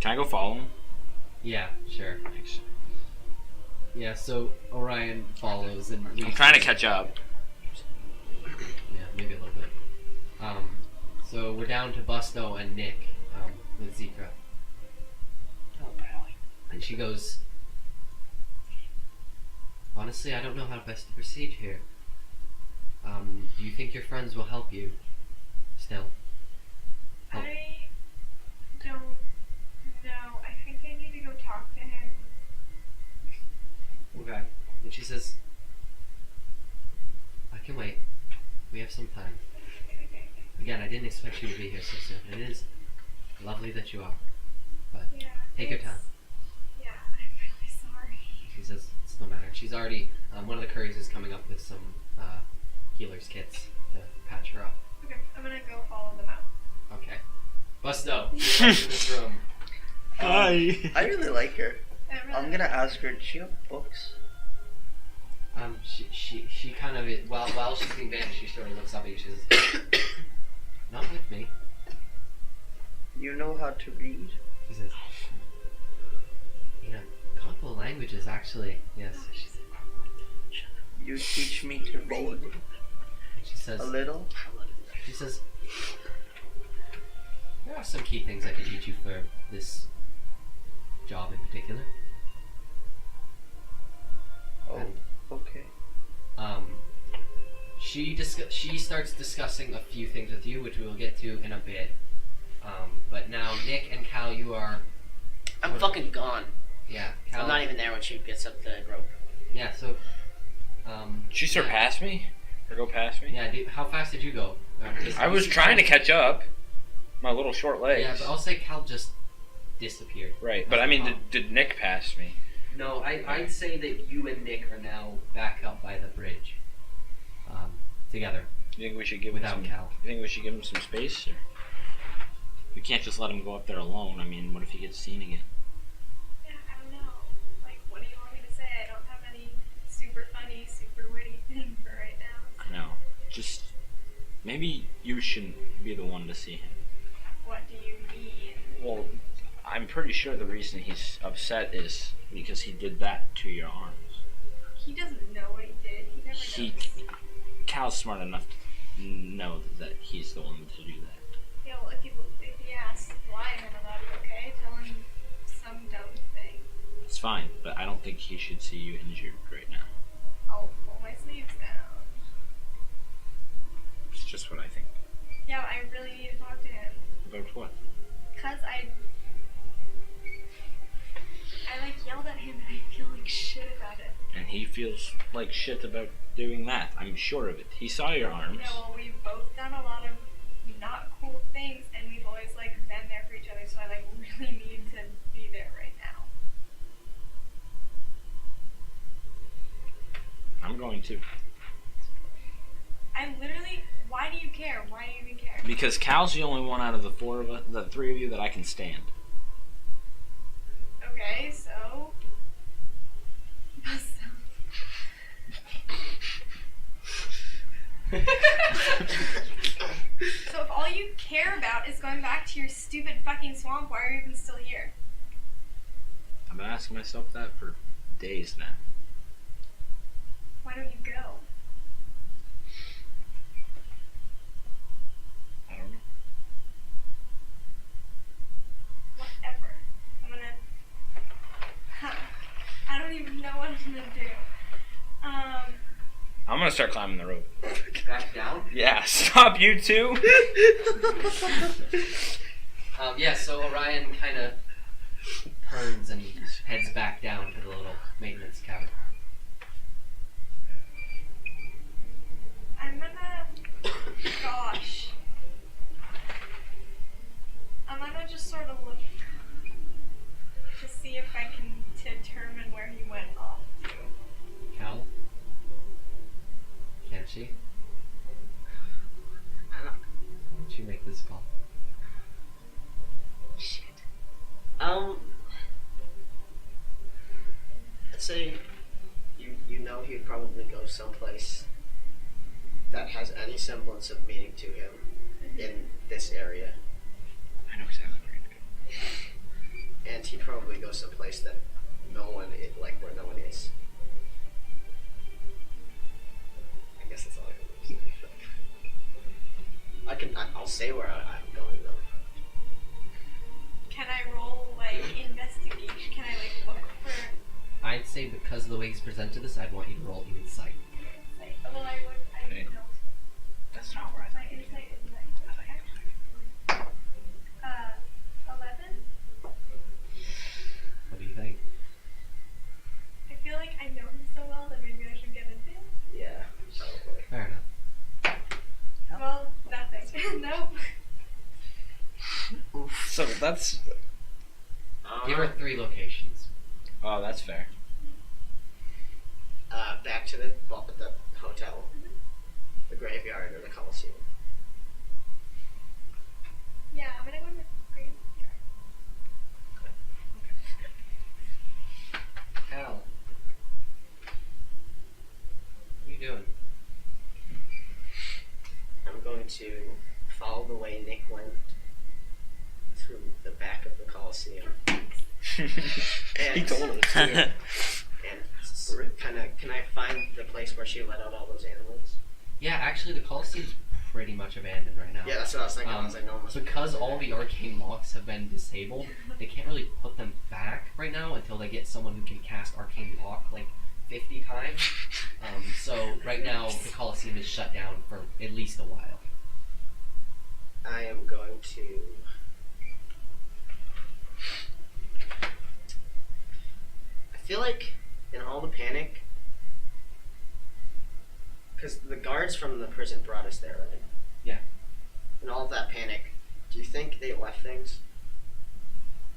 Can I go follow him? Yeah, sure. Thanks. Yeah, so Orion follows and I'm trying to catch up. Yeah, maybe a little bit. So we're down to Busto and Nick with Zika. Oh, Pally. And she goes, honestly, I don't know how best to proceed here. Do you think your friends will help you? Still. Oh. I don't know. I think I need to go talk to him. Okay. And she says, I can wait. We have some time. Again, I didn't expect you to be here so soon. It is lovely that you are. But Yeah. take your time. Yeah, I'm really sorry. She says, it's no matter. She's already, one of the Currys is coming up with some healer's kits to patch her up. Okay, I'm gonna go follow them out. Okay. Busto, you're in this room. Hi. I really like her. I really I'm gonna ask her, does she have books? She kind of, while she's being banished, she sort of looks up at you. She says, not with me. You know how to read? She says, a couple of languages, actually, yes. You teach me to read She says, a little? she says, there are some key things I could teach you for this job in particular. Oh, And, okay. she starts discussing a few things with you, which we will get to in a bit. But now, Nick and Cal, you are... I'm fucking gone. Yeah, Cal... I'm not even there when she gets up the rope. Yeah, so... Did she surpass me? Or go past me? Yeah, how fast did you go? I was trying to catch up. My little short legs. Yeah, but I'll say Cal just disappeared. Right, but I mean, did Nick pass me? No, I'd say that you and Nick are now back up by the bridge. Together. You think we should give him Without some? Cal. You think we should give him some space? Or? We can't just let him go up there alone. I mean, what if he gets seen again? Yeah, I don't know. Like, what do you want me to say? I don't have any super funny, super witty thing for right now. No, just maybe you shouldn't be the one to see him. What do you mean? Well, I'm pretty sure the reason he's upset is because he did that to your arms. He doesn't know what he did. He never He, knows. Cal's smart enough to know that he's the one to do that. Yeah, well, if he asks why, then that'll be okay. Tell him some dumb thing. It's fine, but I don't think he should see you injured right now. I'll pull my sleeves down. It's just what I think. Yeah, but I really need to talk to him. About what? Cause I like yelled at him and I feel like shit about it. And he feels like shit about doing that. I'm sure of it. He saw your arms. Yeah, well, we've both done a lot of not cool things, and we've always like been there for each other. So I like really need to be there right now. I'm going to. I literally. Why do you care? Why do you even care? Because Cal's the only one out of the the three of you that I can stand. Okay, so. So if all you care about is going back to your stupid fucking swamp, why are you even still here? I've been asking myself that for days now. Why don't you go? I don't know. Whatever. I'm gonna. I don't even know what I'm gonna do. I'm gonna start climbing the rope. Back down? Yeah, stop you two. Yeah, so Orion kind of turns and heads back down to the little maintenance cabin. I'm gonna. Gosh. I'm gonna just sort of look to see if I can determine where he went off to. Cal? Can she? Why don't you make this call? Shit. I'd say you know he'd probably go someplace that has any semblance of meaning to him in this area. I know exactly where you're going. And he'd probably go someplace that no one like where no one is. I guess that's all I can say. I'll say where I'm going though. Can I roll, like, investigation? Can I, like, look for... I'd say because of the way he's presented this, I'd want you to roll insight. Like, well, I would know. That's not where I My thought you'd insight go. is nice. I thought That's. Give her 3 locations. Oh, that's fair. Back to the hotel, the graveyard, or the Coliseum. Yeah, I'm gonna go to the graveyard. Hal. What are you doing? I'm going to follow the way Nick went through the back of the Coliseum. He told us. Too. And can I find the place where she let out all those animals? Yeah, actually, the Coliseum's pretty much abandoned right now. Yeah, that's what I was thinking. I was like, no one must be Because there. all the arcane locks have been disabled, they can't really put them back right now until they get someone who can cast arcane lock like 50 times. So right now, the Coliseum is shut down for at least a while. I am going to. I feel like in all the panic, because the guards from the prison brought us there, right? Yeah. In all of that panic, do you think they left things?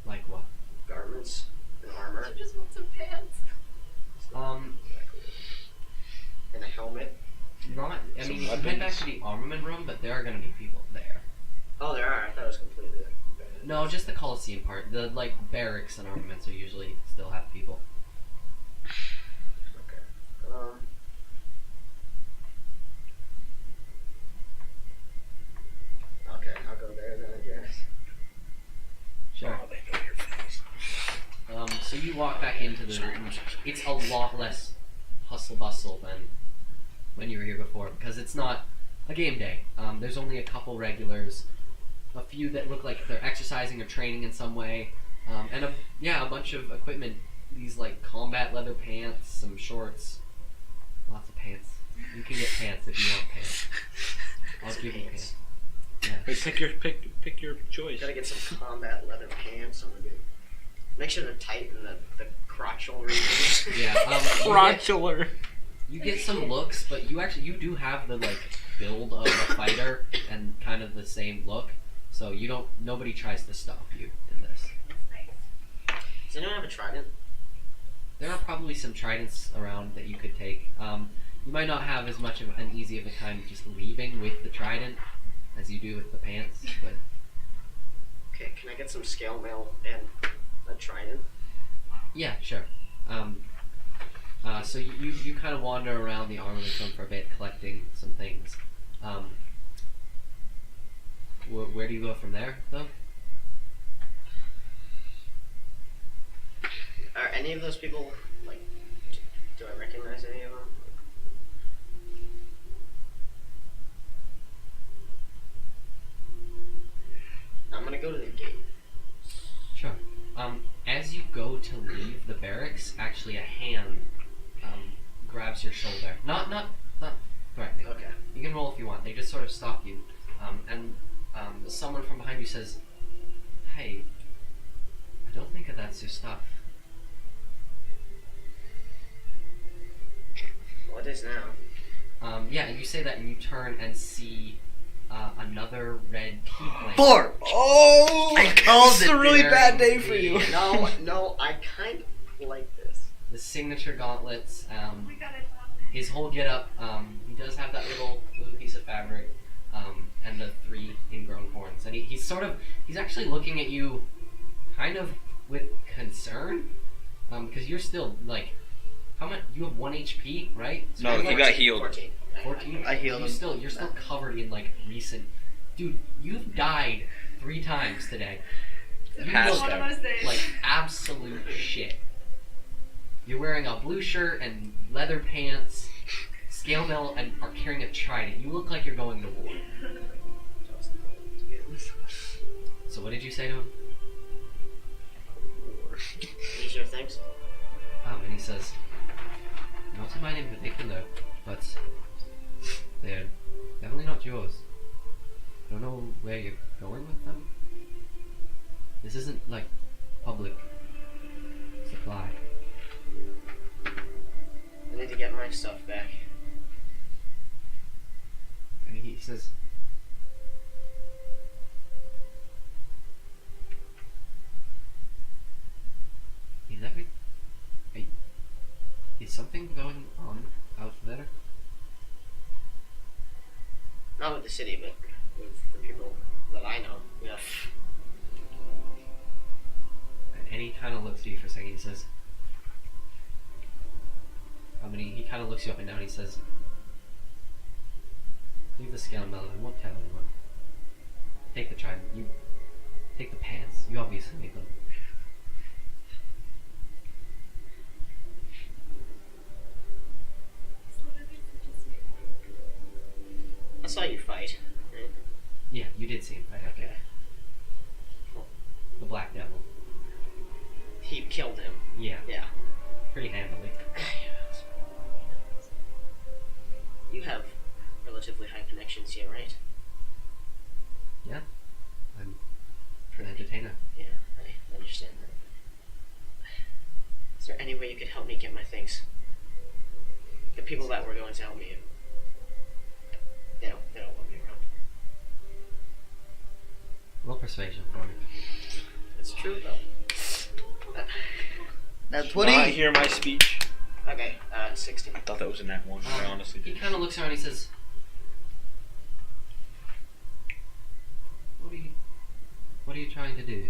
Like what? Garments and armor? I just want some pants. And a helmet? Not. I Some mean, you can head back weapons. to the armament room, but there are going to be people there. Oh, there are. I thought it was completely abandoned. No, just the Coliseum part. The barracks and armaments are usually still have people. Okay. Okay, I'll go there then, I guess. Sure. Oh, they know your face. So you walk back into the room. It's a lot less hustle bustle than when you were here before because it's not a game day. There's only a couple regulars, a few that look like they're exercising or training in some way, and a bunch of equipment. These like combat leather pants, some shorts, lots of pants. You can get pants if you want pants. I'll give you pants. Yeah. Wait, pick your choice. Gotta get some combat leather pants. I'm gonna get. Make sure they're tight in the crotchal region. Yeah. Crotchular. You get some looks, but you do have the like build of a fighter and kind of the same look. So nobody tries to stop you in this. Does anyone have a trident? There are probably some tridents around that you could take. You might not have as much of an easy of a time just leaving with the trident as you do with the pants, but Okay, can I get some scale mail and a trident? yeah, sure. So you kind of wander around the armament room for a bit, collecting some things. Where do you go from there, though? Are any of those people, like, do I recognize any of them? I'm gonna go to the gate. Sure. As you go to leave the barracks, actually a hand grabs your shoulder. Not threatening. Okay. You can roll if you want. They just sort of stop you, and someone from behind you says, "Hey, I don't think that's your stuff." What is now? Yeah, and you say that, and you turn and see another red tiefling. 4! Oh! I called It's it, a really dude. bad day for you. No, I kind of like this. The signature gauntlets. Oh my god, I love His whole getup. He does have that little piece of fabric, and the 3 ingrown horns. And he's actually looking at you, kind of with concern, because you're still like, how much? You have 1 HP, right? So No, you're he like got healed. 14. 14. I healed him. You're still covered in like recent. Dude, you've died 3 times today. it. You Passed It's look one of those days. like absolute shit. You're wearing a blue shirt and leather pants, scale mail, and are carrying a trident. You look like you're going to war. So what did you say to him? These are things? And he says, "Not in mine in particular, but they're definitely not yours. I don't know where you're going with them. This isn't like public supply." I need to get my stuff back. And he says, something going on out there? Not with the city, but with the people that I know. Yeah. And he kind of looks at you for a second. He says, he kind of looks you up and down. He says, "Leave the scale melon. I won't tell anyone. Take the trident. You take the pants. You obviously make them." I saw you fight. Right? Yeah, you did see him fight. Okay. The Black Devil. He killed him. Yeah, Yeah. pretty handily. You have relatively high connections here, right? Yeah, I'm an entertainer. Yeah, I understand that. Is there any way you could help me get my things? The people that were going to help me, they don't want me around. Roll persuasion for me. It's true though. That's Did not hear my speech. Okay, 16. I thought that was in that one. I honestly He did. kind of looks around and he says, What are you trying to do?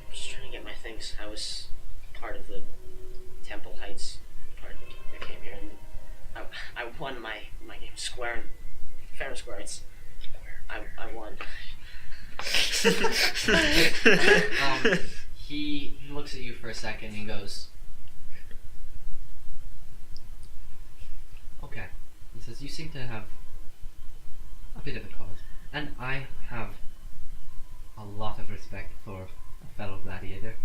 I'm just trying to get my things. I was part of the Temple Heights part that came here, and I won my game square and fair and square. I won. He looks at you for a second and he goes, "Okay." He says, "You seem to have a bit of a cause. And I have a lot of respect for a fellow gladiator."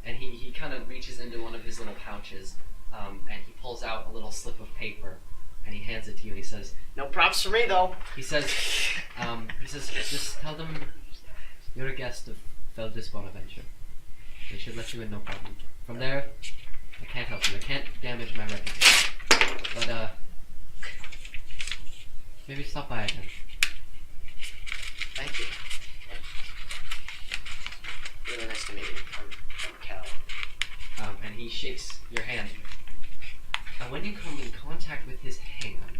And he kind of reaches into one of his little pouches and he pulls out a little slip of paper and he hands it to you and he says, No props for me though. He says, "Just tell them you're a guest of Feldis Bonaventure. They should let you in, no problem. From there, I can't help you. I can't damage my reputation. But, maybe stop by again." Thank you. Really nice to meet you. I'm Cal. And he shakes your hand. And when you come in contact with his hand,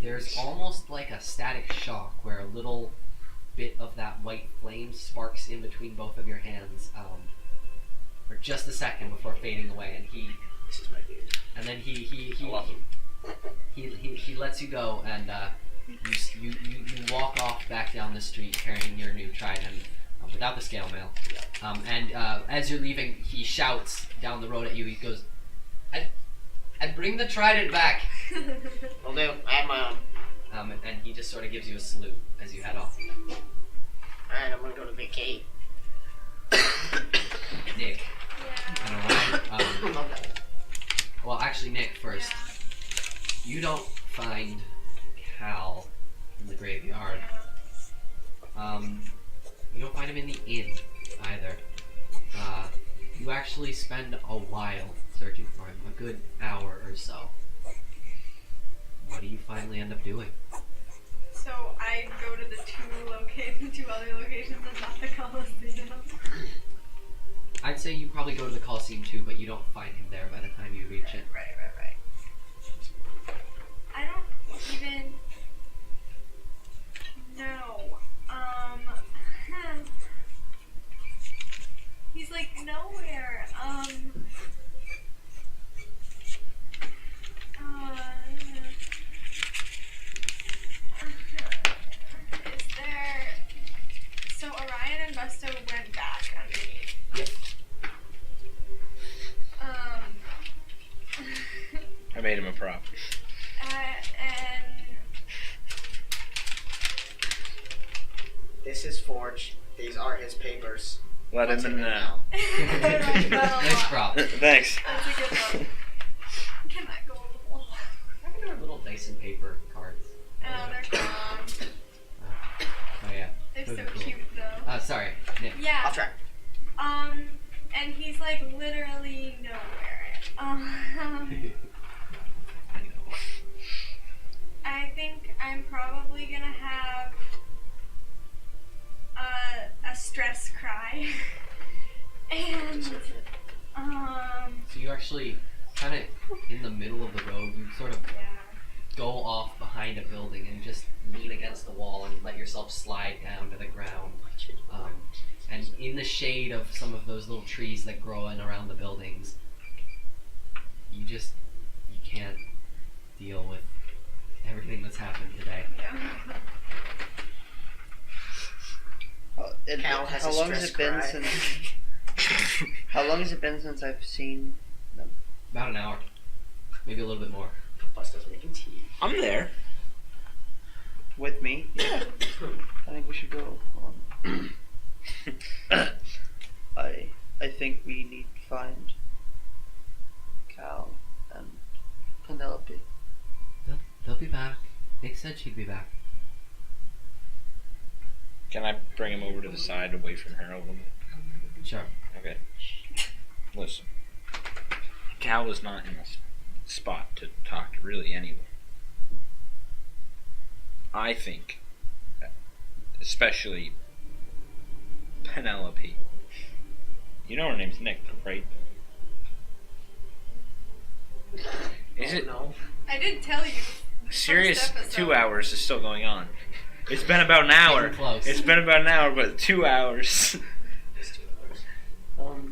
there's almost like a static shock where a little bit of that white flame sparks in between both of your hands for just a second before fading away. And This is my dude. and then he I love him. he lets you go, and you walk off back down the street carrying your new trident without the scale mail. And as you're leaving, he shouts down the road at you. He goes, I'd bring the trident back." Will do. I have my own. And he just sort of gives you a salute as you head off. Alright, I'm gonna go to vacate. Nick, Yeah. and around, well, actually, Nick first. You don't find Cal in the graveyard. You don't find him in the inn either. You actually spend a while searching for him, a good hour or so. What do you finally end up doing? So I go to the two other locations and not the Coliseum. I'd say you probably go to the Coliseum too, but you don't find him there by the time you reach it. Right. I don't even know. He's like nowhere. Is there? So Orion and Busto went back underneath. Yep. I made him a prop. And This is forged. These are his papers. Let What's him in in it now. Nice prop. Thanks. That's a good one. Can that go on the wall? There are little dice and paper cards. Oh, they're gone. Oh yeah. They're Those so are cool. cute though. Sorry, Nick. Yeah. I'll try. And he's like literally nowhere. I think I'm probably gonna have a stress cry. And So you actually kind of in the middle of the road. You sort of go off behind a building and just lean against the wall and let yourself slide down to the ground. And in the shade of some of those little trees that grow in around the buildings, you can't deal with everything that's happened today. Cal has how a long has stress it been cry. since? How long has it been since I've seen them? About an hour, maybe a little bit more. Buster's making tea. I'm there. With me? Yeah. I think we should go. I think we need to find Cal and Penelope. They'll be back. Nick said she'd be back. Can I bring him over to the side away from her a little bit? Sure. Okay. Listen. Cal is not in a spot to talk to really anyone. I think, especially Penelope. You know her name's Nick, right? Is it No. I did tell you. serious? First episode. 2 hours is still going on. It's been about an hour. Getting close. It's been about an hour, but 2 hours. Just 2 hours.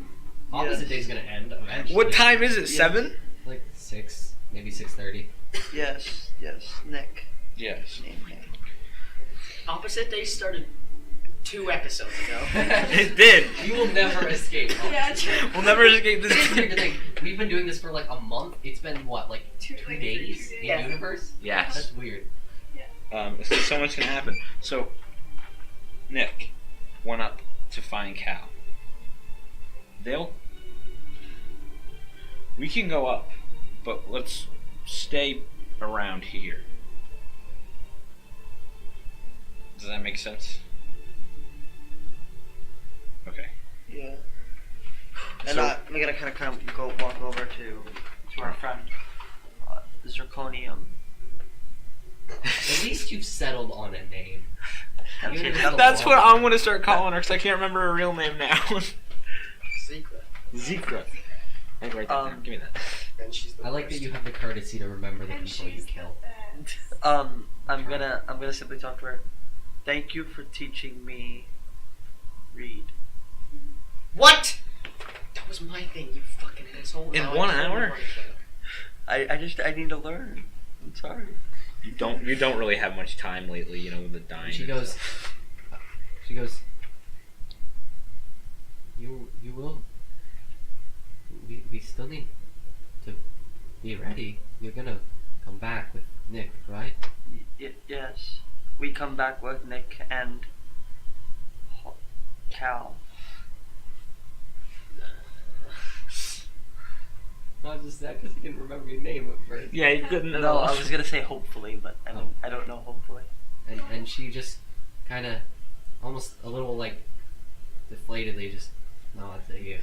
Opposite Yes. day's gonna end eventually. What time is it? Yes. 7? Like 6, maybe 6:30. Yes, Nick. Yes. Name Nick. Opposite Day started 2 episodes ago. It did. You will never escape. Yeah, true. We'll never escape this. Here's the thing. We've been doing this for like a month. It's been what, like 2 like days 2 in days. Yeah. universe? Yes. That's weird. So much can happen. So, Nick went up to find Cal. We can go up, but let's stay around here. Does that make sense? Okay. Yeah. And So- I'm gonna kind of go walk over to our friend, Zirconium. At least you've settled on a name. Even if it's a That's long what one. I'm gonna start calling her because I can't remember her real name now. Secret. Zekra. I think right there. Give me that. And she's the I like that worst. you have the courtesy to remember the And people you she's kill. the best. I'm gonna simply talk to her. Thank you for teaching me read. What? That was my thing, you fucking asshole. In Now I 1 totally hour? want to I need to learn. I'm sorry. You don't really have much time lately, you know, with the dying. She and goes. stuff. She goes. You will. We still need to be ready. You're gonna come back with Nick, right? Yes. We come back with Nick and Cal. Not just that, because he didn't remember your name at first. Yeah, you couldn't. No, I was gonna say hopefully, but I don't know hopefully. And she just kind of, almost a little like, deflatedly just nods at you.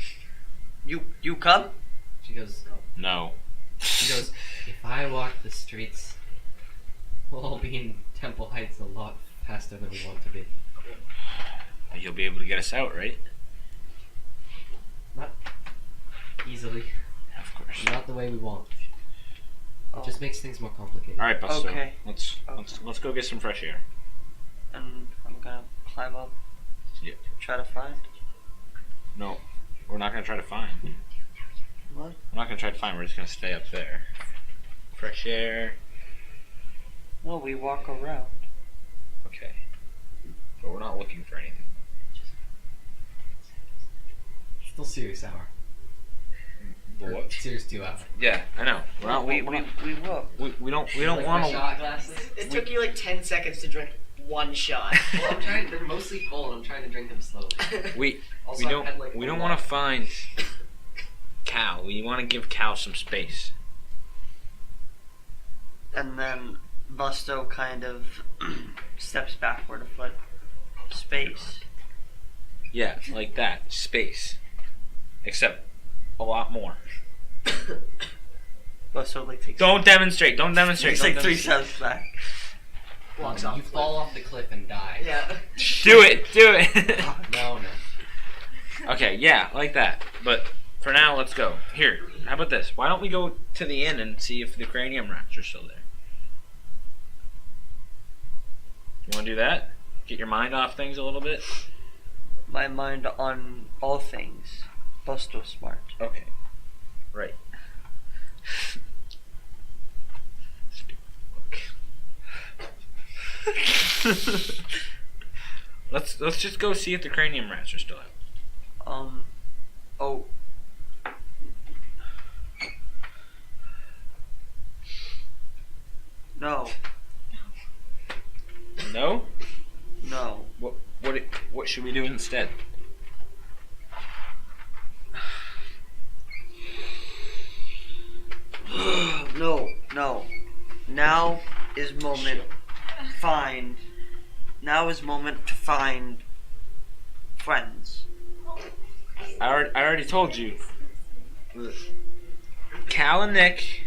You come? She goes. No. She goes. If I walk the streets, we'll all be in Temple Heights a lot faster than we want to be. You'll be able to get us out, right? Not easily. Of course. Not the way we want. Oh. It just makes things more complicated. All right, Buster. Okay. Let's go get some fresh air. And I'm gonna climb up. Yeah. Try to find. No, we're not gonna try to find. What? We're not gonna try to find. We're just gonna stay up there. Fresh air. No, we walk around. Okay. But we're not looking for anything. Still serious hour. But Or what? serious 2 hour. Yeah, I know. We're not. we We're not walk. we don't Like want my to. shot glasses. It took you like 10 seconds to drink one shot. Well, I'm trying. They're mostly full, and I'm trying to drink them slowly. We Also, we I've had, like, don't a want lot. to find Cal. We want to give Cal some space. And then Busto kind of steps backward a foot. Space. Yeah, like that. Space. Except a lot more. Busto like takes Don't demonstrate. Don't demonstrate. takes Don't like 3 demonstrate. steps back. walks off. You the fall cliff. off the cliff and die. Yeah. Do it. No. Okay, yeah, like that. But for now, let's go. Here, how about this? Why don't we go to the inn and see if the cranium rats are still there? You want to do that? Get your mind off things a little bit? My mind on all things. Busto smart. Okay. Right. Let's just go see if the cranium rats are still out. Oh. No. No? No. What should we do instead? No. Now is moment to find friends. I already told you. Cal and Nick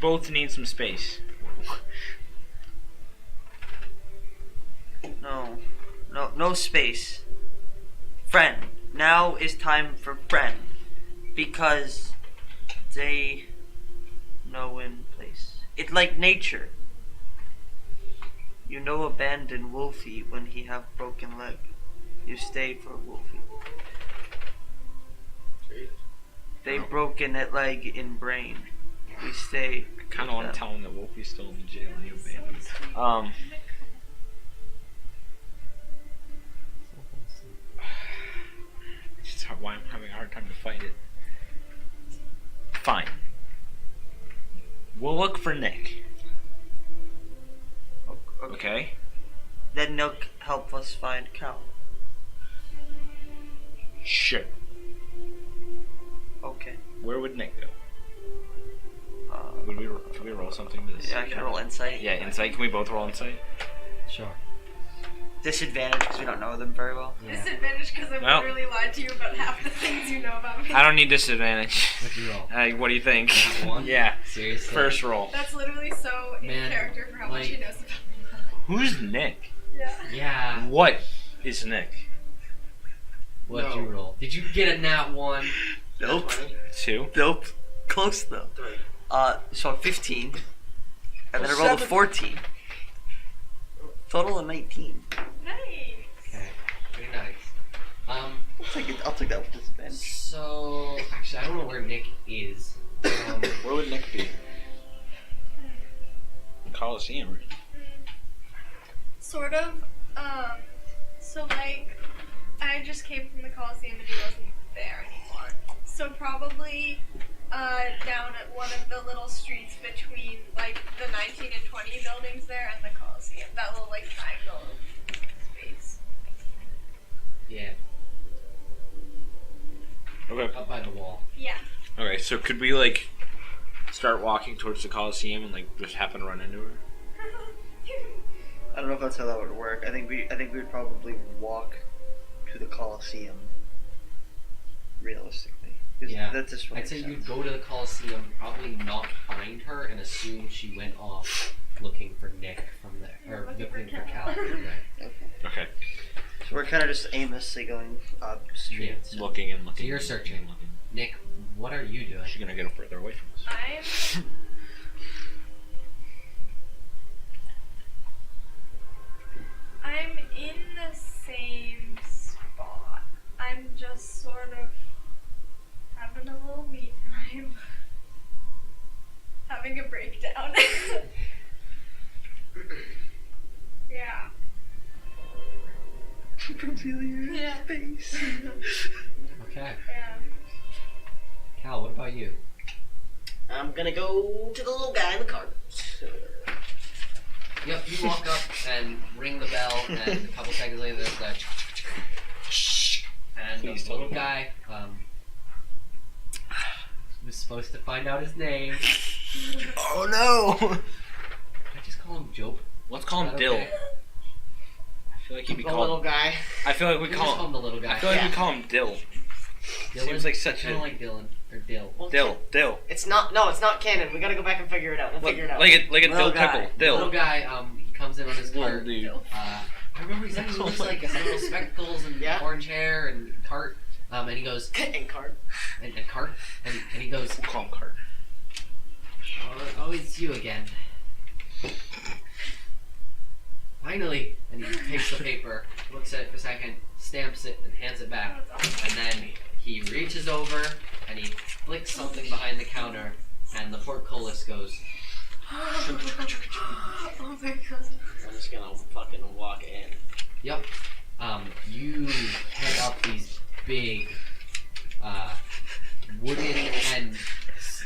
both need some space. No space. Friend. Now is time for friend. Because they know in place. It's like nature. You know abandon Wolfie when he have broken leg. You stay for Wolfie. They broken at leg in brain. We stay. I kind of want to tell him that Wolfie's still in jail and he abandoned. It's why I'm having a hard time to fight it. Fine. We'll look for Nick. Okay? Then Nick help us find Cal. Sure. Okay. Where would Nick go? Can we roll something to this? Yeah, I can roll insight. Yeah, insight. Can we both roll insight? Sure. Disadvantage because we don't know them very well. Yeah. Disadvantage because I Well. literally lied to you about half the things you know about me. I don't need disadvantage. What'd you roll? What do you think? Nat one? Yeah. Seriously? First roll. That's literally so in Man, character for how much like- he knows about Who's Nick? me. Yeah. Yeah. What is Nick? What'd No. you roll? Did you get a nat 1? Nope. 2. Nope. Close though. 3. So 15. And then I rolled a 14. Total of 19. Nice. Okay. Pretty nice. I'll take that with disadvantage. So actually, I don't know where Nick is. Where would Nick be? Coliseum. Right? Sort of. So like, I just came from the Coliseum and he wasn't there anymore. So probably, down at one of the little streets between like the 19 and 20 buildings there and the Coliseum. That little like triangle space. Yeah. Okay. Up by the wall. Yeah. Okay, so could we like start walking towards the Coliseum and like just happen to run into her? I don't know if that's how that would work. I think we would probably walk to the Coliseum. Realistically. 'Cause Yeah. That just I'd makes say sense. you'd go to the Coliseum, probably not find her, and assume she went off looking for Nick from there, or Looking for looking for Cal. Cal from there. Okay. So we're kind of just aimlessly going up streets. Looking and So looking. you're searching. Nick, what are you doing? She's gonna get further away from us. I'm in the same spot. I'm just sort of having a little me time. Having a breakdown. Yeah. Familiar Yeah. space. Okay. Yeah. Cal, what about you? I'm gonna go to the little guy in the car. Yep, you walk up and ring the bell, and a couple seconds later there's that and Please the tell little me. guy was supposed to find out his name. Oh no! Can I just call him Jope? Let's call him Is that Dill. okay? I feel like he'd be The little called. guy. I feel like we We just call call him the little guy. I feel like Yeah. we call him Dill. Dylan? Seems like such Kind a of like Dylan or Dill. Well, Dill. It's not. No, it's not canon. We gotta go back and figure it out. We'll figure it out. Like a Little dill guy. pickle. The little Dill. guy, he comes in on his Whoa, cart. dude. I remember exactly. He looks like has little spectacles and Yeah. orange hair and cart. And he goes And card. and cart and he goes. We'll call him Cart. Oh, it's you again. Finally, and he takes the paper, looks at it for a second, stamps it, and hands it back. And then he reaches over and he flicks something behind the counter, and the portcullis goes. Oh my god. I'm just gonna fucking walk in. Yep. You head up these big, wooden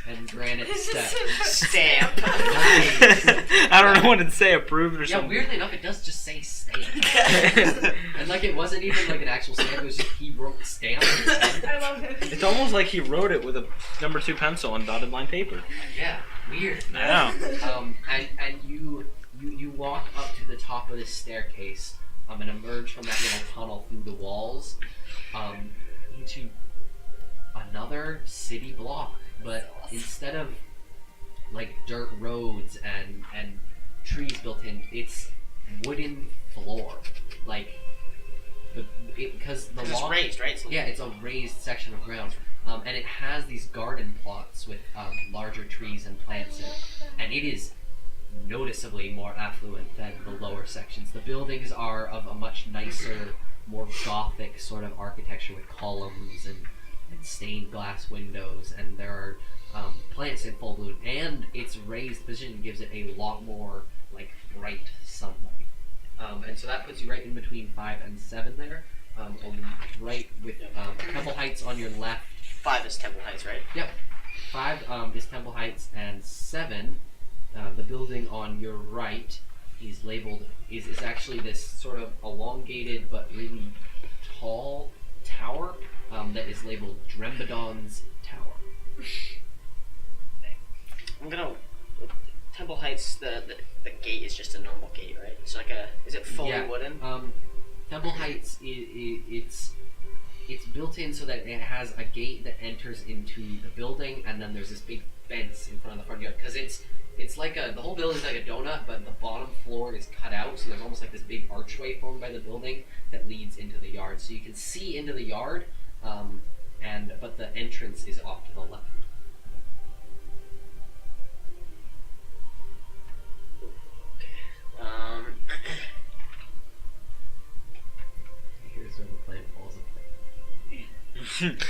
and granite steps. Stamp. Nice. I don't know what to say, approved or Yeah, something. weirdly enough, it does just say stamp. And like it wasn't even like an actual stamp, it was just he wrote stamp in his head. I love him. It's almost like he wrote it with a number 2 pencil on dotted line paper. Yeah, weird. I know. And you walk up to the top of this staircase, and emerge from that little tunnel through the walls, into another city block. But instead of like dirt roads and trees built in, it's wooden floor. Like because the Because it's walk, raised, right? So yeah, it's a raised section of ground, and it has these garden plots with larger trees and plants in it, and it is noticeably more affluent than the lower sections. The buildings are of a much nicer, more gothic sort of architecture with columns and stained glass windows, and there are plants in full bloom, and its raised position gives it a lot more like bright sunlight. And so that puts you right in between 5 and 7 there, right with Temple Heights on your left. 5 is Temple Heights, right? Yep. 5 is Temple Heights, and 7, the building on your right, is labeled is actually this sort of elongated but really tall tower that is labeled Drembadon's Tower. I'm gonna. Temple Heights, the gate is just a normal gate, right? It's like a. Is it fully Yeah. wooden? Temple Heights, it's built in so that it has a gate that enters into the building, and then there's this big fence in front of the front yard, because it's like the whole building's like a donut, but the bottom floor is cut out, so there's almost like this big archway formed by the building that leads into the yard, so you can see into the yard, but the entrance is off to the left. Here's where the plan falls apart.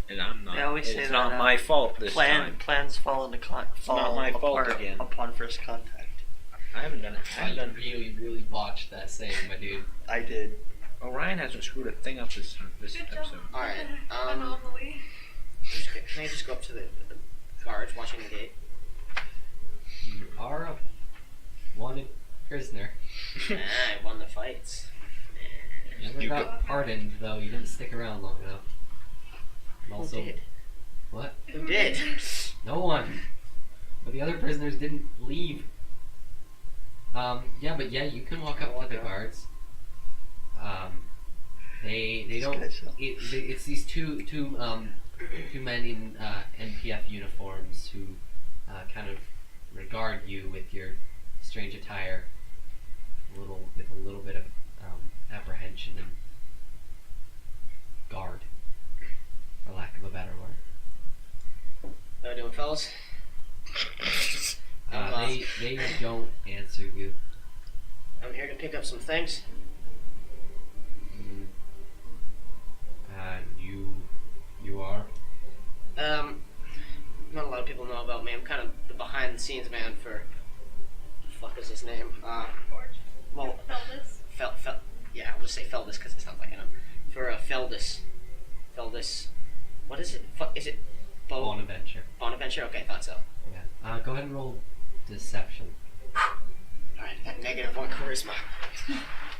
And I'm not. They always say it's that, not my fault this time. Plans fall into fall not my fault apart again. upon first contact. I haven't done it. I haven't done. Really botched that saying, my dude. I did. Orion hasn't screwed a thing up this Good job. episode. Alright. Anomaly. Can I just go up to the guards watching the gate? You are a wanted prisoner. I won the fights. You never You got pardoned, though. You didn't stick around long enough. And also, Who did? what? Who did? No one. But the other prisoners didn't leave. Yeah, you can walk up to the guards. They don't. It's these two men in NPF uniforms who kind of regard you with your strange attire, with a little bit of apprehension and guard, for lack of a better word. How you doing, fellas? They don't answer you. I'm here to pick up some things. And you are? Not a lot of people know about me. I'm kind of the behind-the-scenes man for. What the fuck is his name? Well, Feldus. yeah, I'll just say Feldus because it sounds like I know. For Feldus. What is it? Is it Bonaventure. Bonaventure? Okay, I thought so. Yeah. Go ahead and roll deception. Alright, I got -1 charisma.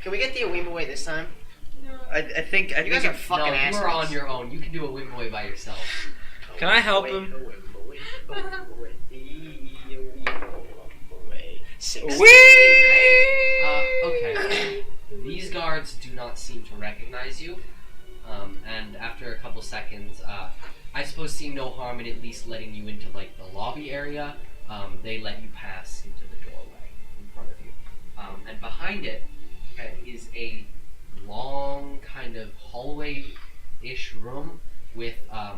Can we get the Awim away this time? No. I think You guys are fucking no, you assholes. are on your own. You can do a win boy by yourself. Can I help him? Okay. These guards do not seem to recognize you, and after a couple seconds, I suppose seeing no harm in at least letting you into like the lobby area, they let you pass into the doorway in front of you. And behind it is a long kind of hallway-ish room with a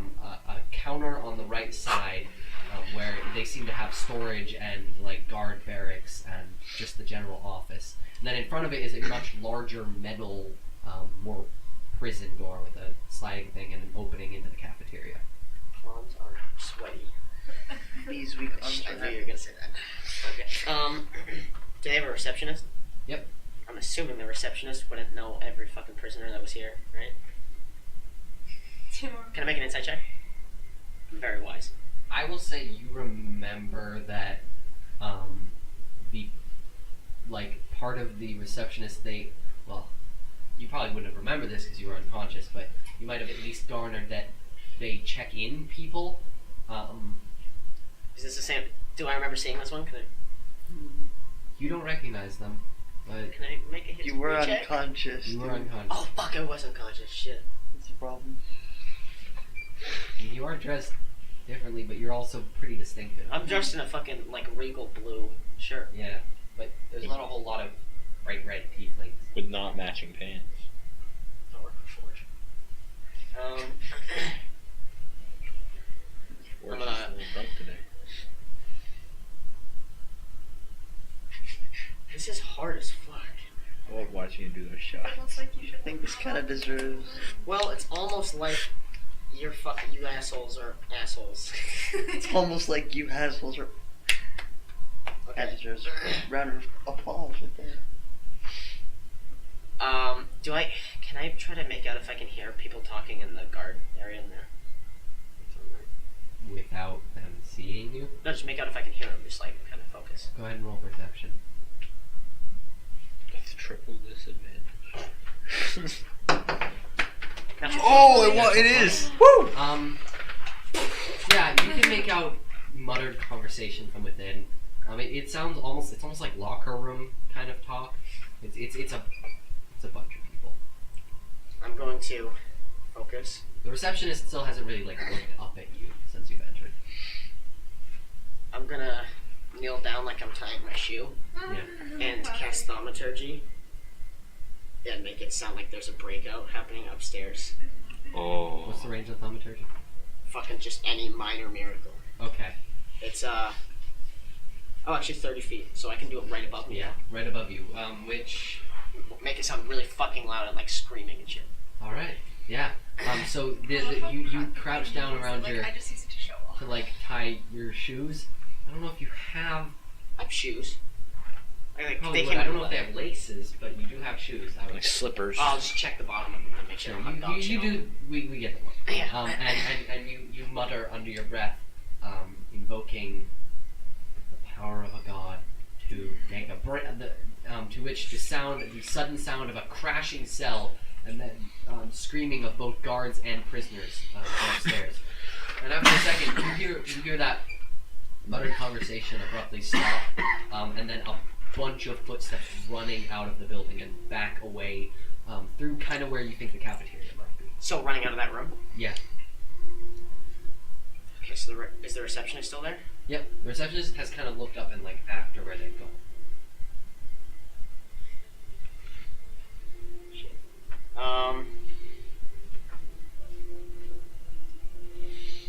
counter on the right side where they seem to have storage and like guard barracks and just the general office. And then in front of it is a much larger metal, more prison door with a sliding thing and an opening into the cafeteria. Palms are sweaty. These weak arms I are knew you were gonna say that. Okay. Do they have a receptionist? Yep. I'm assuming the receptionist wouldn't know every fucking prisoner that was here, right? Can I make an insight check? I'm very wise. I will say you remember that the like part of the receptionist you probably wouldn't have remembered this because you were unconscious, but you might have at least garnered that they check in people. Is this the same? Do I remember seeing this one? You don't recognize them, but Can I make a history You were check? unconscious. you were dude. unconscious. Oh fuck! I was unconscious. Shit. That's the problem. You are dressed differently, but you're also pretty distinctive. I'm dressed in a fucking like regal blue shirt. Yeah, but there's not a whole lot of bright red tieflings. With not matching pants. I work for Forge. Forge I'm is gonna- a little drunk today. This is hard as fuck. I love watching you do those shots. Almost like you should. I think this kind of deserves. Well, it's almost like you assholes are assholes. It's almost like you assholes are. That Okay. deserves a round of applause right there. Can I try to make out if I can hear people talking in the guard area in there? Without them seeing you, No, just make out if I can hear them, just like kind of focus. go ahead and roll perception. That's triple disadvantage. It is! Yeah, you can make out muttered conversation from within. It sounds it's almost like locker room kind of talk. It's a bunch of people. I'm going to focus. The receptionist still hasn't really like looked up at you since you've entered. I'm gonna kneel down like I'm tying my shoe and cast thaumaturgy and make it sound like there's a breakout happening upstairs. Oh. What's the range of thaumaturgy? Fucking just any minor miracle. Okay. It's actually 30 feet, so I can do it right above me. Yeah, right above you. Which. Make it sound really fucking loud and like screaming and shit. All right. Yeah. So you crouch down around like, your I just use it to show off. to like tie your shoes. I don't know if you have. I have shoes. Probably They would. can. I don't know if they have laces, but you do have shoes. I would Like slippers. I'll just check the bottom of them and make sure I don't have dog shit you on them. do. We get the one. Yeah. And you mutter under your breath, invoking the power of a god to make to which the sudden sound of a crashing cell, and then screaming of both guards and prisoners downstairs. And after a second, you hear that muttered conversation abruptly stop, and then a bunch of footsteps running out of the building and back away through kind of where you think the cafeteria might be. So running out of that room. Yeah. Okay, so is the receptionist still there? Yep. The receptionist has kind of looked up and like after where they've gone.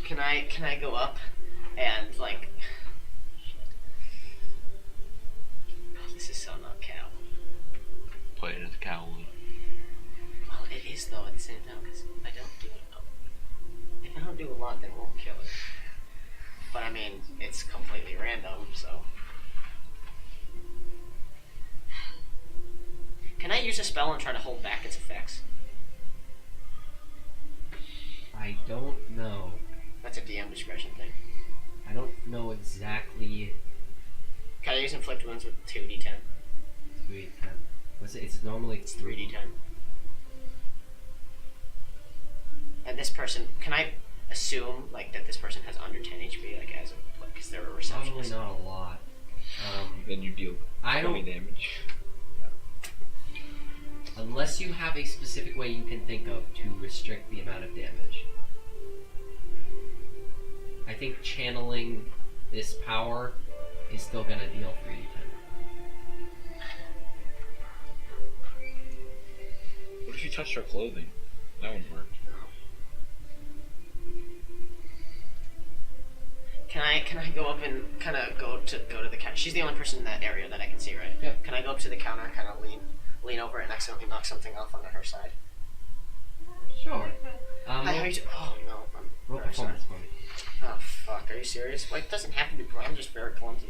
Can I go up and like? Oh, this is so not cow. Play it as a cow would. Well, it is though at the same time because if I don't do a lot, then we'll kill it. But I mean, it's completely random, so. Can I use a spell and try to hold back its effects? I don't know. That's a DM discretion thing. I don't know exactly. Can I use inflict wounds with 2d10? 3, 10. What's it? It's normally It's 3d10. And this person, can I assume like that this person has under 10 HP, like as a like, because they're a Probably receptionist? not a lot. Then you deal I 20 don't. damage. Unless you have a specific way you can think of to restrict the amount of damage. I think channeling this power is still gonna deal 3d10. touched her clothing. That wouldn't work. Can I go up and kind of go to the counter? She's the only person in that area that I can see, right? Yep. Can I go up to the counter and kind of lean over and accidentally knock something off onto her side? Sure. Hi, how you oh no, I'm Roll very sorry. performance for me. Oh fuck, are you serious? Well, it doesn't have to be pro. I'm just very clumsy.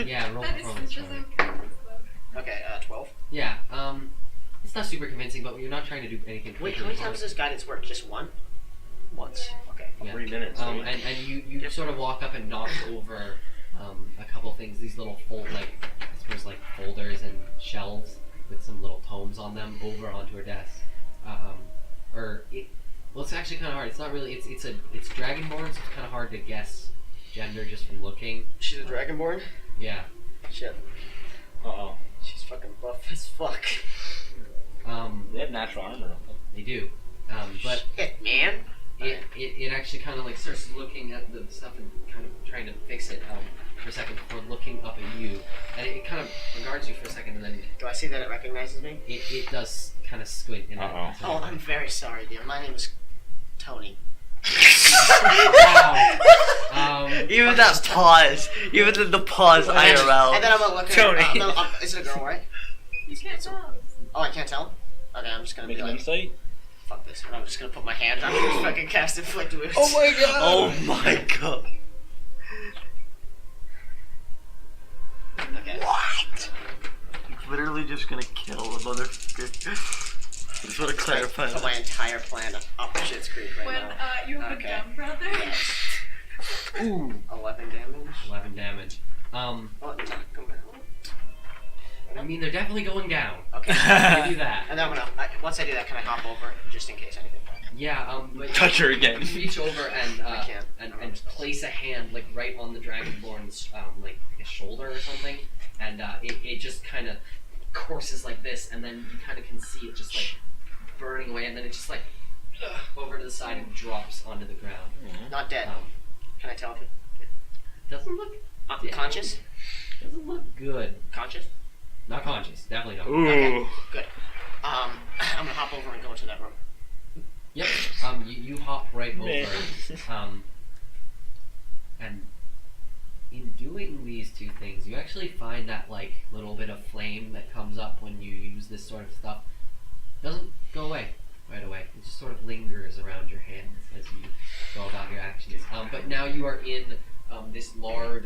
Yeah, roll That is performance just for me. Okay, 12. Yeah, it's not super convincing, but you're not trying to do anything. Wait, how many times does guidance work? Just one? Once. Okay. Yeah. 3 minutes. And right? you sort of walk up and knock over a couple things. These little I suppose like folders and shelves with some little tomes on them over onto her desk. Well, it's actually kind of hard. It's not really. It's Dragonborn, so it's kind of hard to guess gender just from looking. She's a dragonborn? Yeah. Shit. Uh-oh. She's fucking buff as fuck. They have natural armor on them. They do. But Shit, man. it actually kind of like starts looking at the stuff and kind of trying to fix it for a second before looking up at you, and it kind of regards you for a second, and then Do I see that it recognizes me? it does kind of squint in Uh-oh. Oh, I'm very sorry, dear. My name is Tony. Wow. Even that pause, even the pause IRL. And then I'm gonna look at Tony. her. Is it a girl, right? You can't tell. Oh, I can't tell? Okay, I'm just gonna Make be an like, insight? fuck this. And I'm just gonna put my hand on her fucking cast Inflict Wounds. my god! Oh my god! Okay. What? He's literally just gonna kill the motherfucker. Just want to clarify Put that. my entire plan up Shit's Creek right When now. you have Okay. a dumb brother. Yes. Ooh. 11 damage. 11 damage. Oh, knock him out. I mean, they're definitely going down. Okay. I'll give you that. And then I'm gonna, once I do that, can I hop over just in case anything happens? Yeah, but Touch her again. you reach over and I can't. and place a hand like right on the Dragonborn's like a shoulder or something, and it just kind of courses like this, and then you kind of can see it just like burning away, and then it just like over to the side and drops onto the ground. Not dead. Can I tell if it Doesn't look conscious? doesn't look good. Conscious? Not conscious, definitely not. Ooh. Okay, good. I'm gonna hop over and go into that room. Yep. You hop right Man. over. And in doing these two things, you actually find that like little bit of flame that comes up when you use this sort of stuff doesn't go away right away. It just sort of lingers around your hands as you go about your actions. But now you are in this large,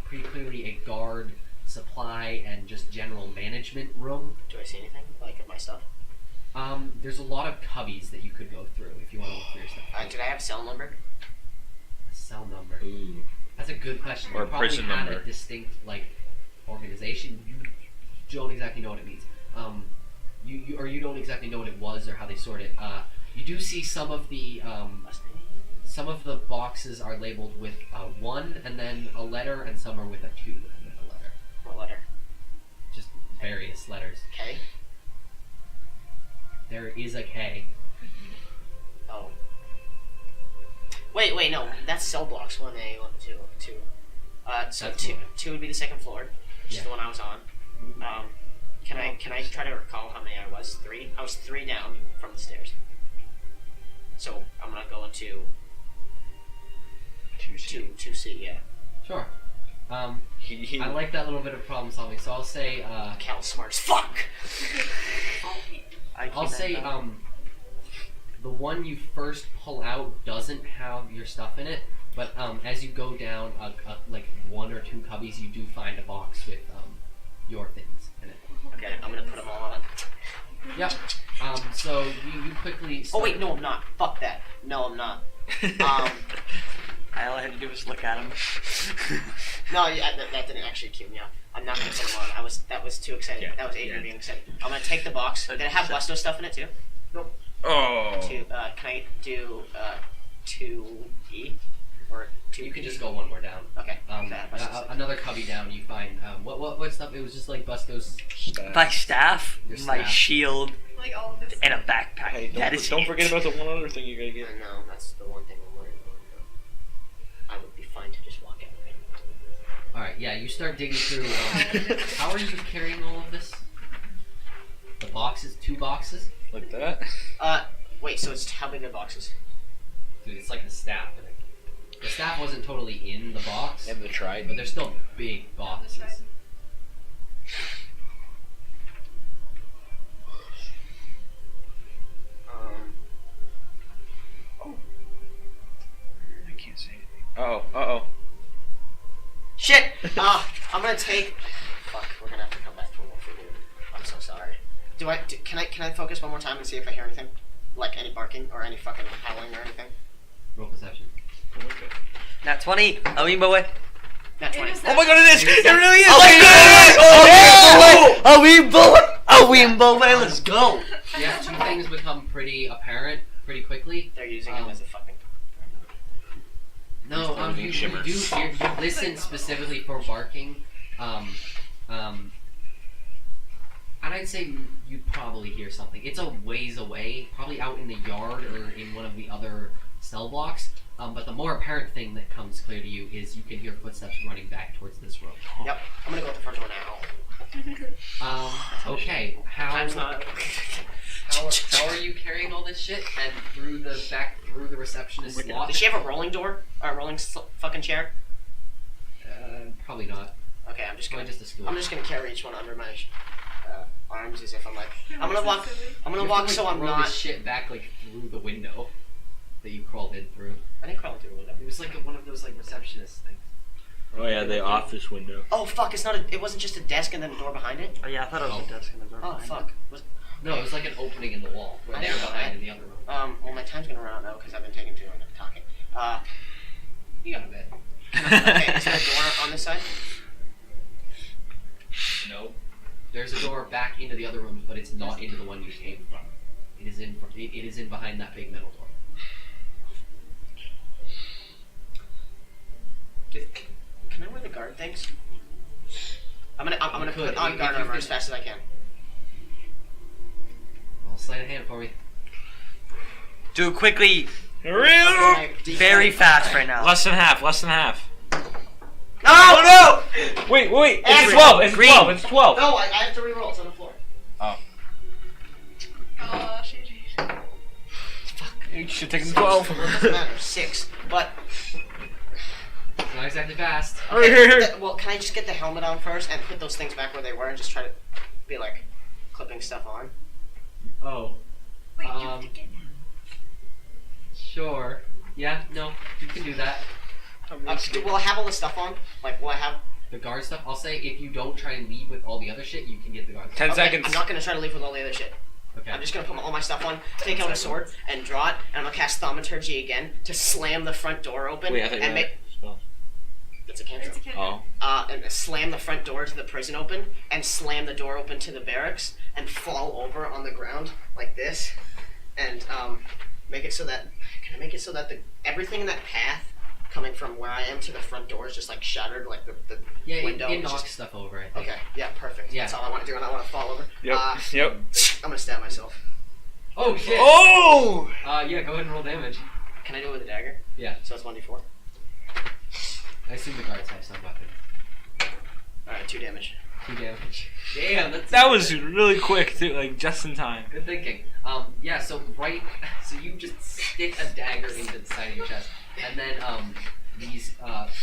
pretty clearly a guard, supply, and just general management room. Do I see anything? Like of my stuff? There's a lot of cubbies that you could go through if you want to look for your stuff. Did I have a cell number? Cell number. Ooh. That's a good question. Or You probably prison had number. a distinct like organization. You don't exactly know what it means. You don't exactly know what it was or how they sort it. You do see some of the boxes are labeled with 1 and then a letter, and some are with a 2 and then a letter. What letter? Just various letters. K? There is a K. Oh. Wait, no. That's cell blocks. 1A, 1, 2, 2. So That's 2, one. 2 would be the second floor, which is Yeah. the one I was on. Can I try to recall how many I was? 3? I was 3 down from the stairs. So I'm gonna go into 2C, yeah. Sure. I like that little bit of problem solving. So I'll say Cal's smart as fuck! I'll say the one you first pull out doesn't have your stuff in it, but as you go down like 1 or 2 cubbies, you do find a box with your things in it. Okay, I'm gonna put them all on. Yep. So you quickly. Oh wait, no I'm not. Fuck that. No I'm not. All I had to do was look at him. No, yeah, that didn't actually cue me up. I'm not gonna put them on. That was too exciting. Yeah. That was Adrian being excited. I'm gonna take the box. Did it have Busto stuff in it too? Nope. Oh. Can I do 2E or 2? You can just go one more down. Okay. That Busto stuff. Another cubby down, you find what stuff? It was just like Busto's. My staff, Your my staff. shield, Like all of this. and a backpack. Hey, That is don't it. forget about the one other thing you gotta get. I know, that's the one thing I'm worried about. I would be fine to just walk out. All right, yeah. You start digging through. How are you carrying all of this? The boxes, 2 boxes. Like that. Wait. So it's how big are boxes? Dude, it's like the staff. The staff wasn't totally in the box, And the trident. but they're still big boxes. I can't say anything. Uh-oh. Shit! I'm gonna take. Fuck, we're gonna have to come back for more for you. I'm so sorry. Can I focus one more time and see if I hear anything? Like any barking or any fucking howling or anything? Roll perception. Nat 20. A wee boy. Nat It 20. is Oh my god, it is! It really is! A wee boy. A wee boy. Let's go. Yeah, two things become pretty apparent pretty quickly. They're using him as a fucking. No, you listen specifically for barking. And I'd say you'd probably hear something. It's a ways away, probably out in the yard or in one of the other cell blocks. But the more apparent thing that comes clear to you is you can hear footsteps running back towards this room. Yep. I'm gonna go with the front door now. Okay. Time's not. How are you carrying all this shit and through the receptionist's lock? Does she have a rolling door? Or a rolling fucking chair? Probably not. Okay, I'm just Probably gonna. just a stool. I'm just gonna carry each one under my arms as if I'm like. I'm gonna walk. I'm gonna You have walk to, so like, I'm roll not. this shit back like through the window that you crawled in through. I didn't crawl through a window. It was like one of those like receptionist things. Oh yeah, the office window. Oh fuck! It's not. It wasn't just a desk and then a door behind it. Oh yeah, I thought it was a desk in the door. Oh behind fuck. No, it was like an opening in the wall. I Where they're know, behind right? in the other room. Well, my time's gonna run out now because I've been taking too long talking. You got a bit. Okay, is there a door on this side? No. There's a door back into the other rooms, but it's not into the one you came from. It is in. It is in behind that big metal door. Can I wear the guard things? I'm gonna You could, put on if guard you armor could. as fast as I can. Well, sleight of hand for me. Do it quickly, My very D20. fast right now. Less than half. No! Oh Wait. It's Every- 12. It's Green. 12. It's 12. no! No! I have to re-roll. It's on the floor. Oh, shit. You should take the 12. Doesn't matter. 6. But It's not exactly fast. well, can I just get the helmet on first and put those things back where they were and just try to be like clipping stuff on? Oh. Wait, you have to get. Sure. Yeah. No. You can do that. Will I have all the stuff on? Like, will I have? The guard stuff. I'll say if you don't try and leave with all the other shit, you can get the guard. 10 Okay, seconds. I'm not gonna try to leave with all the other shit. Okay. I'm just gonna put all my stuff on, take out a sword, and draw it, and I'm gonna cast Thaumaturgy again to slam the front door open Wait, I thought you and were make. It's a cantrip. It's a kid. Oh. And slam the front door to the prison open, and slam the door open to the barracks, and fall over on the ground like this, and make it so that everything in that path coming from where I am to the front door is just like shattered, like the Yeah, window. it is knocks just- stuff over, I think. Okay, yeah, perfect. Yeah. That's all I want to do, and I want to fall over. Yep. I'm gonna stab myself. Oh shit! Oh! Yeah, go ahead and roll damage. Can I do it with a dagger? Yeah. So it's 1d4. I assume the guards have some weapon. Alright, 2 damage. 2 damage. Damn, That was really quick too, like just in time. good thinking. Yeah, so you just stick a dagger into the side of your chest, and then these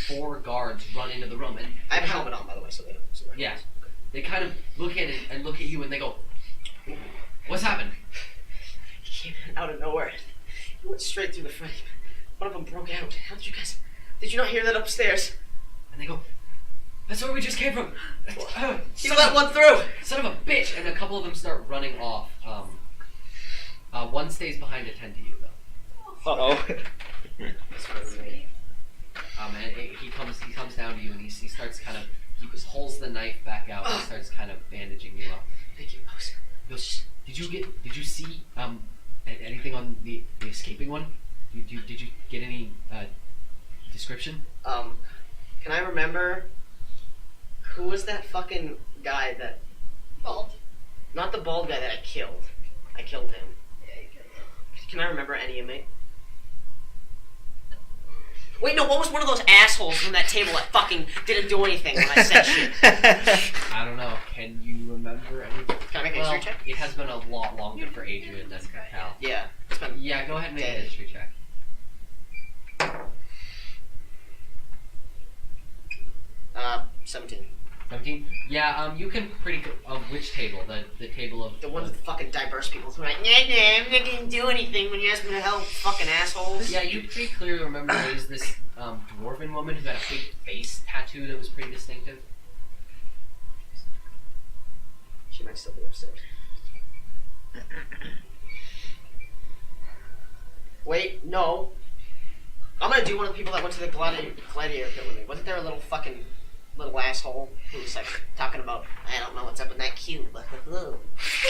4 guards run into the room, and I have a helmet on, by the way, so they don't see my yeah, face. they kind of look at it and look at you, and they go, "What's happened?" He came out of nowhere. He went straight through the frame. One of them broke out. How did you guys... Did you not hear that upstairs? And they go, "That's where we just came from." You let one through! Son of a bitch! And a couple of them start running off. One stays behind to tend to you, though. Uh-oh. And he comes down to you, and he starts kind of, he pulls the knife back out, and he starts kind of bandaging you up. Thank you, boss. He goes, did you see anything on the escaping one? Did you get any description? Can I remember... Who was that fucking guy that... Bald. Not the bald guy that I killed. I killed him. Yeah, you killed him. Can I remember any inmate? Wait, no, what was one of those assholes from that table that fucking didn't do anything when I said shit? I don't know. Can you remember anything? Can I make a history check? It has been a lot longer for Adrian than for Cal. Yeah. It's been Yeah, go ahead and make a history check. 17. 17? Yeah, you can pretty good. Of which table? The table of. The one with the fucking diverse people who are like, nah, I'm not gonna do anything when you ask me to help, fucking assholes. Yeah, you pretty clearly remember there was this dwarven woman who had a big face tattoo that was pretty distinctive. She might still be upstairs. Wait, no. I'm gonna do one of the people that went to the gladiator pit with me. Wasn't there a little fucking little asshole who was like talking about, I don't know what's up in that cube, but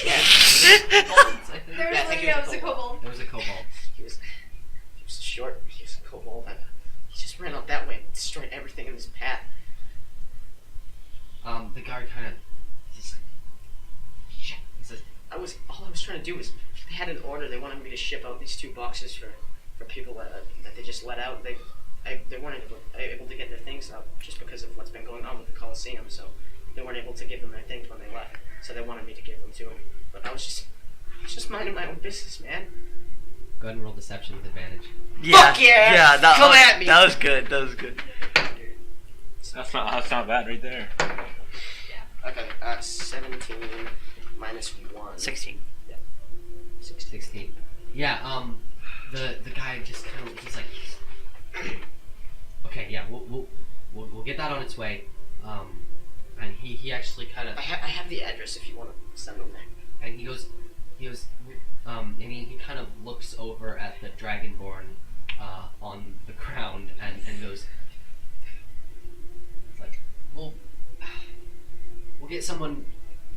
yeah. Kobolds, I think. There was Yeah, I think one, he was a a kobold. There was a kobold. He was short, he was a kobold, and he just ran out that way and destroyed everything in his path. The guard kind of. He's like, shit. He says, All I was trying to do was, they had an order, they wanted me to ship out these 2 boxes for people that they just let out. They weren't able to get their things out just because of what's been going on with the Coliseum, so they weren't able to give them their things when they left. So they wanted me to give them to them. But I was just minding my own business, man. go ahead and roll deception with advantage. Fuck yeah! Yeah, that Come was, at me! That was good. That was good. That's not bad right there. Okay, 17 minus 1. 16. 16. Yeah, the guy just kind of, he's like, okay, yeah, we'll get that on its way. And he actually kind of, I have the address if you want to send them there. and he goes, and he kind of looks over at the Dragonborn on the ground and goes, it's like, we'll get someone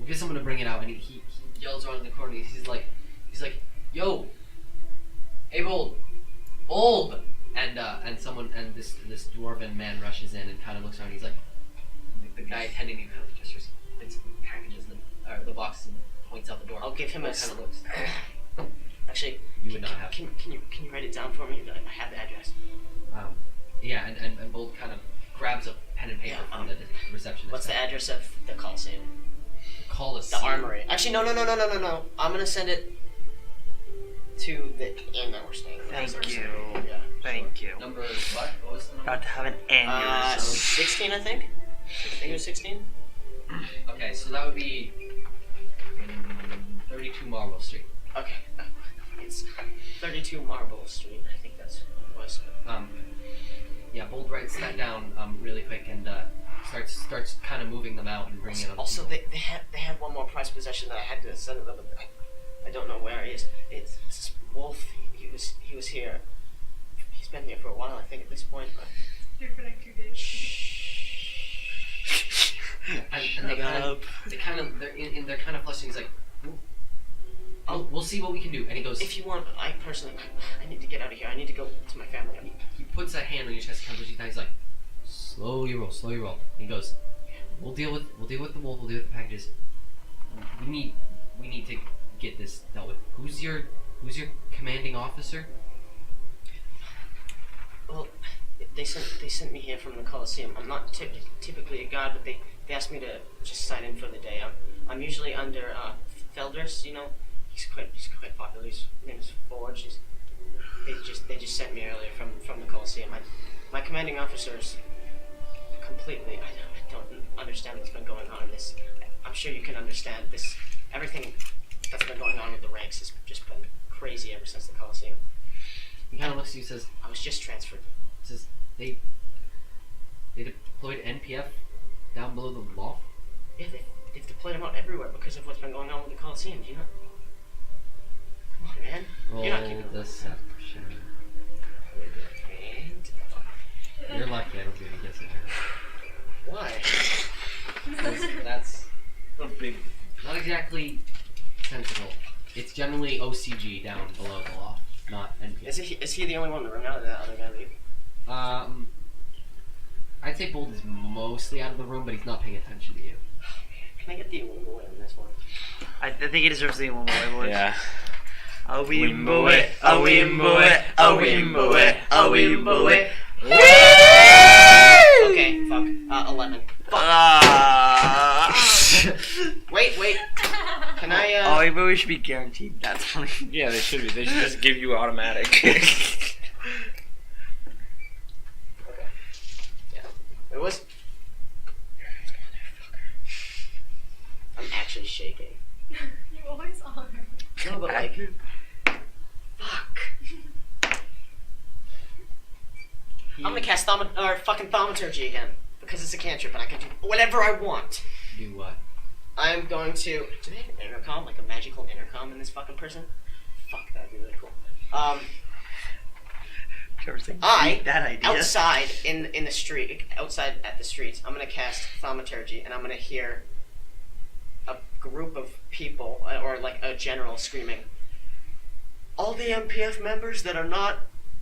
to bring it out. And he yells around in the corner. He's like, yo, hey, Bold, and this dwarven man rushes in and kind of looks around. He's like, the guy attending you kind of just picks packages or the boxes and points out the door. I'll give him a kind of looks. Actually, You would not have. Can you write it down for me? I have the address. Yeah, and Bold kind of grabs a pen and paper from the receptionist. What's the address of the Coliseum? Coliseum? The Armory. Actually, no. I'm gonna send it to the inn that we're staying at. Thank you. Yeah. Thank you. Number what? What was the number? About to have an aneurysm. 16, I think. I think it was 16. Okay, so that would be 32 Marble Street. Okay. It's 32 Marble Street. I think that's what it was. Yeah, Bold writes that down really quick and starts kind of moving them out and bringing it up. Also, they had one more prized possession that I had to send it up. I don't know where he is. It's this wolf. He was here. He's been here for a while, I think, at this point. But Here for like 2 days. and they're kind of flushing. He's like, we'll see what we can do. And he goes, if you want, I personally need to get out of here. I need to go to my family. he puts a hand on your chest, kind of pushes you down. He's like, slowly roll. And he goes, we'll deal with the wolf. We'll deal with the packages. We need to get this dealt with. Who's your commanding officer? Well, they sent me here from the Coliseum. I'm not typically a guard, but they asked me to just sign in for the day. I'm usually under Felders. You know, he's quite popular. His name is Forge. They just sent me earlier from the Coliseum. My commanding officer is completely. I don't understand what's been going on in this. I'm sure you can understand this. Everything that's been going on with the ranks has just been crazy ever since the Coliseum. He kind of looks at you and says, I was just transferred. they deployed NPF down below the loft? Yeah, they've deployed them out everywhere because of what's been going on with the Coliseum. Do you know? Come on, man. Roll You're not keeping up. deception. You're lucky I don't give you guessing. Why? That's A big. not exactly sensible. It's generally OCG down below the loft, not NPF. Is he the only one to run out of that other guy leave? I'd say Bold is mostly out of the room, but he's not paying attention to you. Can I get the Wimbo on this one? I think he deserves the one more. Yeah. A wimbo it, a wimbo it, a wimbo it, a wimbo it. Okay, fuck. 11. Wait. Can I, Oh, but we should be guaranteed. That's funny. Yeah, they should be. They should just give you automatic. Okay. Yeah. It was. I'm actually shaking. You always are. No, but like. Fuck. I'm gonna cast fucking thaumaturgy again. Because it's a cantrip and I can do whatever I want. Do what? I'm going to. Do they have an intercom? Like a magical intercom in this fucking person? Fuck, that'd be really cool. Trevor's like, I, that idea. outside in the street, outside at the streets, I'm gonna cast thaumaturgy and I'm gonna hear a group of people, or like a general screaming, all the MPF members that are not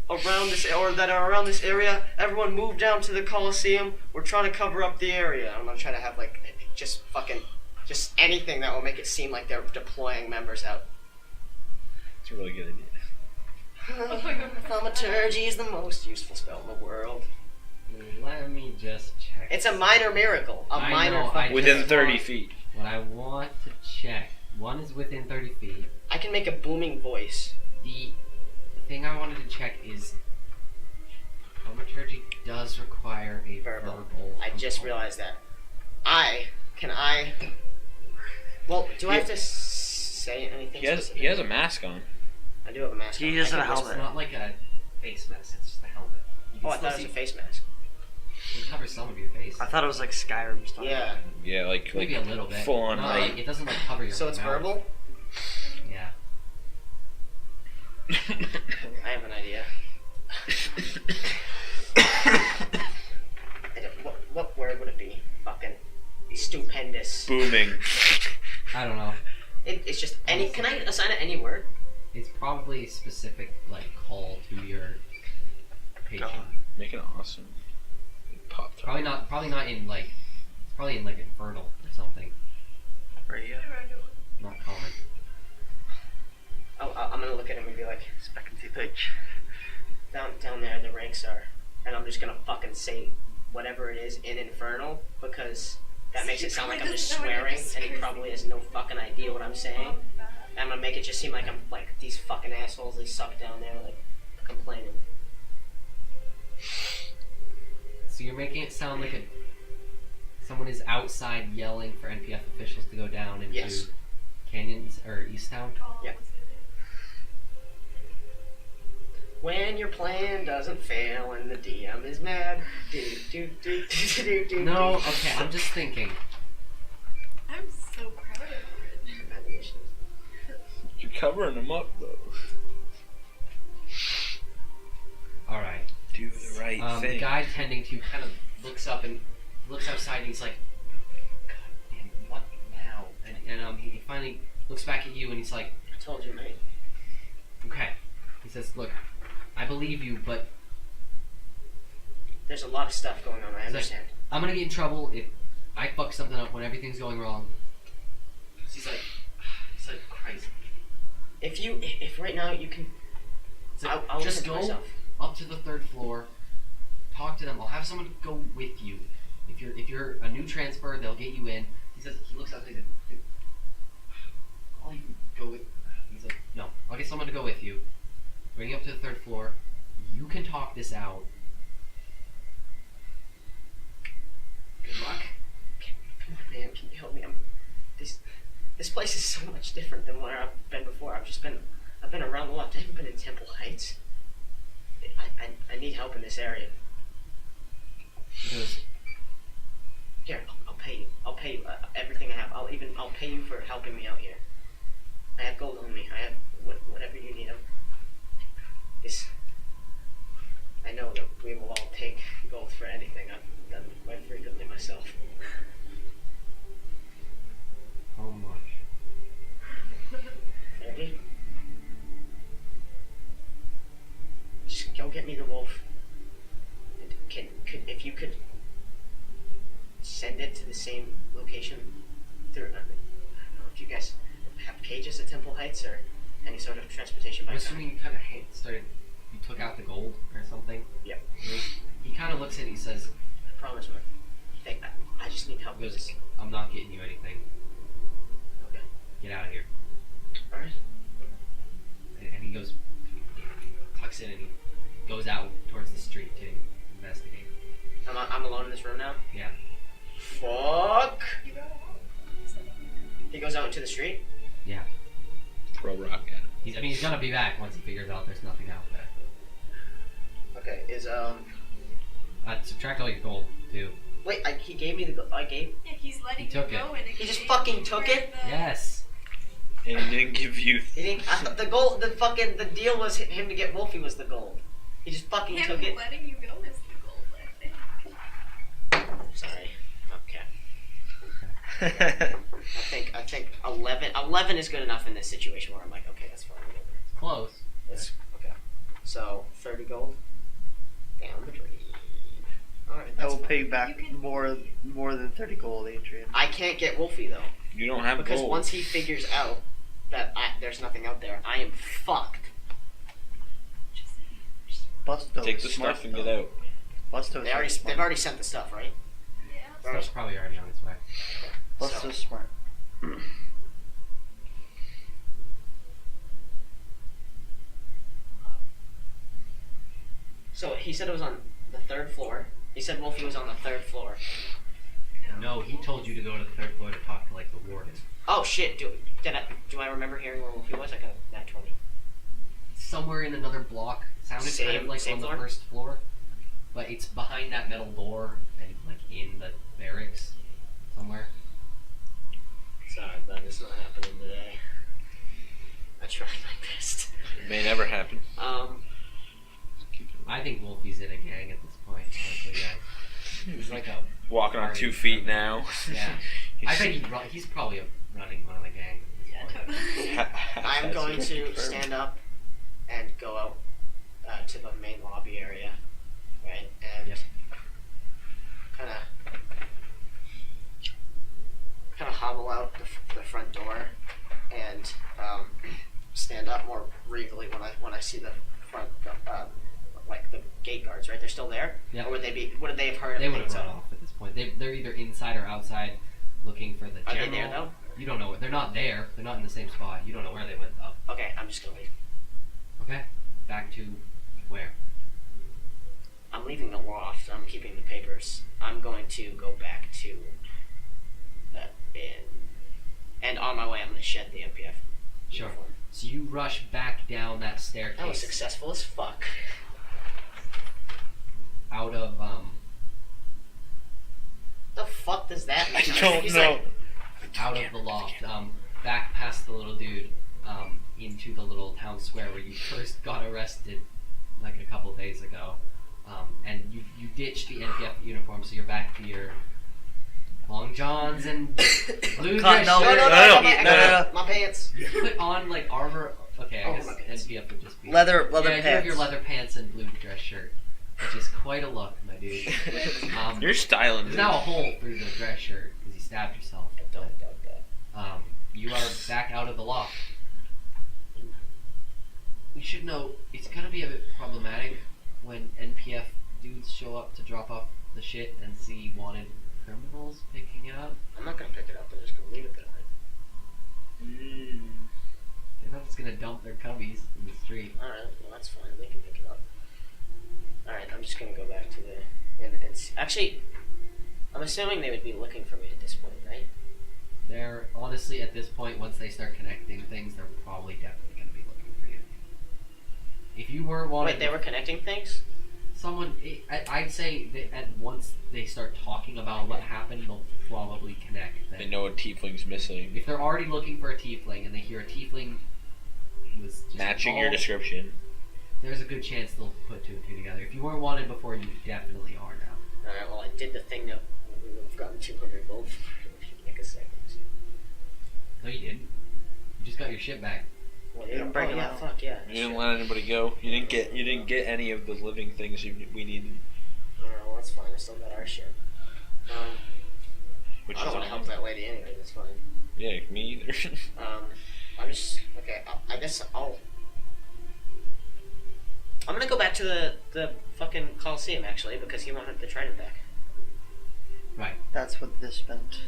around this, or that are around this area, everyone move down to the Coliseum. We're trying to cover up the area. I'm gonna try to have like just anything that will make it seem like they're deploying members out. It's a really good idea. Thaumaturgy is the most useful spell in the world. Let me just check. It's a minor miracle. I know, fucking Within just 30 want- feet. What I want to check. One is within 30 feet. I can make a booming voice. The thing I wanted to check is thaumaturgy does require a Verbal. verbal. I just component. realized that. Well, do I have to say anything? He has a mask on. I do have a mask. He on. doesn't I have can a It's whisper. not like a face mask, it's just a helmet. You can Oh, I still thought it was a see- face mask. It covers some of your face. I thought it was like Skyrim stuff. Yeah. Yeah, like Maybe a little bit. full on No, height. like, it doesn't like cover your So it's mouth. verbal? Yeah. I have an idea. What word would it be? Fucking stupendous. Booming. I don't know. It's just any. Can I assign it any word? It's probably a specific like call to your patient. Make it awesome. Pop top. Probably not in like it's probably in like infernal or something. Right here. Not common. Oh, I'm gonna look at him and be like, Spec and see pitch. down there the ranks are, and I'm just gonna fucking say whatever it is in infernal because that makes it sound like I'm just swearing, and he probably has no fucking idea what I'm saying. I'm gonna make it just seem like I'm like these fucking assholes. They suck down there, like complaining. So you're making it sound like someone is outside yelling for NPF officials to go down into Yes. Canyons or Easttown. Yeah. When your plan doesn't fail and the DM is mad. No, okay, I'm just thinking. I'm so proud of you. You're covering them up though. All right. Do the right The thing. guy tending to kind of looks up and looks outside and he's like, God damn, what now? And he finally looks back at you and he's like, I told you, mate. okay. He says, look, I believe you, but There's a lot of stuff going on. I understand. I'm gonna get in trouble if I fuck something up when everything's going wrong. He's like crazy. If right now you can, He's like, I'll just listen to go myself. up to the 3rd floor, talk to them. I'll have someone go with you. If you're a new transfer, they'll get you in. He says he looks up and he says, I'll even go with. He's like, no, I'll get someone to go with you. Bring you up to the 3rd floor. You can talk this out. Good luck. Come on, man. Can you help me? This place is so much different than where I've been before. I've been around a lot. I haven't been in Temple Heights. I need help in this area. He goes, Here, I'll pay you. I'll pay you everything I have. I'll pay you for helping me out here. I have gold on me. I have whatever you need. I know that we will all take gold for anything. I've done it quite frequently myself. how much? 30. Just go get me the wolf. And if you could send it to the same location through. I don't know if you guys have cages at Temple Heights or any sort of transportation by I'm car. assuming you kind of started. You took out the gold or something. Yep. looks at it. He says, I promise, man. Hey, I just need help with this. "I'm not getting you anything. Okay. Get out of here." Alright. And he goes, tucks in, and he goes out towards the street to investigate. I'm alone in this room now? Yeah. Fuck! You go. He goes out into the street? Yeah. Throw rock at him. He's gonna be back once he figures out there's nothing out there. Okay, Subtract all your gold too. Wait, he gave me I gave... Yeah, he's letting He took you go it. in He just fucking took it? Yes. And he didn't give you. He didn't... I thought the deal was him to get Wolfie was the gold. He just fucking Him took it. letting you go is the goal, I think. Sorry. Okay. I think 11 is good enough in this situation where I'm like, okay, that's fine. Whatever. Close. That's okay. So 30 gold down the drain. All right, I that's will fine. pay you back You can- more than 30 gold, Adrian. I can't get Wolfie though You don't have because gold. once he figures out that there's nothing out there, I am fucked. Busto Take is the smart, stuff and get though. out. Busto's They've smart. already sent the stuff, right? Yeah. Stuff's probably already on its way. Busto's smart. So he said it was on the 3rd floor. He said Wolfie was on the 3rd floor. No, he told you to go to the 3rd floor to talk to like the warden. Oh shit! Do I remember hearing where Wolfie was? I got a nat 20. Somewhere in another block. Sounded kind Same- of like same on the floor? 1st floor, but it's behind that metal door and like in the barracks somewhere. Sorry, but it's not happening today. I tried my best. It may never happen. I think Wolfie's in a gang at this point. Honestly, yeah. He's like a Walking on 2 feet now. yeah. I bet he's probably running one of the gangs. Yeah, totally. I'm going to stand up and go out to the main lobby area, right? And Yep. kind of hobble out the front door and stand up more regally when I see the front like the gate guards, right? They're still there. Yeah. Or would they have heard? They would have everything's run out? off at this point. They're either inside or outside looking for the Are general. they there though? You don't know. They're not there. They're not in the same spot. You don't know where they went up. Okay, I'm just gonna leave. Okay. Back to where? I'm leaving the loft. I'm keeping the papers. I'm going to go back to the inn. And on my way, I'm going to shed the MPF Sure. uniform. So you rush back down that staircase. That was successful as fuck. Out of The fuck does that mean? I don't He's know. like, out of the loft, back past the little dude, into the little town square where you first got arrested like a couple days ago, and you ditched the NPF uniform, so you're back to your long johns and blue dress No, shirt. no. My pants. You put on like armor. Okay, I Oh, guess my pants. NPF would just be Leather yeah, you pants. have your leather pants and blue dress shirt, which is quite a look, my dude. You're styling. There's now a hole through the dress shirt because you stabbed yourself. Don't doubt that. You are back out of the loft. We should know it's gonna be a bit problematic when NPF dudes show up to drop off the shit and see wanted criminals picking it up. I'm not gonna pick it up. I'm just gonna leave it there. They're not just gonna dump their cubbies in the street. All right, well that's fine. They can pick it up. All right, I'm just gonna go back to the inn and see. Actually, I'm assuming they would be looking for me at this point, right? They're honestly at this point, once they start connecting things, they're probably definitely gonna be looking for you. If you weren't wanted, Wait, they were connecting things? someone. I'd say that at once they start talking about what happened, they'll probably connect. They know a tiefling's missing. If they're already looking for a tiefling and they hear a tiefling was just Matching your involved, description. there's a good chance they'll put two and two together. If you weren't wanted before, you definitely are now. All right, well I did the thing that we would have gotten 200 gold for like a second. No, you didn't. You just got your shit back. Well, You didn't bring oh, it yeah, out. fuck yeah. You didn't let anybody go. You didn't get any of the living things we needed. Well, that's fine. I still got our shit. Which I don't is want to help that lady anyway. That's fine. Yeah, me either. I'm just okay. I guess I'll. I'm gonna go back to the fucking Coliseum actually because he wanted the trident back. Right. That's what this meant.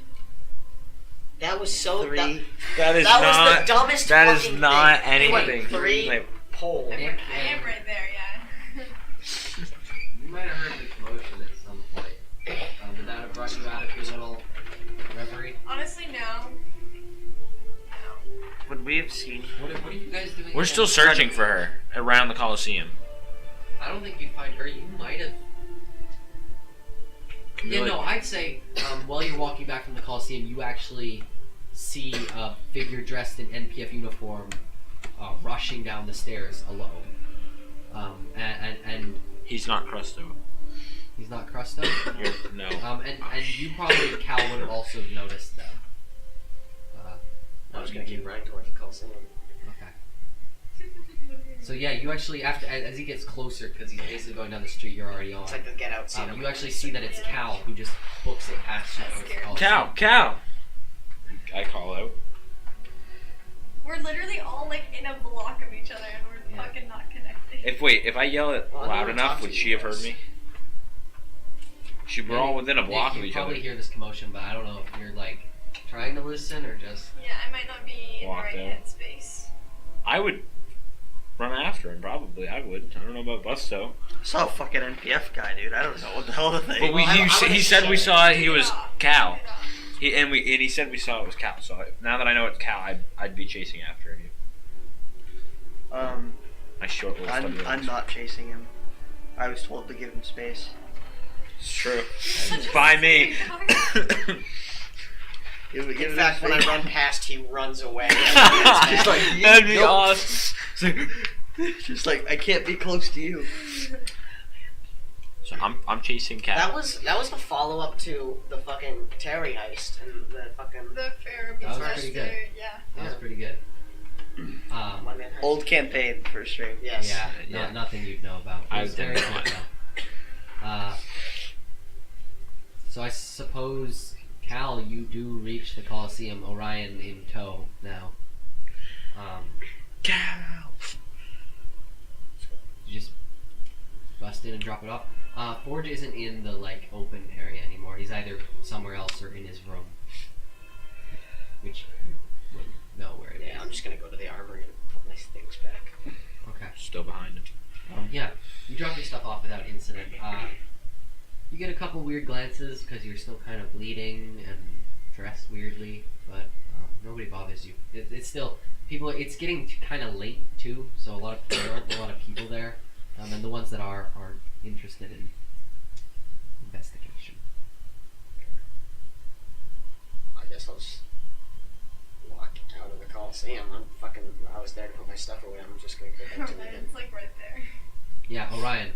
That was so. Three. That is that not. was the dumbest. That is fucking not thing. He went anything. 3 Like, pole. I am right there, yeah. You might have heard the commotion at some point. Did that have brought you out of your little reverie? Honestly, no. Would we have seen? What are you guys doing? we're again? still searching for her around the Coliseum. I don't think you find her. You might have. Can we, Yeah, like- no, I'd say while you're walking back from the Coliseum, you actually see a figure dressed in NPF uniform rushing down the stairs alone. And He's not Crusto. he's not Crusto. No. And you probably, Cal, would have also noticed them. I was gonna keep running towards the Coliseum. Okay. So yeah, you actually, after as he gets closer, because he's basically going down the street you're already on, It's like the Get Out scene. you actually see that it's Cal who just books it past you. towards the Coliseum. Cow. I call out. We're literally all like in a block of each other and we're Yeah. fucking not connected. If I yell it Well, I loud don't enough, talk to would you she have heard guys. me? We're all within a block you of each other. probably hear this commotion, but I don't know if you're like trying to listen or just. Yeah, I might not be in the Walked right out. headspace. I would run after him, probably. I would. I don't know about Busto. I saw a fucking NPF guy, dude. I don't know what the hell to think. But Well, he said we saw he was Get off, Cal. get off. He said we saw it was Cal. So now that I know it's Cal, I'd be chasing after you. My short little stubby I'm legs. not chasing him. I was told to give him space. It's true. Such a By me. sweetheart. In fact, when I run past, he runs away. Just like you, That'd be nope. awesome. Just like I can't be close to you. So I'm chasing Cal. that was the follow up to the fucking Terry heist and the fucking The Sarabi That was test pretty there, good. yeah. That was pretty good. one man heist. Old campaign for stream. Yes. Yeah, Yeah. nothing you'd know about. It I was didn't very know. good though. So I suppose, Cal, you do reach the Coliseum, Orion in tow now. Cal. You just bust in and drop it off. Forge isn't in the like open area anymore. He's either somewhere else or in his room, which you wouldn't know where it is. Yeah, I'm just gonna go to the armory and put my things back. Okay. Still behind him. Yeah, you drop your stuff off without incident. You get a couple weird glances because you're still kind of bleeding and dressed weirdly, but nobody bothers you. It's still people. It's getting kind of late too, so there aren't a lot of people there, and the ones that are interested in investigation. I guess I'll just walk out of the Coliseum. I was there to put my stuff away. I'm just gonna go back to the inn. It's like right there. Yeah, Orion.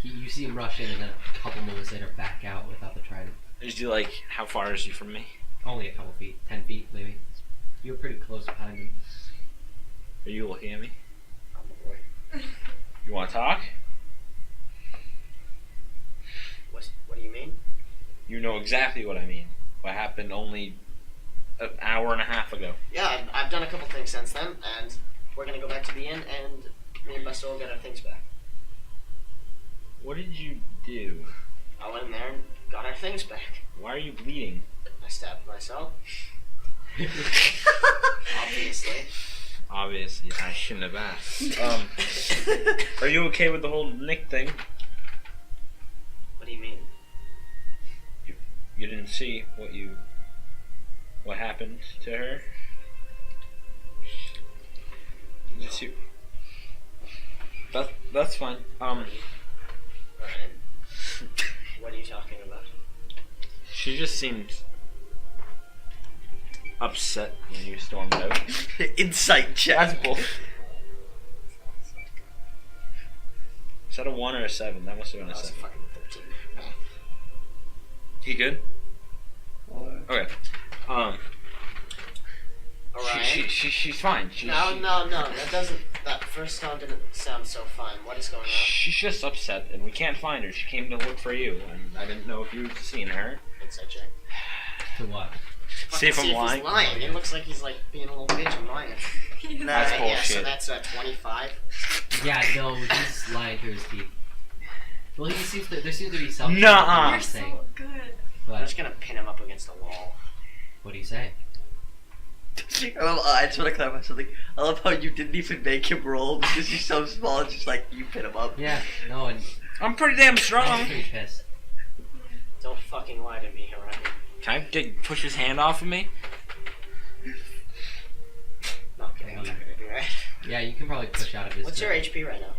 You see him rush in, and then a couple moments later back out without the trident. Is he like, how far is he from me? Only a couple feet, 10 feet maybe. You're pretty close behind him. Are you looking at me? I'm a boy. You want to talk? What do you mean? You know exactly what I mean. What happened only an hour and a half ago. Yeah, I've done a couple things since then, and we're gonna go back to the inn, and me and Busto will get our things back. What did you do? I went in there and got our things back. Why are you bleeding? I stabbed myself. Obviously. Obviously, I shouldn't have asked. Are you okay with the whole Nick thing? What do you mean? You didn't see what happened to her? Did you see? That's fine. Ryan? What are you talking about? She just seemed upset when you stormed out. Insight check. That's bull. Is that a 1 or a 7? That must have been That a was 7. fucking 13. He good? Okay. Orion? She's fine. No. That first sound didn't sound so fine. What is going on? She's just upset, and we can't find her. She came to look for you, and I didn't know if you'd seen her. Insight check. To what? See if I'm he's lying. lying. It looks like he's like being a little bitch and lying. That's Yeah, so bullshit. that's 25. Yeah, no, he's lying through his teeth. Well, there seems to be something. Nuh-uh. You're so good. I'm But just gonna pin him up against the wall. what do you say? I just want to clarify something. I love how you didn't even make him roll because he's so small. It's just like you pin him up. Yeah, no, and I'm pretty damn I'm strong. pretty pissed. Don't fucking lie to me, alright? Can I push his hand off of me? No, I'm kidding. I'm not gonna do that. Yeah, you can probably push out of his. What's your HP right now?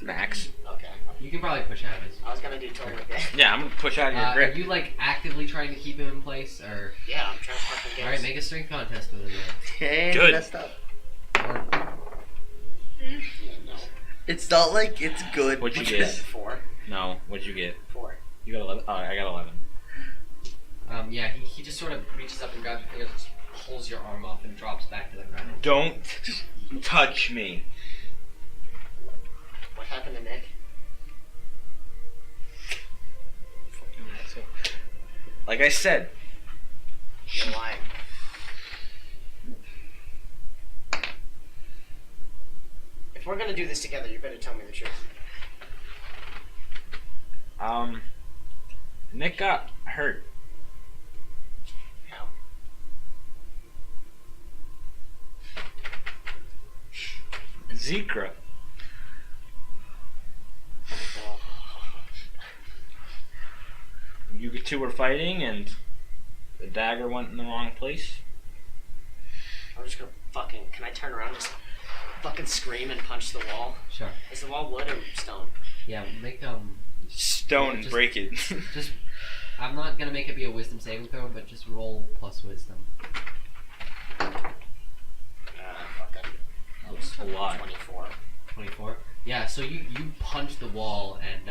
Max. Okay. You can probably push out of his. I was gonna do total again. Yeah, I'm gonna push out of your Are grip. you like actively trying to keep him in place, or Yeah, I'm trying to fucking get. all right, make a strength contest with him. Okay, Good. messed up. Or, Yeah, no. It's not like it's good. What'd you because- get? 4. No, what'd you get? 4. You got 11. Oh, I got 11. yeah, he just sort of reaches up and grabs your fingers, just pulls your arm off, and drops back to the ground. Don't touch me. What happened to Nick? Like I said, You're lying. If we're gonna do this together, you better tell me the truth. Nick got hurt. How? Zekra. Well, You two were fighting, and the dagger went in the wrong place. I'm just gonna fucking. Can I turn around and just fucking scream and punch the wall? Sure. Is the wall wood or stone? Yeah, make Stone and Just- break it. just. I'm not gonna make it be a wisdom saving throw, but just roll plus wisdom. Fucking. That's a lot. 24. 24. Yeah, so you punch the wall and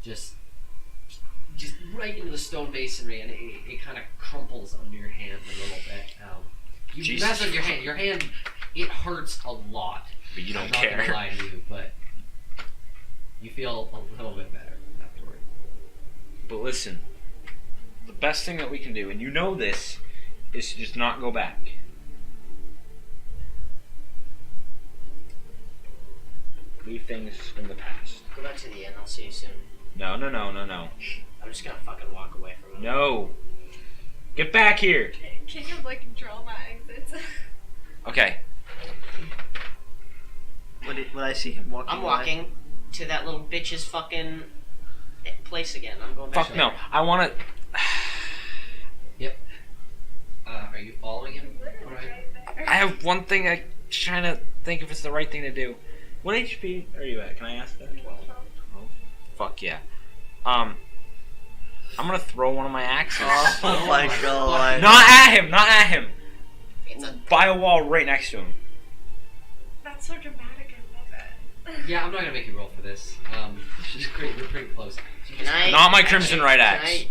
just right into the stone masonry, and it kind of crumples under your hand a little bit. You Jesus mess up your hand. Your hand, it hurts a lot. But you I'm don't not gonna care. lie to you, but you feel a little bit better afterward. But listen, the best thing that we can do, and you know this, is to just not go back. Leave things in the past. Go back to the inn. I'll see you soon. No. I'm just gonna fucking walk away from him. No. Get back here. Can you like draw my exits? Okay. When I see him walking I'm away- walking to that little bitch's fucking place again. I'm going back Fuck there. no. I want to. Are you following him? Literally Right. right there. I have one thing. I'm trying to think if it's the right thing to do. What HP are you at? Can I ask that? Fuck yeah. I'm gonna throw one of my axes. Oh my god. Not at him. Not at him. It's a By a wall right next to him. That's so dramatic. I love it. Yeah, I'm not gonna make you roll for this. You're pretty close. So you Can just, I? Not my Crimson Right can Axe. I-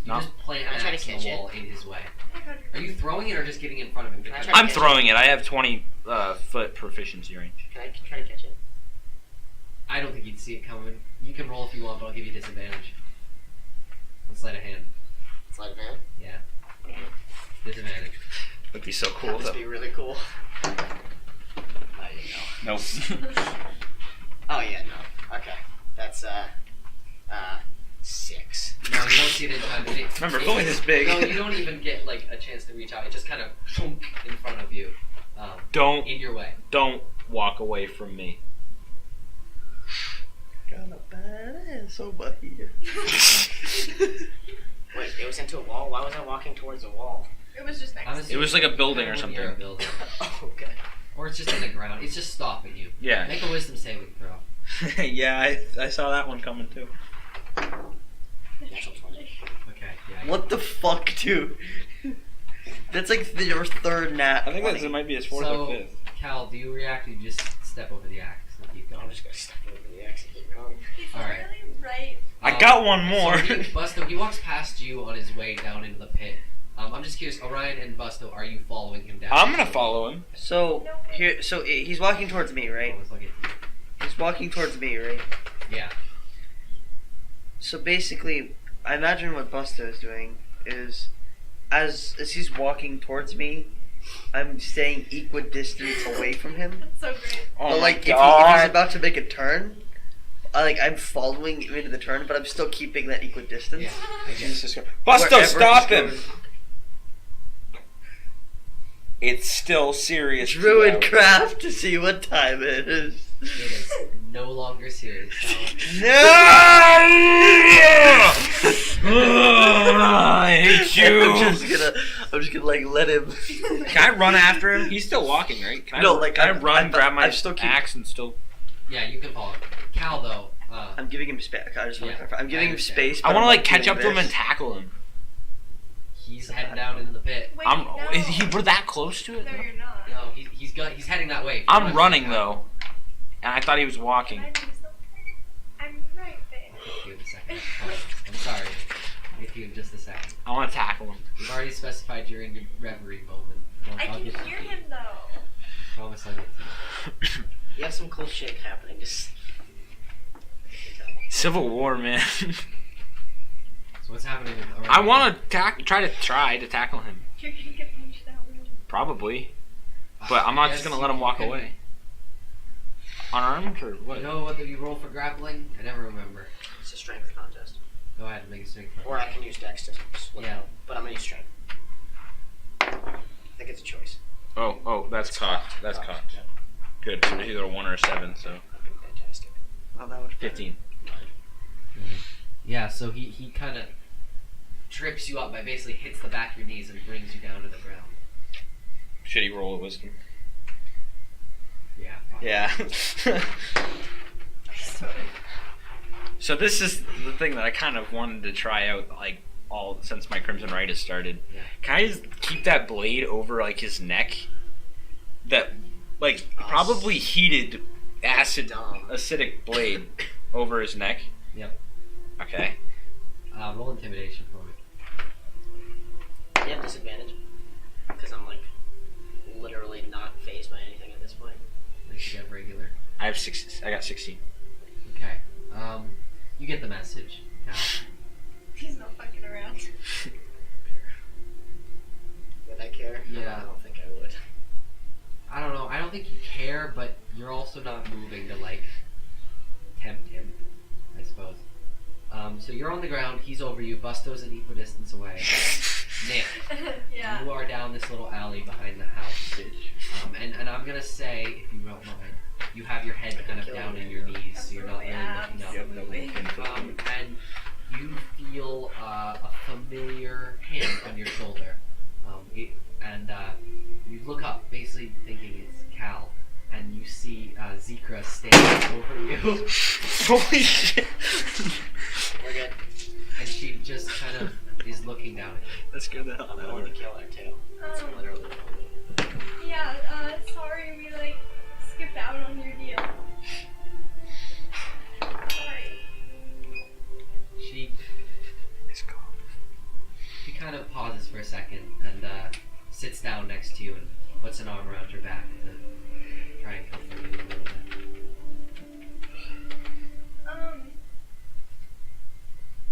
you just plant Can I an try to axe in catch the it? wall in his way. Oh my God. Are you throwing it or just getting in front of him? Can I try I'm catch throwing it. I have 20 foot proficiency range. Can I try to catch it? I don't think you'd see it coming. You can roll if you want, but I'll give you disadvantage. On sleight of hand. Sleight of hand. Yeah. Disadvantage. Would be so That cool must though. be really cool. I didn't know. Nope. Oh yeah, no. Okay, that's 6. No, you don't see it in time. Remember, it's only this big. No, you don't even get like a chance to reach out. It just kind of in front of you, Don't in your way. walk away from me. Got a badass over here. Wait, it was into a wall. Why was I walking towards a wall? It was just next. Honestly, It was like a building kind or of near a something. building. Oh, okay. Or it's just in the ground. It's just stopping you. Yeah. Make a wisdom saving throw. Yeah, I saw that one coming too. Natural 20. Okay. Yeah. What the fuck, dude? That's like your third nat. I think 20. it might be his fourth So, or fifth. Cal, do you react or you just step over the axe and keep going? I'm just gonna step over the axe and keep going. He's Alright. really right. I got one more. So Busto, he walks past you on his way down into the pit. I'm just curious, Orion and Busto, are you following him down? I'm gonna follow him. So here, he's walking towards me, right? Oh, let's look at- He's walking towards me, right? Yeah. So basically, I imagine what Busto is doing is as he's walking towards me, I'm staying equidistant away from him. That's so great. Oh But my like if god. he's about to make a turn, I'm following him into the turn, but I'm still keeping that equidistance. Yeah, I get it. Jesus Christ. Busto, Wherever stop he's him! going. It's still serious. Druid craft to see what time it is. It is no longer serious, Alan. No! I hate you. I'm just gonna like let him. Can I run after him? He's still walking, right? Can No, I, like, can I I'm- run, I'm- grab my I'm still keep- axe, and still? Yeah, you can follow. Cal, though, I'm giving him space. I just want Yeah, to clarify. I'm giving I him understand. space. I but want to I'm like catch doing up to him this. and tackle him. he's heading down into the pit. Wait, I'm. no. Is he? We're that close to it? No, you're not. No, he's heading that way. I'm running though, and I thought he was walking. Can I do something? I'm right there. I'll give you a second. Hold on. I'm sorry. I'll give you in just a second. I want to tackle him. You've already specified you're in your reverie moment. I I'll can get to hear you. him though. Promise I'll get to you. You have some cool shit happening. Just. Civil War, man. So what's happening with I want to try to tackle him. You're gonna get punched out. Really. Probably, but I'm not just gonna let him walk Okay. away. Unarmed or what? You know what you roll for grappling? I never remember. It's a strength contest. Go ahead and make a strength roll. Or I can use Dex to split Yeah. out. But I'm gonna use strength. I think it's a choice. Oh, that's cocked. That's cocked. Yeah. Good. So it's either a 1 or a 7. So That'd be fantastic. Oh, that would 15. Yeah, so he kind of trips you up by basically hits the back of your knees and brings you down to the ground. Should he roll a wisdom? Yeah. Probably. Yeah. So, So this is the thing that I kind of wanted to try out, like all since my Crimson Rite has started. Yeah. Can I just keep that blade over like his neck? That like probably heated acidic blade over his neck. Yep. Okay. Roll intimidation for me. You have disadvantage. Because I'm like literally not phased by anything at this point. At least you get regular. I have 6. I got 16. Okay. You get the message. Cal. he's not fucking around. Would I care? Yeah. I don't think I would. I don't know. I don't think you care, but you're also not moving to like tempt him, I suppose. So you're on the ground. He's over you. Busto's an equidistance away. Nick, Yeah. you are down this little alley behind the house. And I'm gonna say, if you don't mind, you have your head kind of down in your knees, so you're not really looking up. Absolutely. And you feel a familiar hand on your shoulder. You look up, basically thinking it's Cal, and you see Zekra standing over you, Holy shit! We're good. and she just kind of is looking down at you. That's good. The hell I'm going to kill her too. It's literally. Yeah, sorry we like skipped out on your deal. Sorry. She kind of pauses for a second and sits down next to you and puts an arm around your back to try and comfort you a little bit.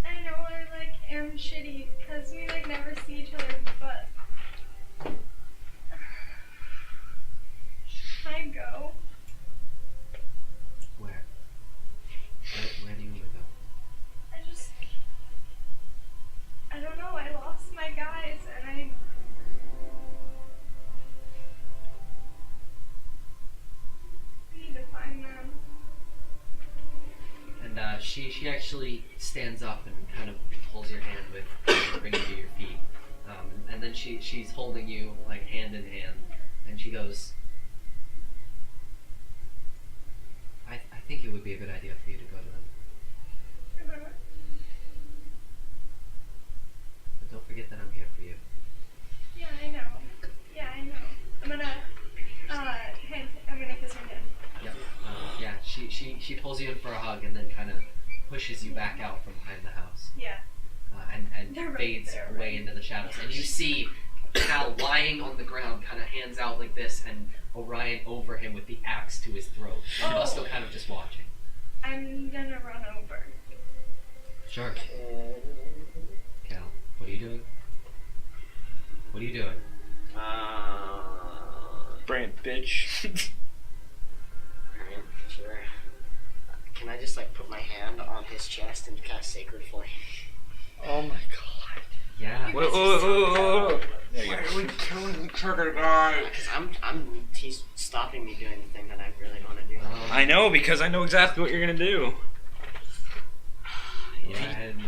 I know I like am shitty because we like never see each other, but can I go? Where? Where do you want to go? I don't know, I lost my guys and I need to find them. And she actually stands up and kind of pulls your hand with bringing you to your feet. And then she's holding you like hand in hand, and she goes, I think it would be a good idea for you to go to them. But don't forget that I'm here for you. Yeah, I know. Yeah, I know. I'm gonna kiss her hand. Yep. Yeah, she pulls you in for a hug and then kind of pushes you back out from behind the house. Yeah. And They're right fades there, away right? into the shadows. And you see Cal lying on the ground, kind of hands out like this, and Orion over him with the axe to his throat. And Oh. Busto kind of just watching. I'm gonna run over. Sure. Cal, what are you doing? What are you doing? Brand bitch. Alright, sure. Can I just like put my hand on his chest and cast Sacred Flame? Oh my god. Yeah. Whoa. There you Why go. are we killing each other, guys? Because he's stopping me doing the thing that I really want to do. I know, because I know exactly what you're gonna do. Yeah. And,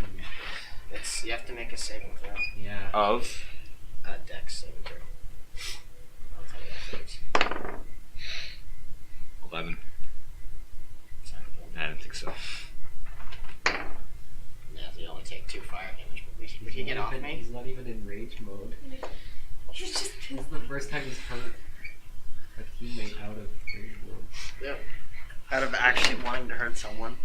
You have to make a saving throw. yeah. Of? Dex saving throw. I'll tell you afterwards. 11. Sorry, I didn't think so. yeah, you only take 2 fire damage, but we can get off me. He's not even in rage mode. He's just This is the first time he's hurt a teammate out of rage mode. Yeah. Out of actually wanting to hurt someone.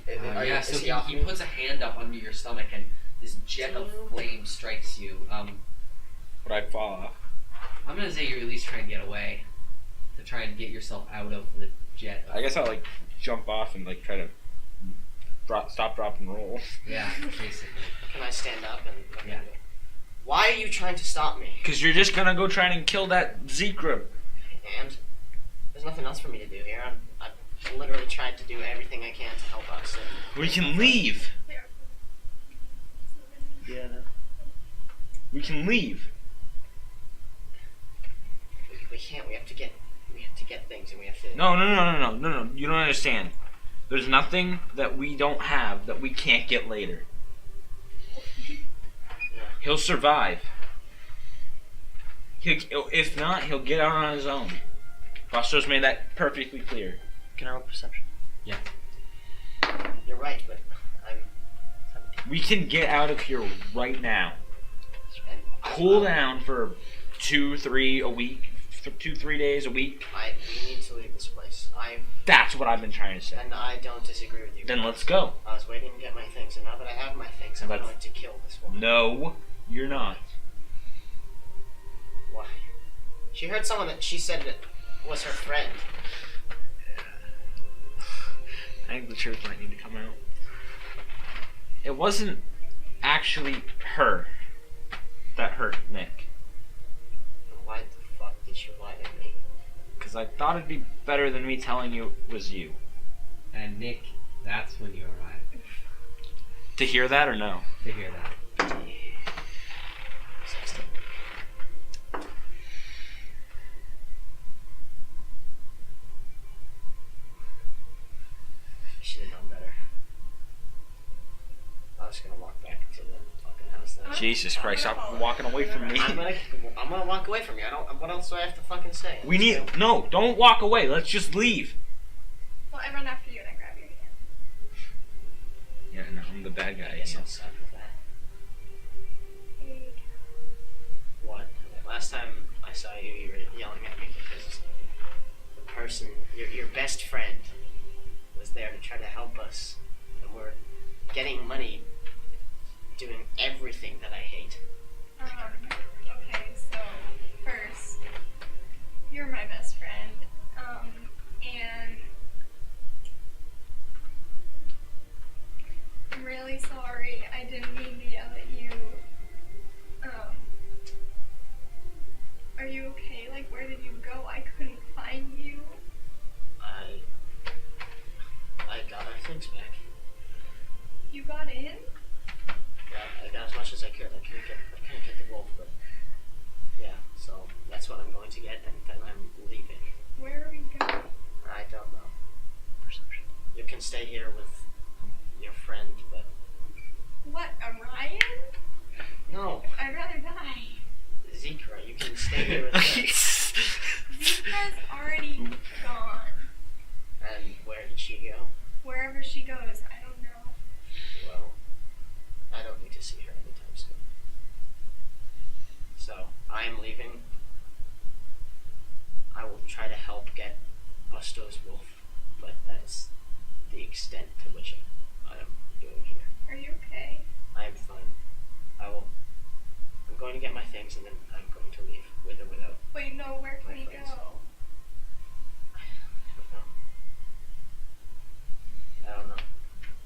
Yeah, Is so he off he me? puts a hand up under your stomach and this jet of flame strikes you. But I'd fall off. I'm gonna say you at least try and get away. To try and get yourself out of the jet. I guess I'll like jump off and like try to stop, drop, and roll. Yeah, basically. Can I stand up and? Yeah. Why are you trying to stop me? Because you're just gonna go try and kill that Zekra. And there's nothing else for me to do here. I've literally tried to do everything I can to help us. And We can leave. Yeah, no. We can leave. we can't. We have to get things, and we have to. No. You don't understand. There's nothing that we don't have that we can't get later. He'll survive. If not, he'll get out on his own. Buster's made that perfectly clear. Can I roll perception? Yeah. You're right, but I'm. We can get out of here right now. And Cool down for 2-3 a week. 2-3 days a week. We need to leave this place. That's what I've been trying to say. And I don't disagree with you. Then let's go. I was waiting to get my things, and now that I have my things, I'm Let's- going to kill this woman. No, you're not. Why? She heard someone that she said that was her friend. I think the truth might need to come out. It wasn't actually her that hurt Nick. Why the fuck did you lie to me? Because I thought it'd be better than me telling you it was you. And Nick, that's when you arrive. To hear that or no? To hear that. Sexton. I should have known better. I was gonna walk back to the fucking house then. Jesus Christ, stop walking away from me. I'm gonna walk away from you. What else do I have to fucking say? We need. No, don't walk away. Let's just leave. Well, I run after you and I grab your hand. Yeah, no, I'm the bad guy. I guess yeah. I'll stop with that. What? Last time I saw you, you were yelling at me because the person, your best friend, was there to try to help us, and we're getting money, doing everything that I hate. Okay, so first, you're my best friend, and I'm really sorry. I didn't mean to yell at you. Are you okay? Like, where did you go? I couldn't find you. I got our things back. You got in? I got as much as I could. I couldn't get the wolf, but yeah. So that's what I'm going to get, and then I'm leaving. Where are we going? I don't know. You can stay here with your friend, but What, Orion? no, I'd rather die. Zekra. You can stay here with me. Zebra's already gone. And where did she go? Wherever she goes, I don't know. Well, I don't need to see her anytime soon. So, I am leaving. I will try to help get Busto's wolf, but that is the extent to which I am doing here. Are you okay? I am fine. I'm going to get my things and then I'm going to leave, with or without. Wait, no, where can My we friends. go? I don't know.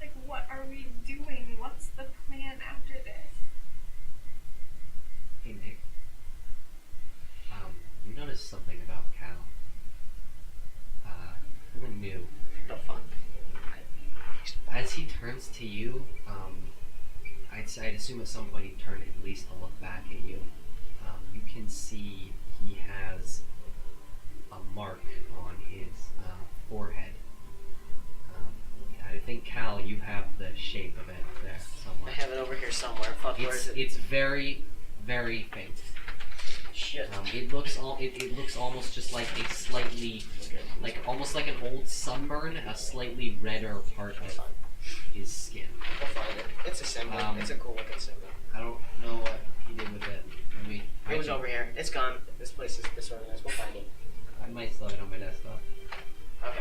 Like, what are we doing? What's the plan after this? Hey Nick, I'd assume at some point he'd turn at least to look back at you. You can see he has a mark on his forehead. I think, Cal, you have the shape of it there I somewhere. have it over here somewhere. Fuck, where is it? It's very, very faint. Shit. It looks almost just like a slightly, almost like an old sunburn, a slightly redder part of his skin. We'll find it. It's a symbol. It's a cool looking symbol. I don't know what he did with it. It was over here. It's gone. This place is disorganized. We'll find it. I might still have it on my desktop. Okay.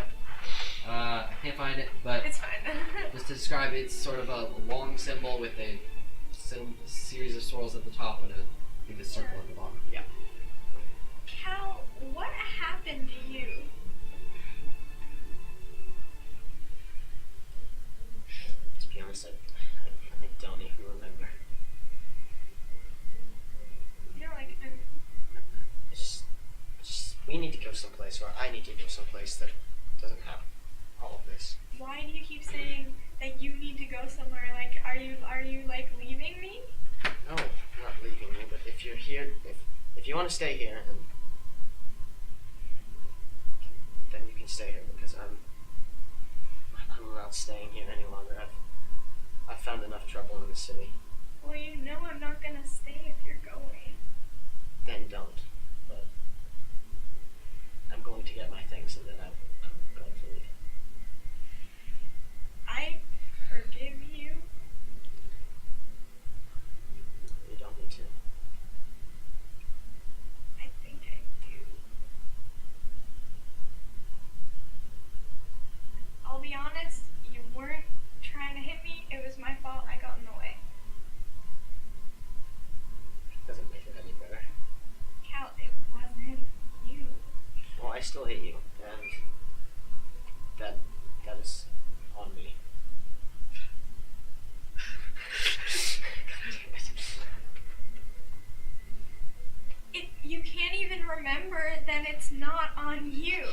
I can't find it, but It's fine. just to describe, it's sort of a long symbol with a series of swirls at the top and a circle at the bottom. Yeah. Cal, what happened to you? To be honest, I don't even remember. You know, like, It's just we need to go someplace, or I need to go someplace that doesn't have all of this. why do you keep saying that you need to go somewhere? Like, are you like leaving me? No, I'm not leaving you, but if you're here, if you want to stay here, then you can stay here because I'm not staying here any longer. I've found enough trouble in the city. Well, you know I'm not gonna stay if you're going. Then don't. But I'm going to get my things and then I'm going to leave. I forgive you. You don't need to. I think I do. I'll be honest, you weren't trying to hit me. It was my fault. I got in the way. Doesn't make it any better. Cal, it wasn't you. Well, I still hate you, and that is on me. If you can't even remember, then it's not on you.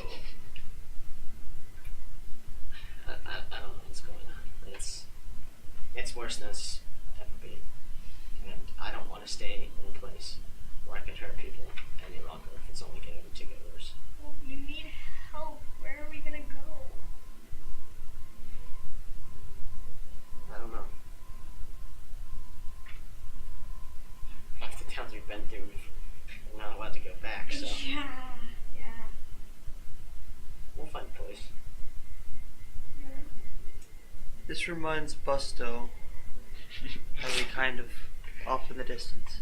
I don't know what's going on. It's worse than it's ever been, and I don't want to stay in a place where I can hurt people any longer if it's only getting to get worse. Well, you need help. Where are we gonna go? I don't know. Half the towns we've been through, we're not allowed to go back, so Yeah. we'll find a place. This reminds Busto of a kind of off in the distance.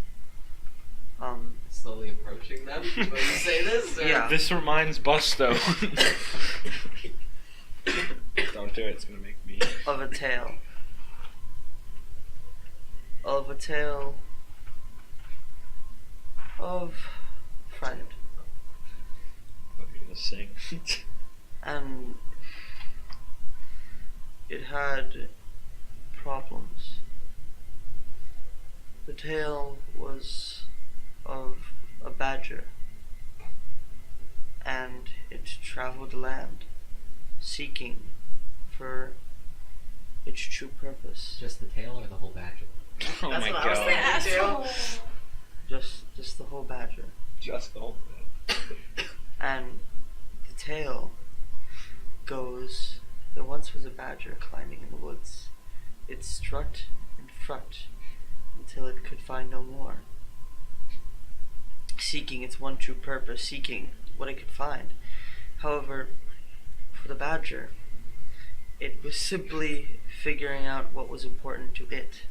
Slowly approaching them when you say this? Or? Yeah. This reminds Busto. Don't do it. It's gonna make me. Of a tale. Of a tale of a friend. What are you gonna sing? And it had problems. The tale was of a badger, and it traveled the land, seeking for its true purpose. Just the tail or the whole badger? Oh That's my what I was god. thinking. Asshole. Just the whole badger. Just the whole And the tale goes, there once was a badger climbing in the woods. It strut and frut until it could find no more, seeking its one true purpose, seeking what it could find. However, for the badger, it was simply figuring out what was important to it.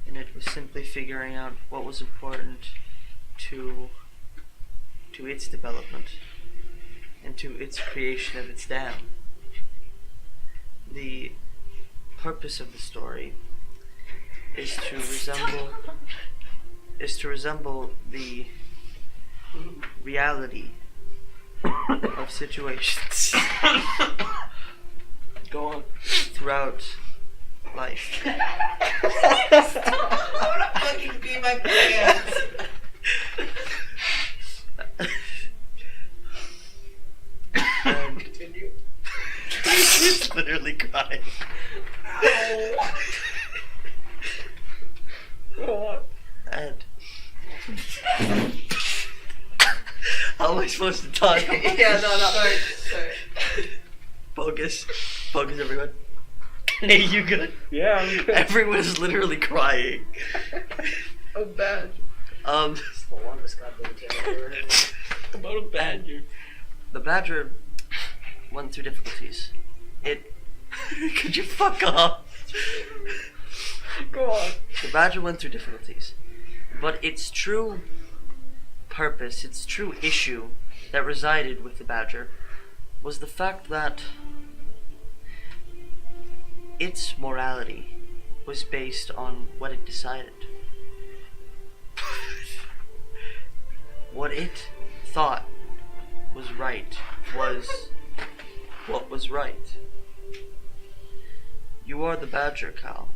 And it was simply figuring out what was important to its development and to its creation of its dam. The purpose of the story is to resemble the reality of situations Go on. throughout life. fucking pee my pants! And Continue. it's literally crying. I supposed to talk? Yeah, no. Sorry. Focus, everyone. Hey, you good? Yeah, I'm good. Everyone's literally crying. I'm bad. It's the longest goddamn tale I've ever heard. About a badger. The badger went through difficulties. Could you fuck off? Go on. The badger went through difficulties, but its true purpose, its true issue that resided with the badger was the fact that its morality was based on what it decided. What it thought was right was what was right. You are the badger, Cal.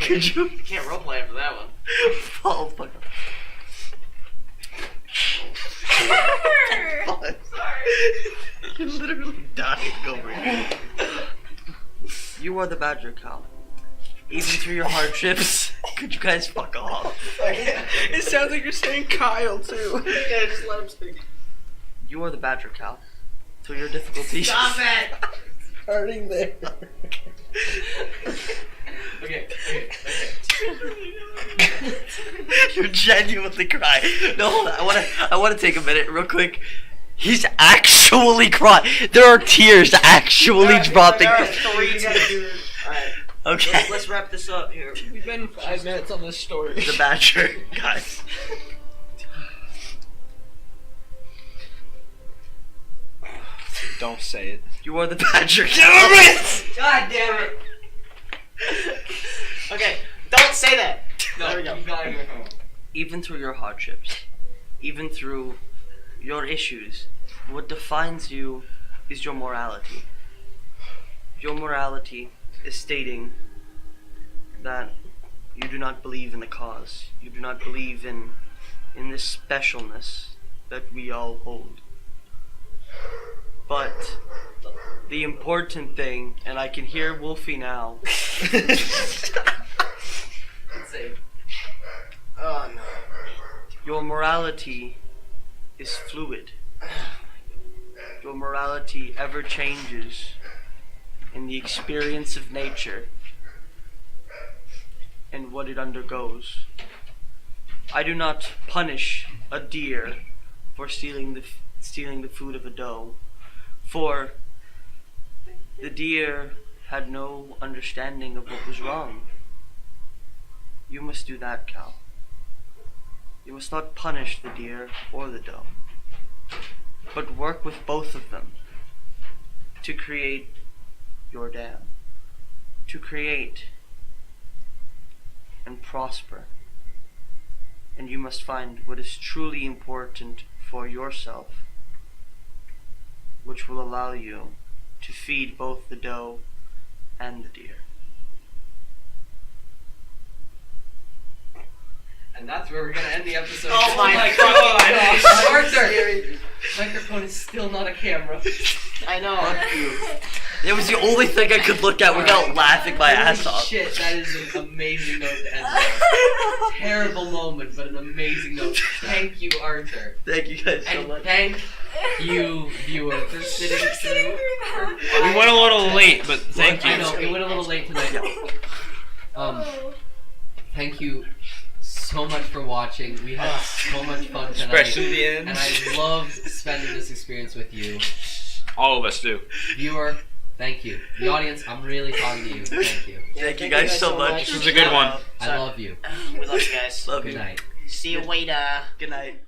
Could you Can't roleplay after that one. fall fuck up? You're literally dying over here. You are the badger, Cal. Even through your hardships, could you guys fuck off? It sounds like you're saying Kyle too. Yeah, just let him speak. You are the badger, Cal. Through your difficulties. Stop it! Starting there. Okay. You're genuinely crying. No, hold on. I wanna take a minute real quick. He's actually crying. There are tears actually dropping. Alright, Okay. let's wrap this up here. We've been 5 minutes on this story. The badger, guys. Don't say it. You are the badger, Cal. God damn it! Okay, don't say that. There we go. You gotta go home. Even through your hardships, even through your issues, what defines you is your morality. Your morality is stating that you do not believe in the cause. You do not believe in this specialness that we all hold. But the important thing, and I can hear Wolfie now. Oh no. Your morality is fluid. Your morality ever changes in the experience of nature and what it undergoes. I do not punish a deer for stealing the food of a doe, for the deer had no understanding of what was wrong. You must do that, Cal. You must not punish the deer or the doe, but work with both of them to create your dam, to create and prosper. And you must find what is truly important for yourself, which will allow you to feed both the doe and the deer. And that's where we're gonna end the episode. Oh my god! God. Arthur! Microphone is still not a camera. I know. It was the only thing I could look at without laughing my ass Holy off. shit, that is an amazing note to end on. Terrible moment, but an amazing note. Thank you, Arthur. Thank you guys so And much. thank you, viewer, for sitting through. We went a little late, but thank I you. know, we went a little late tonight. Thank you so much for watching. We had so much fun tonight. Especially the end. And I loved spending this experience with you. All of us do. Viewer, thank you. The audience, I'm really talking to you. Thank you. Thank you guys so much. This was a good one. I love you. We love you guys. Love Good you. night. See you later. Good night.